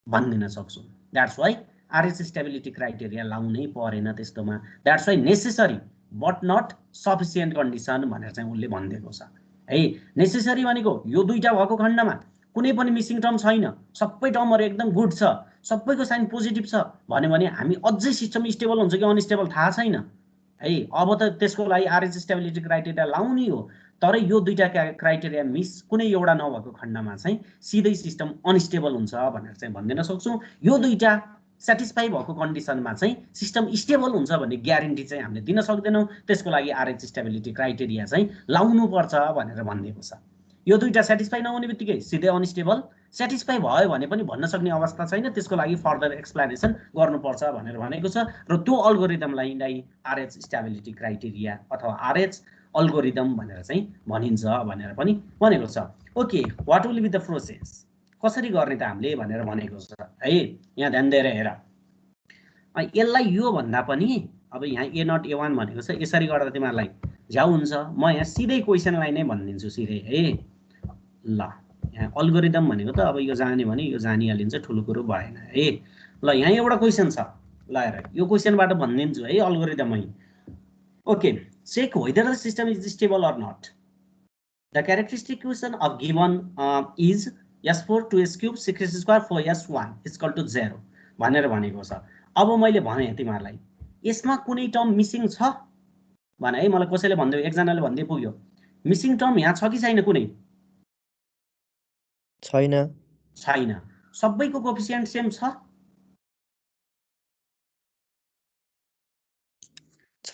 S1: भन्न सक्छौं। That's why RH stability criteria लाउनै परेन त्यस्तोमा। That's why necessary but not sufficient condition भनेर चाहिँ उले भनिदिएको छ है। नेसेसरी भनेको यो दुईटा भएको खण्डमा कुनै पनि मिसिङ टर्म छैन, सबै टर्महरु एकदम गुड छ, सबैको साइन पोजिटिभ छ भन्यो भने हामी अझै सिस्टम स्टेबल हुन्छ कि अनस्टेबल थाहा छैन है। अब त त्यसको लागि RH स्टेबिलिटी क्राइटेरिया लाउनै हो, तर यो दुईटा क्राइटेरिया मिस कुनै एउटा नभएको खण्डमा चाहिँ सिधै सिस्टम अनस्टेबल हुन्छ भनेर चाहिँ भन्दिन सक्छौं। यो दुईटा सेटिस्फाई भएको कन्डिसनमा चाहिँ सिस्टम स्टेबल हुन्छ भन्ने ग्यारेन्टी चाहिँ हामीले दिन सक्दैनौं। त्यसको लागि RH स्टेबिलिटी क्राइटेरिया चाहिँ लाउनु पर्छ भनेर भनिएको छ। यो दुईटा सेटिस्फाई नहुने बित्तिकै सिधै अनस्टेबल, सेटिस्फाई भयो भने पनि भन्न सक्ने अवस्था छैन, त्यसको लागि फर्दर एक्सप्लेनेसन गर्नुपर्छ भनेर भनेको छ। र त्यो अल्गोरिदमलाई नै RH स्टेबिलिटी क्राइटेरिया अथवा RH अल्गोरिदम भनेर चाहिँ भनिन्छ भनेर पनि भनेको छ। Okay, what will be the process, कसरी गर्ने त हामीले भनेर भनेको छ है। यहाँ ध्यान दिएर हेर, यसलाई यो भन्दा पनि अब यहाँ A0 A1 भनेको छ, यसरी गर्दा तिमीहरुलाई झ्याउ हुन्छ। म यहाँ सिधै क्वेशनलाई नै भनिदिन्छु सिधै है। ल यहाँ अल्गोरिदम भनेको त अब यो जाने भने यो जानिहालिन्छ, ठुलो कुरो भएन है। ल यहाँ एउटा क्वेशन छ, ल हेर यो क्वेशनबाट भनिदिन्छु है अल्गोरिदमै। Okay, check whether the system is stable or not. The characteristic equation of given is S4 2S³ 6S² 4S1 = 0 भनेर भनेको छ। अब मैले भने तिमीहरुलाई यसमा कुनै टर्म मिसिङ छ भने है, मलाई कसैले भन्दियो, एकजनाले भन्दै पुग्यो मिसिङ टर्म यहाँ छ कि छैन, कुनै
S8: छैन।
S1: सबैको कोफिसिएन्ट सेम छ,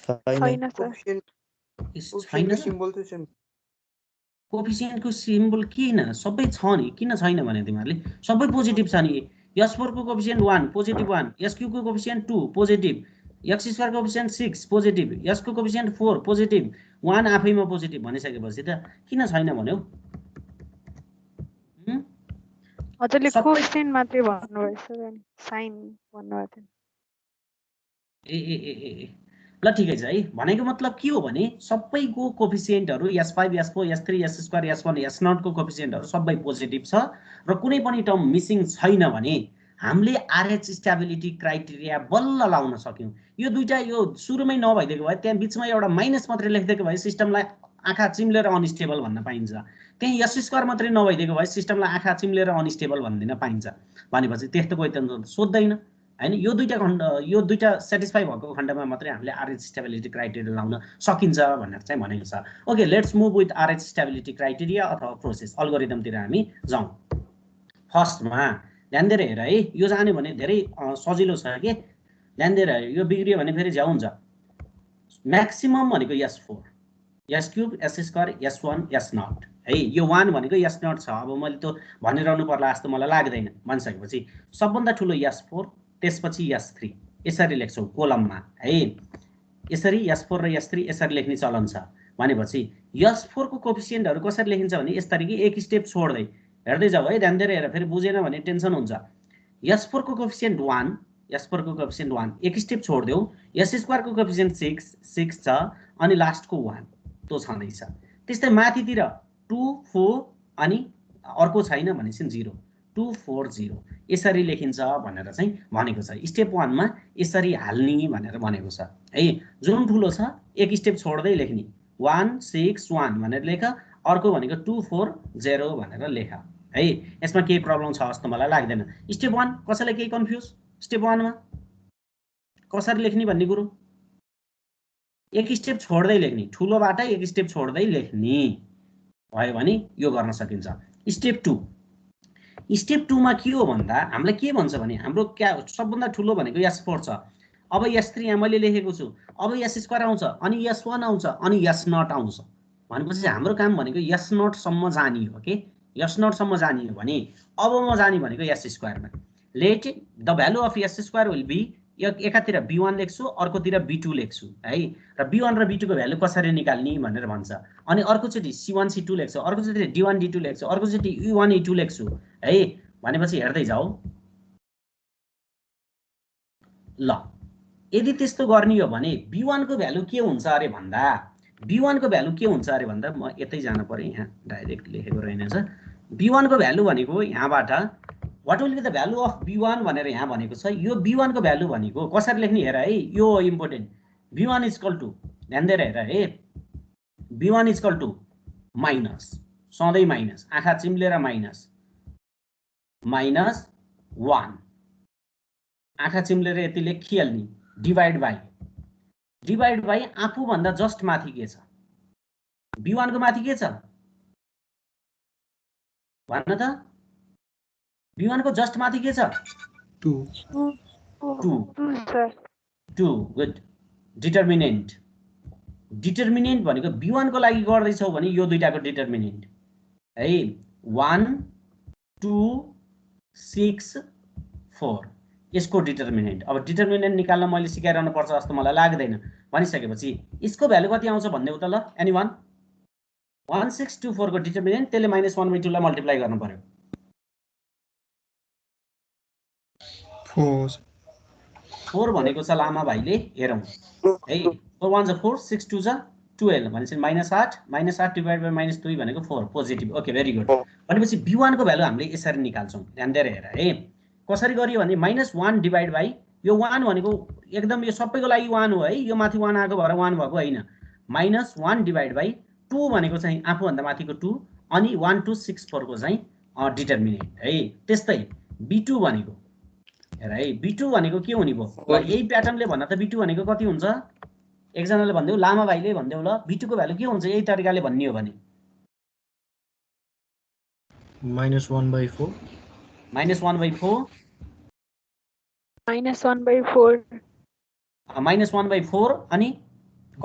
S2: छैन सर
S1: छैन
S7: सिम्बल चाहिँ सेम
S1: कोफिसिएन्टको सिम्बल किन सबै छ नि किन छैन भने तिमीहरूले सबै पोजिटिभ छ नि S4 को कोफिसिएन्ट 1 पोजिटिभ 1 SQ को coefficient 2 positive x square coefficient 6 positive s को कोफिसिएन्ट 4 पोजिटिभ 1 आफैमा पोजिटिभ भनिसकेपछि त किन छैन भन्यौ
S2: हजुरले कोफिसिएन्ट मात्रै भन्नुभयो सर अनि साइन भन्नुभएको
S1: थियो ल ठिकै छ है भनेको मतलब के हो भने सबैको कोफिसिएन्टहरु S5 S4 S3 S square S1 S0 को कोफिसिएन्टहरु सबै पोजिटिभ छ र कुनै पनि टर्म मिसिङ छैन भने हामीले RH स्टेबिलिटी क्राइटेरिया बल्ल लाउन सक्यौं यो दुईटा यो सुरुमै नभइदिएको भए त्यहाँ बीचमा एउटा माइनस मात्रै लेखिदिएको भए सिस्टमलाई आँखा चिम्लेर अनस्टेबल भन्न पाइन्छ त्यही S स्क्वायर मात्रै नभइदिएको भए सिस्टमलाई आँखा चिम्लेर अनस्टेबल भन्दिन पाइन्छ भनेपछि त्यस्तो कोही त सोध्दैन हैन यो दुईटा सेटिस्फाई भएको खण्डमा मात्रै हामीले RH स्टेबिलिटी क्राइटेरिया लाउन सकिन्छ भनेर चाहिँ भनेको छ okay let's move with RH stability criteria अथवा प्रोसेस अल्गोरिदमतिर हामी जाउँ फर्स्टमा ध्यान दिएर हेर है यो जाने भने धेरै सजिलो छ के ध्यान दिएर यो बिग्रियो भने फेरि ज्याउ हुन्छ म्याक्सिमम भनेको S4 S cube S square S1 S0 है यो 1 भनेको S0 छ अब मैले त भनिरहनु पर्ला जस्तो मलाई लाग्दैन भनिसकेपछि सबभन्दा ठुलो S4 त्यसपछि S3 यसरी लेख्छौ कोलममा है यसरी S4 र S3 यसरी लेख्ने चलन छ भनेपछि S4 को कोफिसिएन्टहरु कसरी लेखिन्छ भने यस तरिकै एक स्टेप छोड्दै हेर्दै जाऊ है ध्यान दिएर हेर फेरि बुझेन भने टेन्सन हुन्छ S4 को कोफिसिएन्ट 1 S4 को कोफिसिएन्ट 1 एक स्टेप छोड्देऊ S स्क्वायर को कोफिसिएन्ट 6 छ अनि लास्ट को 1 तो छँदै छ त्यस्तै माथितिर 2 4 अनि अर्को छैन भनेपछि 0 2 4 0 यसरी लेखिन्छ भनेर चाहिँ भनेको छ स्टेप 1 मा यसरी हाल्ने भनेर भनेको छ है जुन ठुलो छ एक स्टेप छोड्दै लेख्ने 1 6 1 भनेर लेख अर्को भनेको 2 4 0 भनेर लेख है यसमा केही प्रब्लम छ जस्तो मलाई लाग्दैन स्टेप 1 कसैलाई केही कन्फ्युज स्टेप 1 मा कसरी लेख्ने भन्ने कुरो एक स्टेप छोड्दै लेख्ने ठुलोबाट एक स्टेप छोड्दै लेख्ने भयो भने यो गर्न सकिन्छ स्टेप 2 मा के हो भन्दा हामीलाई के भन्छ भने हाम्रो सबभन्दा ठुलो भनेको S4 छ अब S3 यहाँ मैले लेखेको छु अब S स्क्वायर आउँछ अनि S1 आउँछ अनि S0 आउँछ भनेपछि हाम्रो काम भनेको S0 सम्म जाने हो के S0 सम्म जाने हो भने अब म जाने भनेको S स्क्वायर मा let the value of S square will be एकातिर B1 लेख्छु अर्कोतिर B2 लेख्छु है र B1 र B2 को भ्यालु कसरी निकाल्ने भनेर भन्छ अनि अर्कोचोटी C1 C2 लेख्छु अर्कोचोटी D1 D2 लेख्छु अर्कोचोटी E1 E2 लेख्छु है भनेपछि हेर्दै जाऊ ल यदि त्यस्तो गर्ने हो भने B1 को भ्यालु के हुन्छ अरे भन्दा B1 को भ्यालु के हुन्छ अरे भन्दा म यतै जान पर्यो यहाँ डाइरेक्ट लेखेको रहेनछ B1 को भ्यालु भनेको यहाँबाट what will be the value of B1 भनेर यहाँ भनेको छ यो B1 को भ्यालु भनेको कसरी लेख्ने हेर है यो इम्पोर्टेन्ट B1 इक्वल टु ध्यान दिएर हेर है B1 इक्वल टु माइनस सधैँ माइनस आँखा चिम्लेर माइनस 1 आँखा चिम्लेर यति लेखिहाल्ने डिभाइड बाई आफू भन्दा जस्ट माथि के छ B1 को माथि के छ भन्न त B1 को जस्ट माथि के छ
S7: 2
S1: गुड डिटर्मिनेन्ट भनेको B1 को लागि गर्दै छौ भने यो दुईटाको डिटर्मिनेन्ट है 1 2 6 4 यसको डिटर्मिनेन्ट अब डिटर्मिनेन्ट निकाल्न मैले सिकाइरहनु पर्छ जस्तो मलाई लाग्दैन भनिसकेपछि यसको भ्यालु कति आउँछ भन्ने हो त ल एनीवन 1624 को डिटर्मिनेन्ट त्यसले -1/2 लाई मल्टिप्लाई गर्नु पर्यो 4 भनेको छ लामा भाइले हेरौं है 4 1 4 6 2 12 भनेपछि -8 डिभाइड बाइ -2 भनेको 4 पोजिटिभ ओके भेरी गुड भनेपछि B1 को भ्यालु हामीले यसरी निकाल्छौं ध्यान दिएर हेर है कसरी गरियो भने -1 डिभाइड बाइ यो 1 भनेको एकदम यो सबैको लागि 1 हो है यो माथि 1 आको भएर 1 भएको हैन -1 डिभाइड बाइ 2 भनेको चाहिँ आफू भन्दा माथिको 2 अनि 1 2 6 4 को चाहिँ डिटर्मिनेन्ट है त्यस्तै B2 भनेको हेर है B2 भनेको के हुने भयो यही प्याटर्नले भन्दा त B2 भनेको कति हुन्छ एकजनाले भन्देऊ लामा भाइले भन्देऊ ल B2 को भ्यालु के हुन्छ यही तरिकाले भन्ने हो भने
S5: -1/4
S2: -1/4
S1: -1/4 अनि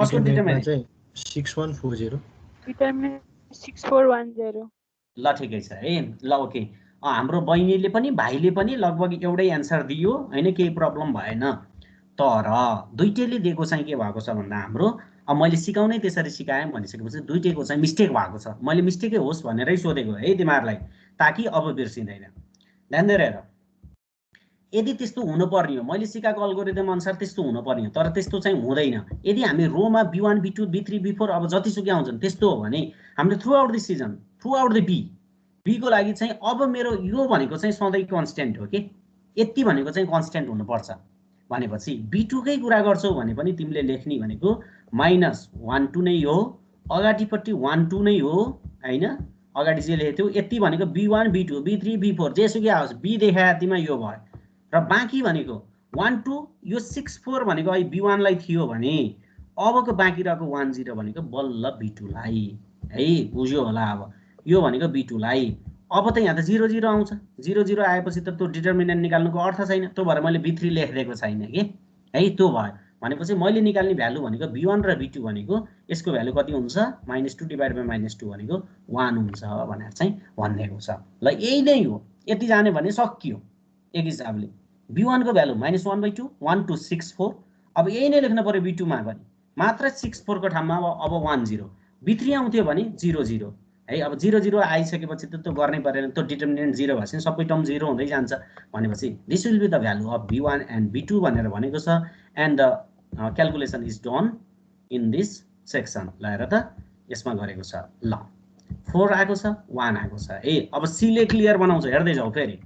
S1: कसको डिटर्मिनेन्ट
S5: चाहिँ 6140
S2: डिटर्मिनेन्ट 6410
S1: ल ठिकै छ है ल ओके हाम्रो बहिनीले पनि भाइले पनि लगभग एउटै एन्सर दियो हैन केही प्रब्लम भएन तर दुईटैले दिएको चाहिँ के भएको छ भन्दा हाम्रो अब मैले सिकाउनै त्यसरी सिकाएँ भनिसकेपछि दुईटैको चाहिँ मिस्टेक भएको छ मैले मिस्टेकै होस् भनेरै सोधेको है तिमीहरूलाई ताकि अब बिर्सिँदैन ध्यान दिएर हेर यदि त्यस्तो हुनुपर्ने हो मैले सिकाएको अल्गोरिदम अनुसार त्यस्तो हुनुपर्ने हो तर त्यस्तो चाहिँ हुँदैन यदि हामी Roma B1 B2 B3 B4 अब जतिसुकै आउँछन् त्यस्तो हो भने हामीले throughout the season throughout the B को लागि चाहिँ अब मेरो यो भनेको चाहिँ सधैँ कन्स्टेन्ट हो कि यति भनेको चाहिँ कन्स्टेन्ट हुनुपर्छ भनेपछि B2 कै कुरा गर्छौ भने पनि तिमीले लेख्ने भनेको -1 2 नै हो अगाडिपट्टि 1 2 नै हो हैन अगाडि जे लेखेको थियो यति भनेको B1 B2 B3 B4 जेसुकै आओस् B देखाए तिमीमा यो भयो र बाँकी भनेको 1 2 यो 6 4 भनेको अहिले B1 लाई थियो भने अबको बाँकी रहेको 1 0 भनेको बल्ल B2 लाई है बुझ्यो होला अब यो भनेको B2 लाई अब त यहाँ त 0 0 आउँछ 0 0 आएपछि त त्यो डिटर्मिनेन्ट निकाल्नुको अर्थ छैन त्यो भएर मैले B3 लेखिदिएको छैन कि है त्यो भयो भनेपछि मैले निकाल्ने भ्यालु भनेको B1 र B2 भनेको यसको भ्यालु कति हुन्छ -2 डिभाइड बाइ -2 भनेको 1 हुन्छ भनेर चाहिँ भनिएको छ ल यही नै हो यति जाने भने सकियो एक हिसाबले B1 को भ्यालु -1/2 1 to 6 4 अब यही नै लेख्न पर्यो B2 मा पनि मात्र 6 4 को ठाउँमा अब 1 0 B3 आउँथ्यो भने 0 0 है अब 0 0 आइसकेपछि त त्यो गर्नै परेन त्यो डिटर्मिनेन्ट 0 भएपछि सबै टर्म 0 हुँदै जान्छ भनेपछि this will be the value of B1 and B2 भनेर भनेको छ and the calculation is done in this section ल हेर त यसमा गरेको छ ल 4 आएको छ 1 आएको छ ए अब C ले क्लियर बनाउँछ हेर्दै जाऊ फेरि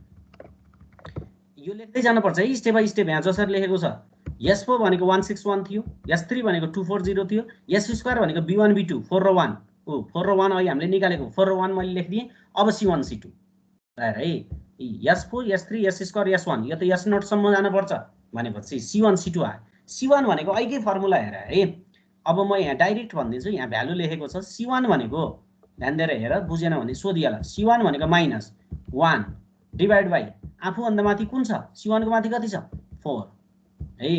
S1: यो लेख्दै जानु पर्छ है स्टेप बाइ स्टेप यहाँ जसरी लेखेको छ S4 भनेको 161 थियो S3 भनेको 240 थियो S स्क्वायर भनेको B1 B2 4 र 1 ओ 4 र 1 अहिले हामीले निकालेको 4 र 1 मैले लेखिदिएँ अब C1 C2 हेर है S4 S3 S square S1 यो त S0 सम्म जानु पर्छ भनेपछि C1 C2 आयो C1 भनेको अहिलेकै फर्मुला हेर है अब म यहाँ डाइरेक्ट भनिदिन्छु यहाँ भ्यालु लेखेको छ C1 भनेको ध्यान दिएर हेर बुझेन भने सोधिहाल C1 भनेको -1 डिभाइड बाइ आफूभन्दा माथि कुन छ C1 को माथि कति छ 4 है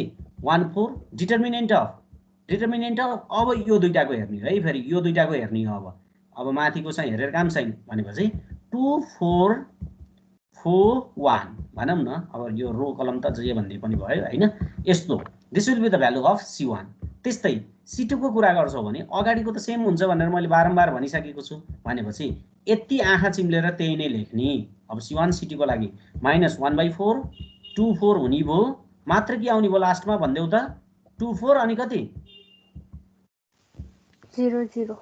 S1: 1 4 डिटर्मिनेन्ट अफ अब यो दुईटाको हेर्ने है फेरि यो दुईटाको हेर्ने हो अब माथिको चाहिँ हेरेर काम छैन भनेपछि 2 4 4 1 भनौँ न अब यो रो कलम त जे भन्दै पनि भयो हैन यस्तो this will be the value of C1 त्यस्तै C2 को कुरा गर्छौ भने अगाडिको त सेम हुन्छ भनेर मैले बारम्बार भनिसकेको छु भनेपछि यति आँखा चिम्लेर त्यही नै लेख्ने अब C1 C2 को लागि -1/4 2 4 हुने भो मात्र के आउने भो लास्टमा भन्देउ त 2 4 अनि कति
S2: 0 0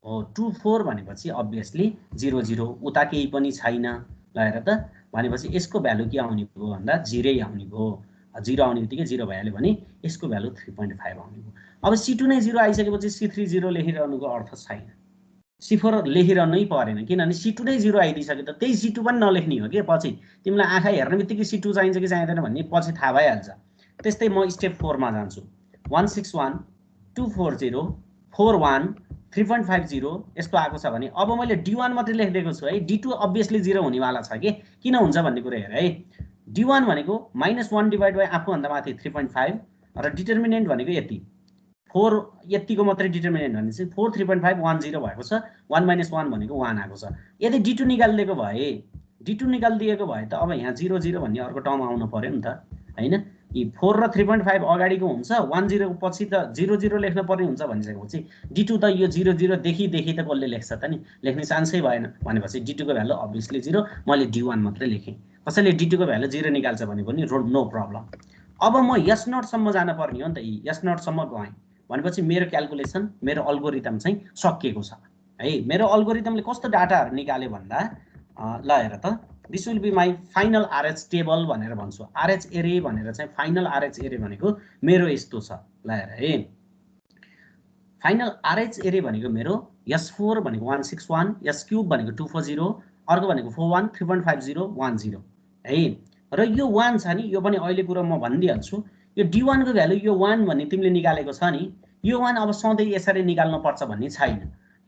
S1: हो 2 4 भनेपछि अब्भियसली 0 0 उता केही पनि छैन ल हेर त भनेपछि यसको भ्यालु के आउने भो भन्दा 0 आउने भो 0 आउने बित्तिकै 0 भइहाल्यो भने यसको भ्यालु 3.5 आउने भो अब C2 नै 0 आइसकेपछि C3 0 लेखिरहनुको अर्थ छैन C4 लेखिरहनै परेन किनभने C2 नै 0 आइदिसक्यो त त्यही C2 पनि नलेख्ने हो के पछि तिमीलाई आँखा हेर्ने बित्तिकै C2 चाहिन्छ कि चाहिँदैन भन्ने पछि थाहा भइहाल्छ त्यस्तै म स्टेप 4 मा जान्छु 161 240 41 3.50 यस्तो आएको छ भने अब मैले D1 मात्रै लेखिदिएको छु है D2 अब्भियसली 0 हुनेवाला छ के किन हुन्छ भन्ने कुरा हेर है D1 भनेको -1 डिभाइड बाइ आफूभन्दा माथि 3.5 र डिटर्मिनेन्ट भनेको यति 4 यतिको मात्रै डिटर्मिनेन्ट भने चाहिँ 4 3.5 1 0 भएको छ 1 - 1 भनेको 1 आएको छ यदि D2 निकालिदिएको भए D2 निकालिदिएको भए त अब यहाँ 0 0 भन्ने अर्को टर्म आउनु पर्यो नि त हैन यी 4 र 3.5 अगाडिको हुन्छ 1 0 पछि त 0 0 लेख्न पर्ने हुन्छ भनिसकेपछि D2 त यो 0 0 देखि त कसले लेख्छ त नि लेख्ने चान्सै भएन भनेपछि D2 को भ्यालु अब्भियसली 0 मैले D1 मात्रै लेखेँ कसैले D2 को भ्यालु 0 निकाल्छ भने पनि नो प्रब्लम अब म S0 सम्म जान पर्ने हो नि त S0 सम्म गएँ भनेपछि मेरो क्याल्कुलेसन मेरो अल्गोरिदम चाहिँ सकिएको छ है मेरो अल्गोरिदमले कस्तो डाटाहरु निकाल्यो भन्दा ल हेर त this will be my final RH table भनेर भन्छु RH एरे भनेर चाहिँ फाइनल RH एरे भनेको मेरो यस्तो छ ल हेर है फाइनल RH एरे भनेको मेरो S4 भनेको 161 S क्यूब भनेको 240 अर्को भनेको 41 3.50 10 है र यो 1 छ नि यो पनि अहिले कुरा म भनिदिहाल्छु यो D1 को भ्यालु यो 1 भन्ने तिमीले निकालेको छ नि यो 1 अब सधैँ यसरी निकाल्नु पर्छ भन्ने छैन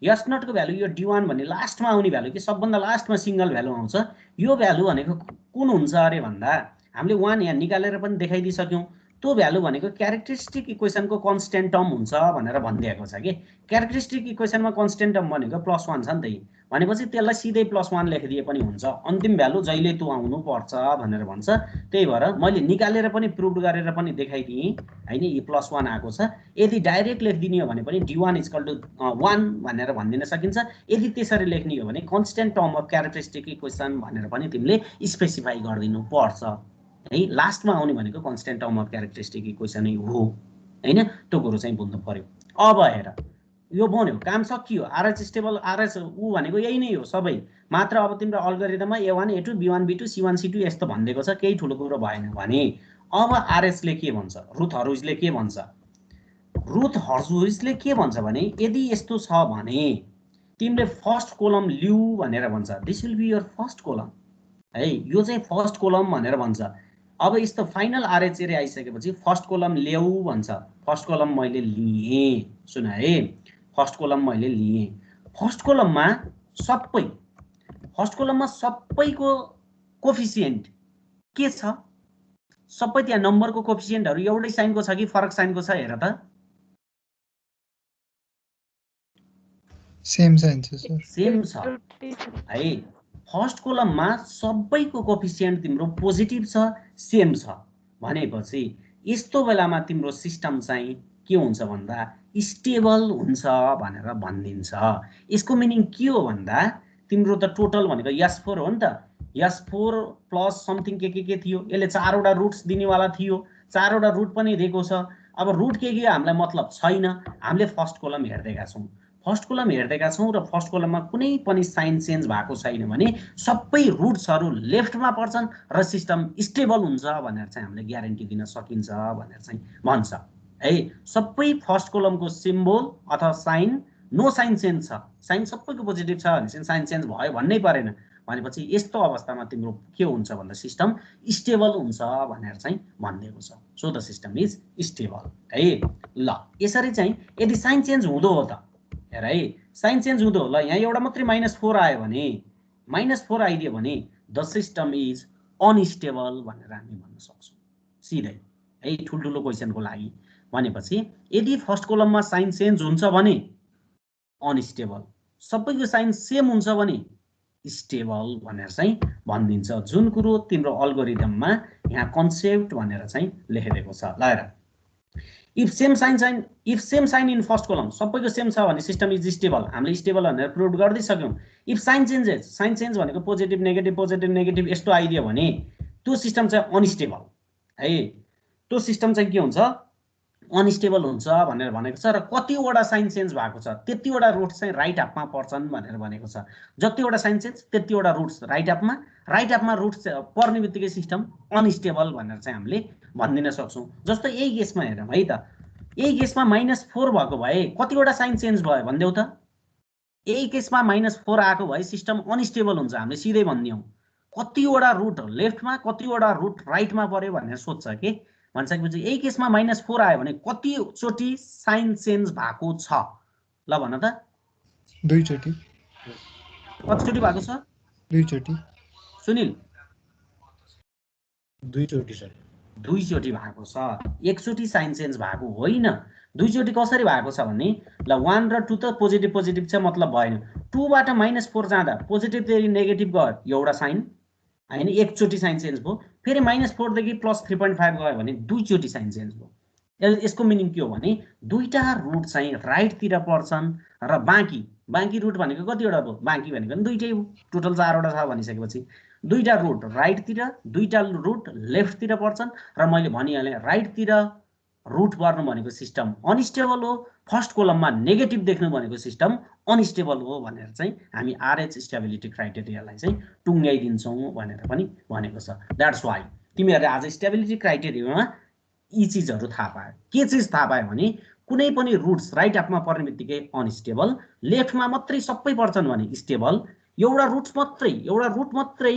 S1: S0 को भ्यालु यो D1 भन्ने लास्टमा आउने भ्यालु कि सबभन्दा लास्टमा सिंगल भ्यालु आउँछ यो भ्यालु भनेको कुन हुन्छ अरे भन्दा हामीले 1 यहाँ निकालेर पनि देखाइदिसक्यौं त्यो भ्यालु भनेको क्यारेक्टरिस्टिक इक्वेसनको कन्स्टेन्ट टर्म हुन्छ भनेर भनिदिएको छ कि क्यारेक्टरिस्टिक इक्वेसनमा कन्स्टेन्ट टर्म भनेको +1 छ नि त भनेपछि त्यसलाई सिधै +1 लेखिदिए पनि हुन्छ अन्तिम भ्यालु जहिले त्यो आउनु पर्छ भनेर भन्छ त्यही भएर मैले निकालेर पनि प्रुभ गरेर पनि देखाइदिएँ हैन यी +1 आएको छ यदि डाइरेक्ट लेखिदिने हो भने पनि d1 = 1 भनेर भनिदिन सकिन्छ यदि त्यसरी लेख्ने हो भने constant term of characteristic equation भनेर पनि तिमीले स्पेसिफाई गरिदिनु पर्छ है लास्टमा आउने भनेको constant term of characteristic equation हो हैन त्यो कुरो चाहिँ बुझ्नु पर्यो अब हेर यो बन्यो काम सकियो आरएच स्टेबल आरएच उ भनेको यही नै हो सबै मात्र अब तिम्रो अल्गोरिदममा a1 a2 b1 b2 c1 c2 यस्तो भन्देको छ केही ठुलो कुरो भएन भने अब आरएचले के भन्छ रुथ हर्विजले के भन्छ रुथ हर्विजले के भन्छ भने यदि यस्तो छ भने तिमीले फर्स्ट कोलम लिऊ भनेर भन्छ this will be your first column है यो चाहिँ फर्स्ट कोलम भनेर भन्छ अब यस्तो फाइनल आरएच एरिया आइसकेपछि फर्स्ट कोलम ल्याऊ भन्छ फर्स्ट कोलम मैले लिएँ सुन है फर्स्ट कोलम मैले लिएँ फर्स्ट कोलममा सबैको कोफिसिएन्ट के छ सबै त्यहाँ नम्बरको कोफिसिएन्टहरु एउटै साइनको छ कि फरक साइनको छ हेर त
S8: सेम साइन छ सर
S1: सेम छ है फर्स्ट कोलममा सबैको कोफिसिएन्ट तिम्रो पोजिटिभ छ सेम छ भनेपछि यस्तो बेलामा तिम्रो सिस्टम चाहिँ के हुन्छ भन्दा स्टेबल हुन्छ भनेर भनिदिन्छ यसको मिनिङ के हो भन्दा तिम्रो त टोटल भनेको s4 हो नि त s4 प्लस समथिङ के थियो यसले 4 वटा रुट्स दिनेवाला थियो 4 वटा रुट पनि दिएको छ अब रुट के हामीलाई मतलब छैन हामीले फर्स्ट कोलम हेर्दैका छौं र फर्स्ट कोलममा कुनै पनि साइन चेन्ज भएको छैन भने सबै रुट्सहरु लेफ्टमा पर्छन् र सिस्टम स्टेबल हुन्छ भनेर चाहिँ हामीले ग्यारेन्टी दिन सकिन्छ भनेर चाहिँ भन्छ है सबै फर्स्ट कोलमको सिम्बल अथवा साइन नो साइन चेन्ज छ साइन सबैको पोजिटिभ छ भने साइन चेन्ज भयो भन्नै परेन भनेपछि यस्तो अवस्थामा तिम्रो के हुन्छ भन्दा सिस्टम स्टेबल हुन्छ भनेर चाहिँ भनिएको छ so the system is stable है ल यसरी चाहिँ यदि साइन चेन्ज हुँदो हो त हेर है साइन चेन्ज हुँदो ल यहाँ एउटा मात्रै -4 आयो भने -4 आइदियो भने द सिस्टम इज अनस्टेबल भनेर हामी भन्न सक्छौं सिधै है ठुलठुलो क्वेशनको लागि भनेपछि यदि फर्स्ट कोलममा साइन चेन्ज हुन्छ भने अनस्टेबल सबैको साइन सेम हुन्छ भने स्टेबल भनेर चाहिँ भनिदिन्छ जुन कुरो तिम्रो अल्गोरिदममा यहाँ कन्सेप्ट भनेर चाहिँ लेखिएको छ ल हेर if same sign in first column सबैको सेम छ भने सिस्टम इज स्टेबल हामीले स्टेबल भनेर प्रुभ गर्दै सक्यौं इफ साइन चेन्ज भनेको पोजिटिभ नेगेटिभ यस्तो आइदियो भने त्यो सिस्टम चाहिँ अनस्टेबल है त्यो सिस्टम चाहिँ के हुन्छ अनस्टेबल हुन्छ भनेर भनेको छ र कतिवटा साइन चेन्ज भएको छ त्यतिवटा रुट्स चाहिँ राइट हाफमा पर्छन् भनेर भनेको छ जतिवटा साइन चेन्ज त्यतिवटा रुट्स राइट हाफमा रुट्स पर्ने बित्तिकै सिस्टम अनस्टेबल भनेर चाहिँ हामीले भनिदिन सक्छौं जस्तो यही केसमा हेरौँ है त यही केसमा -4 भएको भए कतिवटा साइन चेन्ज भयो भन्देऊ त यही केसमा -4 आएको भए सिस्टम अनस्टेबल हुन्छ हामीले सिधै भन्दियौं कतिवटा रुट लेफ्टमा कतिवटा रुट राइटमा पर्यो भनेर सोध्छ के भनिसकेपछि यही केसमा -4 आयो भने कतिचोटी साइन चेन्ज भएको छ ल भन त
S8: दुईचोटी
S1: कतिचोटी भएको छ
S8: दुईचोटी
S1: सुनिल
S5: दुईचोटी सर
S1: दुईचोटी भएको छ एकचोटी साइन चेन्ज भएको होइन दुईचोटी कसरी भएको छ भने ल 1 र 2 त पोजिटिभ छ मतलब भएन 2 बाट -4 जाँदा पोजिटिभ देखि नेगेटिभ गयो एउटा साइन हैन एकचोटी साइन चेन्ज भयो फेरि -4 देखि +3.5 गयो भने दुईचोटी साइन चेन्ज भयो यसको मिनिङ के हो भने दुईटा रुट चाहिँ राइट तिर पर्छन् र बाँकी रुट भनेको कतिवटा भयो बाँकी भनेको नि दुईटै हो टोटल 4 वटा छ भनिसकेपछि दुईटा रुट राइट तिर दुईटा रुट लेफ्ट तिर पर्छन् र मैले भनिहाले राइट तिर रुट पर्नु भनेको सिस्टम अनस्टेबल हो फर्स्ट कोलममा नेगेटिभ देख्नु भनेको सिस्टम अनस्टेबल हो भनेर चाहिँ हामी आरएच स्टेबिलिटी क्राइटेरियालाई चाहिँ टुङ्गाइदिन्छौं भनेर पनि भनेको छ दैट्स व्हाई तिमीहरुले आज स्टेबिलिटी क्राइटेरियामा यी चीजहरु थाहा पायो के चीज थाहा पायो भने कुनै पनि रुट्स राइट हाफमा पर्ने बित्तिकै अनस्टेबल लेफ्टमा मात्रै सबै पर्छन् भने स्टेबल एउटा रुट मात्रै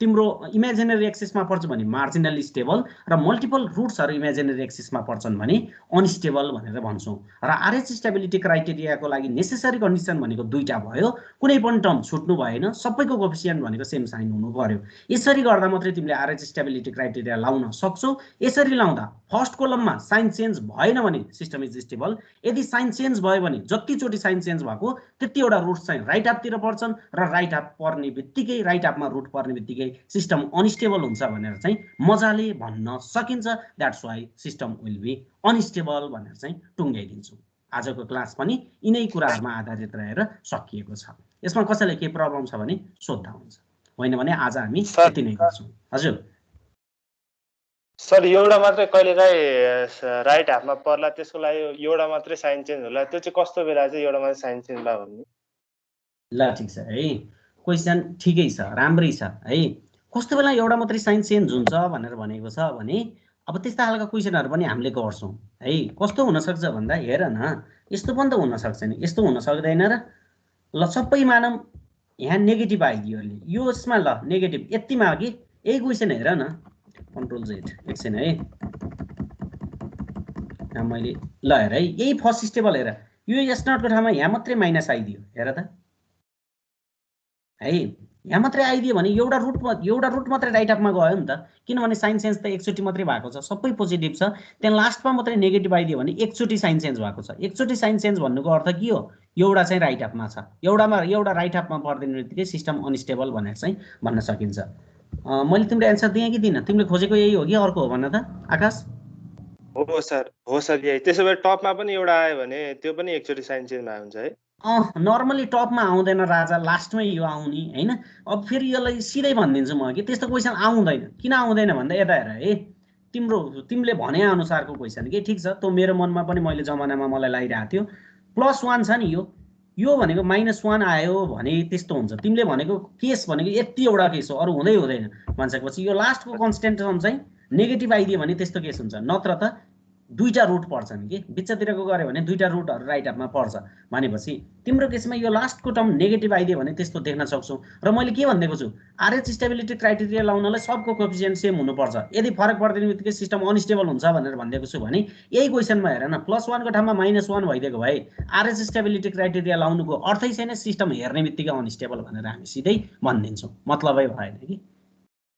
S1: तिम्रो इमेजिनरी एक्सिसमा पर्छ भने मार्जिनली स्टेबल र मल्टिपल रुट्सहरू इमेजिनरी एक्सिसमा पर्छन् भने अनस्टेबल भनेर भन्छौँ। र आरएच स्टेबिलिटी क्राइटेरियाको लागि नेसेसरी कन्डिसन भनेको दुईटा भयो, कुनै पनि टर्म छुट्नु भएन, सबैको कोएफिसिएन्ट भनेको सेम साइन हुनु पर्यो। यसरी गर्दा मात्रै तिमीले आरएच स्टेबिलिटी क्राइटेरिया लाउन सक्छौ। यसरी लाउँदा फर्स्ट कोलममा साइन चेन्ज भएन भने सिस्टम इज स्टेबल, यदि साइन चेन्ज भयो भने जतिचोटि साइन चेन्ज भएको त्यतिवटा रुट्स चाहिँ राइट हाफतिर पर्छन् र राइट हाफ पर्ने बित्तिकै राइट हाफमा रुट पर्ने बित्तिकै सिस्टम अनस्टेबल हुन्छ भनेर चाहिँ मजाले भन्न सकिन्छ। That's why system will be unstable भनेर चाहिँ टुङ्ग्याइदिन्छौँ। आजको क्लास पनि यिनै कुराहरूमा आधारित रहेर सकिएको छ। यसमा कसैलाई केही प्रब्लम छ भने सोध्दा हुन्छ, होइन भने आज हामी यति नै गर्छौँ। हजुर
S9: सर एउटा मात्रै कहिलेकाहीँ राइट हाफमा पर्ला, त्यसको लागि एउटा मात्रै साइन चेन्ज होला, त्यो चाहिँ कस्तो बेला चाहिँ एउटा मात्रै साइन चेन्ज होला भन्ने?
S1: ल ठिक छ है, क्वेसन ठिकै छ, राम्रै छ है। कस्तो बेला एउटा मात्रै साइन चेन्ज हुन्छ भनेर भनेको छ भने अब त्यस्ता खालका क्वेसनहरू पनि हामीले गर्छौँ है। कस्तो हुनसक्छ भन्दा हेर न, यस्तो पनि त हुनसक्छ नि, यस्तो हुन सक्दैन र। ल सबै मानौँ यहाँ नेगेटिभ आइदियो अहिले, यो यसमा ल नेगेटिभ यतिमा कि यही क्वेसन हेर न, कन्ट्रोल जेड एकछिन है, यहाँ मैले ल हेर है, यही फर्स्ट स्टेबल हेर, यो एस नटको ठाउँमा यहाँ मात्रै माइनस आइदियो, हेर त है, यहाँ मात्रै आइदियो भने एउटा रुट मात्रै राइट हाफमा गयो नि त, किनभने साइन चेन्ज त एकचोटि मात्रै भएको छ, सबै पोजिटिभ छ। त्यहाँ लास्टमा मात्रै नेगेटिभ आइदियो भने एकचोटि साइन चेन्ज भएको छ। एकचोटि साइन चेन्ज भन्नुको अर्थ के हो, एउटा चाहिँ राइट हाफमा छ, एउटा राइट हाफमा पर्दिने बित्तिकै सिस्टम अनस्टेबल भनेर चाहिँ भन्न सकिन्छ। मैले तिम्रो एन्सर दिएँ कि दिइनँ? तिमीले खोजेको यही हो कि अर्को हो भन्न त आकाश?
S9: हो सर यही। त्यसो भए टपमा पनि एउटा आयो भने त्यो पनि एकचोटि साइन चेन्जमा हुन्छ है?
S1: नर्मली टपमा आउँदैन राजा, लास्टमै यो आउने होइन। अब फेरि यसलाई सिधै भनिदिन्छु म कि त्यस्तो क्वेसन आउँदैन। किन आउँदैन भन्दा यता हेर है, तिमीले भने अनुसारको क्वेसन के ठिक छ, त्यो मेरो मनमा पनि मैले जमानामा मलाई लागिरहेको थियो। +1 छ नि, यो भनेको -1 आयो भने त्यस्तो हुन्छ। तिमीले भनेको केस भनेको यति एउटा केस हो, अरू हुँदैन भनिसकेपछि यो लास्टको कन्स्टेन्ट चाहिँ नेगेटिभ आइदियो भने त्यस्तो केस हुन्छ। नत्र त दुईटा रुट पर्छन् कि बिचतिरको गऱ्यो भने दुईटा रुटहरू राइट हाफमा पर्छ भनेपछि तिम्रो केसमा यो लास्टको टर्म नेगेटिभ आइदियो भने त्यस्तो देख्न सक्छौ। र मैले के भन्दैको छु, आरएच स्टेबिलिटी क्राइटेरिया लाउनलाई सबको कोएफिसिएन्ट सेम हुनुपर्छ। यदि फरक पर्दैन बित्तिकै सिस्टम अनस्टेबल हुन्छ भनेर भनिदिएको छु भने यही क्वेसनमा हेर न, +1 को ठाउँमा -1 भइदिएको भए आरएच स्टेबिलिटी क्राइटेरिया लाउनुको अर्थै छैन, सिस्टम हेर्ने बित्तिकै अनस्टेबल भनेर हामी सिधै भनिदिन्छौँ, मतलबै भएन कि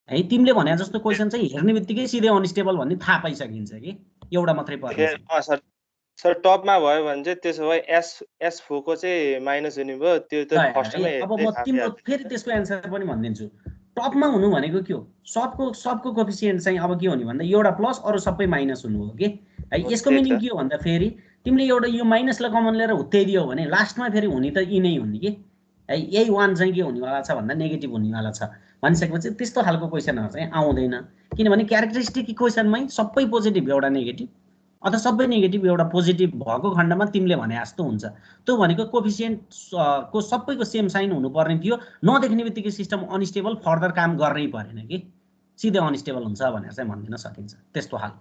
S1: है। तिमीले भने जस्तो क्वेसन चाहिँ हेर्ने बित्तिकै सिधै अनस्टेबल भन्ने थाहा पाइसकिन्छ कि एउटा मात्रै पर्छ।
S9: सर टपमा भयो भने चाहिँ त्यसो भए एस फोको चाहिँ माइनस हुने भयो, त्यो त फर्स्टमै।
S1: अब म तिम्रो फेरि त्यसको एन्सर पनि भनिदिन्छु। टपमा हुनु भनेको के हो, सबको कोएफिसिएन्ट चाहिँ अब के हो नि भन्दा एउटा प्लस अरू सबै माइनस हुनु हो कि है। यसको मिनिङ के हो भन्दा फेरि तिमीले एउटा यो माइनसलाई कमन लिएर हुत्याइदियो भने लास्टमा फेरि हुने त यी नै हुने कि है। यही 1 चाहिँ के हुनेवाला छ भन्दा नेगेटिभ हुनेवाला छ भनिसकेपछि त्यस्तो खालको क्वेसनहरू चाहिँ आउँदैन। किनभने क्यारेक्टरिस्टिक इक्वेसनमै सबै पोजिटिभ एउटा नेगेटिभ अथवा सबै नेगेटिभ एउटा पोजिटिभ भएको खण्डमा तिमीले भने जस्तो हुन्छ। त्यो भनेको कोएफिसिएन्ट को सबैको सेम साइन हुनुपर्ने थियो। नदेख्ने बित्तिकै सिस्टम अनस्टेबल फर्दर काम गर्नै परेन कि सिधै अनस्टेबल हुन्छ भनेर चाहिँ भनिदिन सकिन्छ। त्यस्तो हाल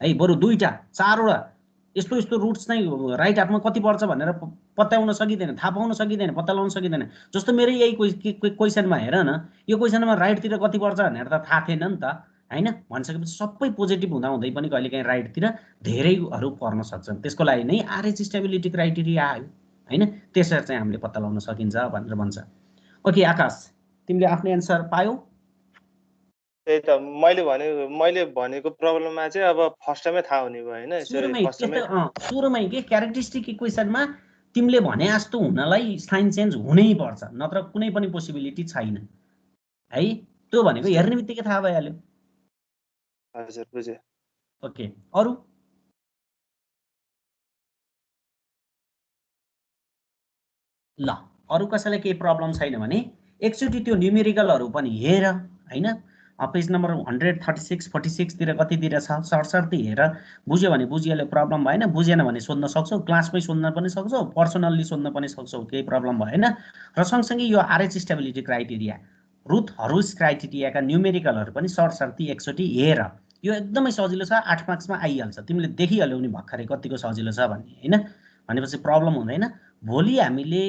S1: है, बरु 2-4वटा यस्तो रुट्स चाहिँ राइट हाफमा कति पर्छ भनेर पत्याउन सकिँदैन, थाहा पाउन सकिँदैन, पत्ता लगाउन सकिँदैन। जस्तो मेरो यही क्वेसनमा हेर न, यो क्वेसनमा राइटतिर कति पर्छ भनेर त थाहा थिएन नि त हैन। भनिसकेपछि सबै पोजिटिभ हुँदै पनि कहिलेकाहीँ राइटतिर धेरैहरू पर्न सक्छन्। त्यसको लागि नै आरएच स्टेबिलिटी क्राइटेरिया आयो हैन। त्यसरी चाहिँ हामीले पत्ता लगाउन सकिन्छ भनेर भन्छ। ओके आकाश, तिमीले आफ्नो एन्सर पायौ?
S9: त्यही त मैले भनेको प्रब्लममा चाहिँ अब फर्स्टमै थाहा हुने भयो हैन।
S1: सुरुमै के क्यारेक्टरिस्टिक इक्वेसनमा तिमीले भने जस्तो हुनलाई साइन चेन्ज हुनै पर्छ, नत्र कुनै पनि पोसिबिलिटी छैन है। त्यो भनेको हेर्ने बित्तिकै थाहा भइहाल्यो।
S9: हजुर बुझे।
S1: ओके, अरु ल अरु कसैलाई केही प्रब्लम छैन भने एकचोटि त्यो न्युमेरिकलहरू पनि हेर हैन। पेज नम्बर 136 46 तिर कतितिर छ सरसर्ती हेर। बुझ्यो भने बुझिहाल्यो, प्रब्लम भएन। बुझेन भने सोध्न सक्छौ, क्लासमै सोध्न पनि सक्छौ, पर्सनल्ली सोध्न पनि सक्छौ, केही प्रब्लम भएन। र सँगसँगै यो आरएच स्टेबिलिटी क्राइटेरिया, रुथ हरुस क्राइटेरियाका न्युमेरिकलहरू पनि सरसर्ती एकचोटि हेर। यो एकदमै सजिलो छ, 8 मार्क्समा आइहाल्छ। तिमीले देखिहाल्यौ नि भर्खरै कतिको सजिलो छ भन्ने हैन। भनेपछि प्रब्लम हुँदैन। भोलि हामीले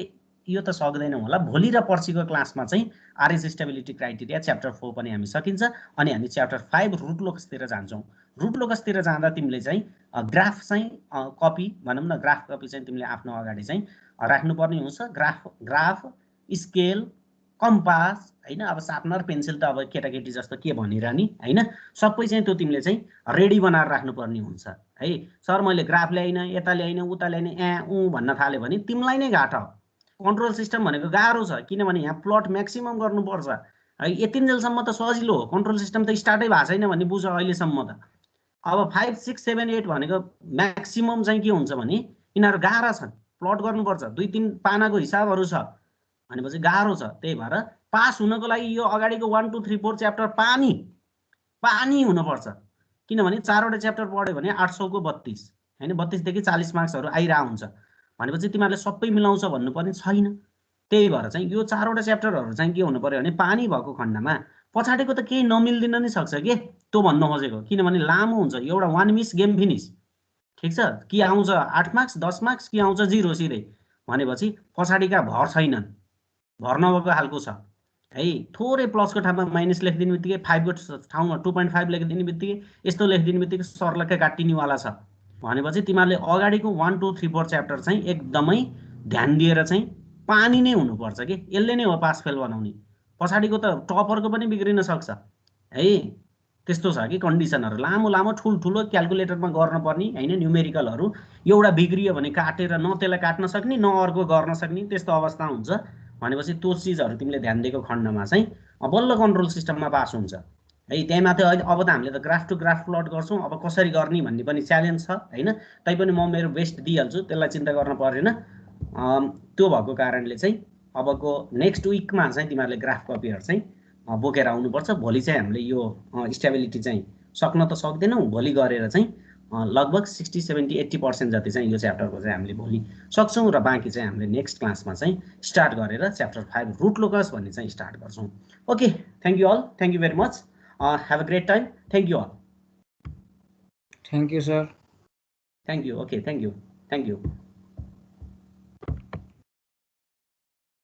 S1: यो त सक्दैनौँ होला। भोलि र पर्सिको क्लासमा चाहिँ आरएस स्टेबिलिटी क्राइटेरिया च्याप्टर 4 पनि हामी सकिन्छ अनि हामी च्याप्टर 5 रुट लोकसतिर जान्छौँ। रुट लोकसतिर जाँदा तिमीले चाहिँ ग्राफ चाहिँ कपी भनौँ न, ग्राफ कपी चाहिँ तिमीले आफ्नो अगाडि चाहिँ राख्नुपर्ने हुन्छ। ग्राफ स्केल कम्पास हैन, अब सार्पनर पेन्सिल त अब केटाकेटी जस्तो के भनिरहने हैन, सबै चाहिँ त्यो तिमीले चाहिँ रेडी बनाएर राख्नुपर्ने हुन्छ है। सर मैले ग्राफ ल्याइन, यता ल्याइन, उता ल्याइन, भन्न थाल्यो भने तिमीलाई नै घाटा हो। कन्ट्रोल सिस्टम भनेको गाह्रो छ, किनभने यहाँ प्लट म्याक्सिमम गर्नुपर्छ है। यतिन्जेलसम्म त सजिलो हो, कन्ट्रोल सिस्टम त स्टार्टै भएको छैन भन्ने बुझ अहिलेसम्म त। अब 5, 6, 7, 8 भनेको म्याक्सिमम चाहिँ के हुन्छ भने यिनीहरू गाह्रा छन्, प्लट गर्नुपर्छ, 2-3 पानाको हिसाबहरू छ भनेपछि गाह्रो छ। त्यही भएर पास हुनको लागि यो अगाडिको 1, 2, 3, 4 च्याप्टर पानी हुनुपर्छ, किनभने 4वटा च्याप्टर पढ्यो भने 800 को 32 हैन, 32 देखि 40 मार्क्सहरू आइरहेको हुन्छ भनेपछि तिमीहरूले सबै मिलाउँछ भन्नुपर्ने छैन। त्यही भएर चाहिँ यो 4वटा च्याप्टरहरू चाहिँ के हुनु पर्यो भने पानी भएको खण्डमा पछाडिको त केही नमिल्दिन नै सक्छ के, त्यो भन्न खोजेको। किनभने लामो हुन्छ, एउटा 1 मिस गेम फिनिस, ठिक छ। कि आउँछ 8 मार्क्स 10 मार्क्स कि आउँछ 0 सिधै, भनेपछि पछाडिका भर छैनन्, भर नभएको खालको छ है। थोरै प्लसको ठाउँमा माइनस लेखिदिने बित्तिकै 5 को ठाउँमा 2.5 लेखिदिने बित्तिकै यस्तो लेखिदिने बित्तिकै सर्लक्कै काटिनेवाला छ भनेपछि तिमीहरूले अगाडिको 1, 2, 3, 4 च्याप्टर चाहिँ एकदमै ध्यान दिएर चाहिँ पानी नै हुनुपर्छ कि, यसले नै हो पास फेल बनाउने। पछाडिको त टपरको पनि बिग्रिन सक्छ है, त्यस्तो छ कि कन्डिसनहरू। लामो ठुल्ठुलो क्यालकुलेटरमा गर्नुपर्ने हैन, न्युमेरिकलहरू एउटा बिग्रियो भने काटेर न त्यसलाई काट्न सक्ने न अर्को गर्न सक्ने त्यस्तो अवस्था हुन्छ भनेपछि त्यो चिजहरू तिमीले ध्यान दिएको खण्डमा चाहिँ बल्ल कन्ट्रोल सिस्टममा पास हुन्छ है। त्यही माथि अहिले अब त हामीले त ग्राफ टु ग्राफ प्लट गर्छौँ, अब कसरी गर्ने भन्ने पनि च्यालेन्ज छ हैन। तैपनि म मेरो बेस्ट दिइहाल्छु, त्यसलाई चिन्ता गर्न पर्दैन। त्यो भएको कारणले चाहिँ अबको नेक्स्ट विकमा चाहिँ तिमीहरूले ग्राफ कपीहरू चाहिँ बोकेर आउनुपर्छ। भोलि चाहिँ हामीले यो स्टेबिलिटी चाहिँ सक्न त सक्दैनौँ, भोलि गरेर चाहिँ लगभग 60, 70, 80% जति चाहिँ यो च्याप्टरको चाहिँ हामीले भोलि सक्छौँ र बाँकी चाहिँ हामीले नेक्स्ट क्लासमा चाहिँ स्टार्ट गरेर च्याप्टर 5 रुट लोकस भन्ने चाहिँ स्टार्ट गर्छौँ। Okay, thank you all, thank you very much, have a great time, thank you all.
S4: Thank you sir.
S1: Thank you, okay, thank you.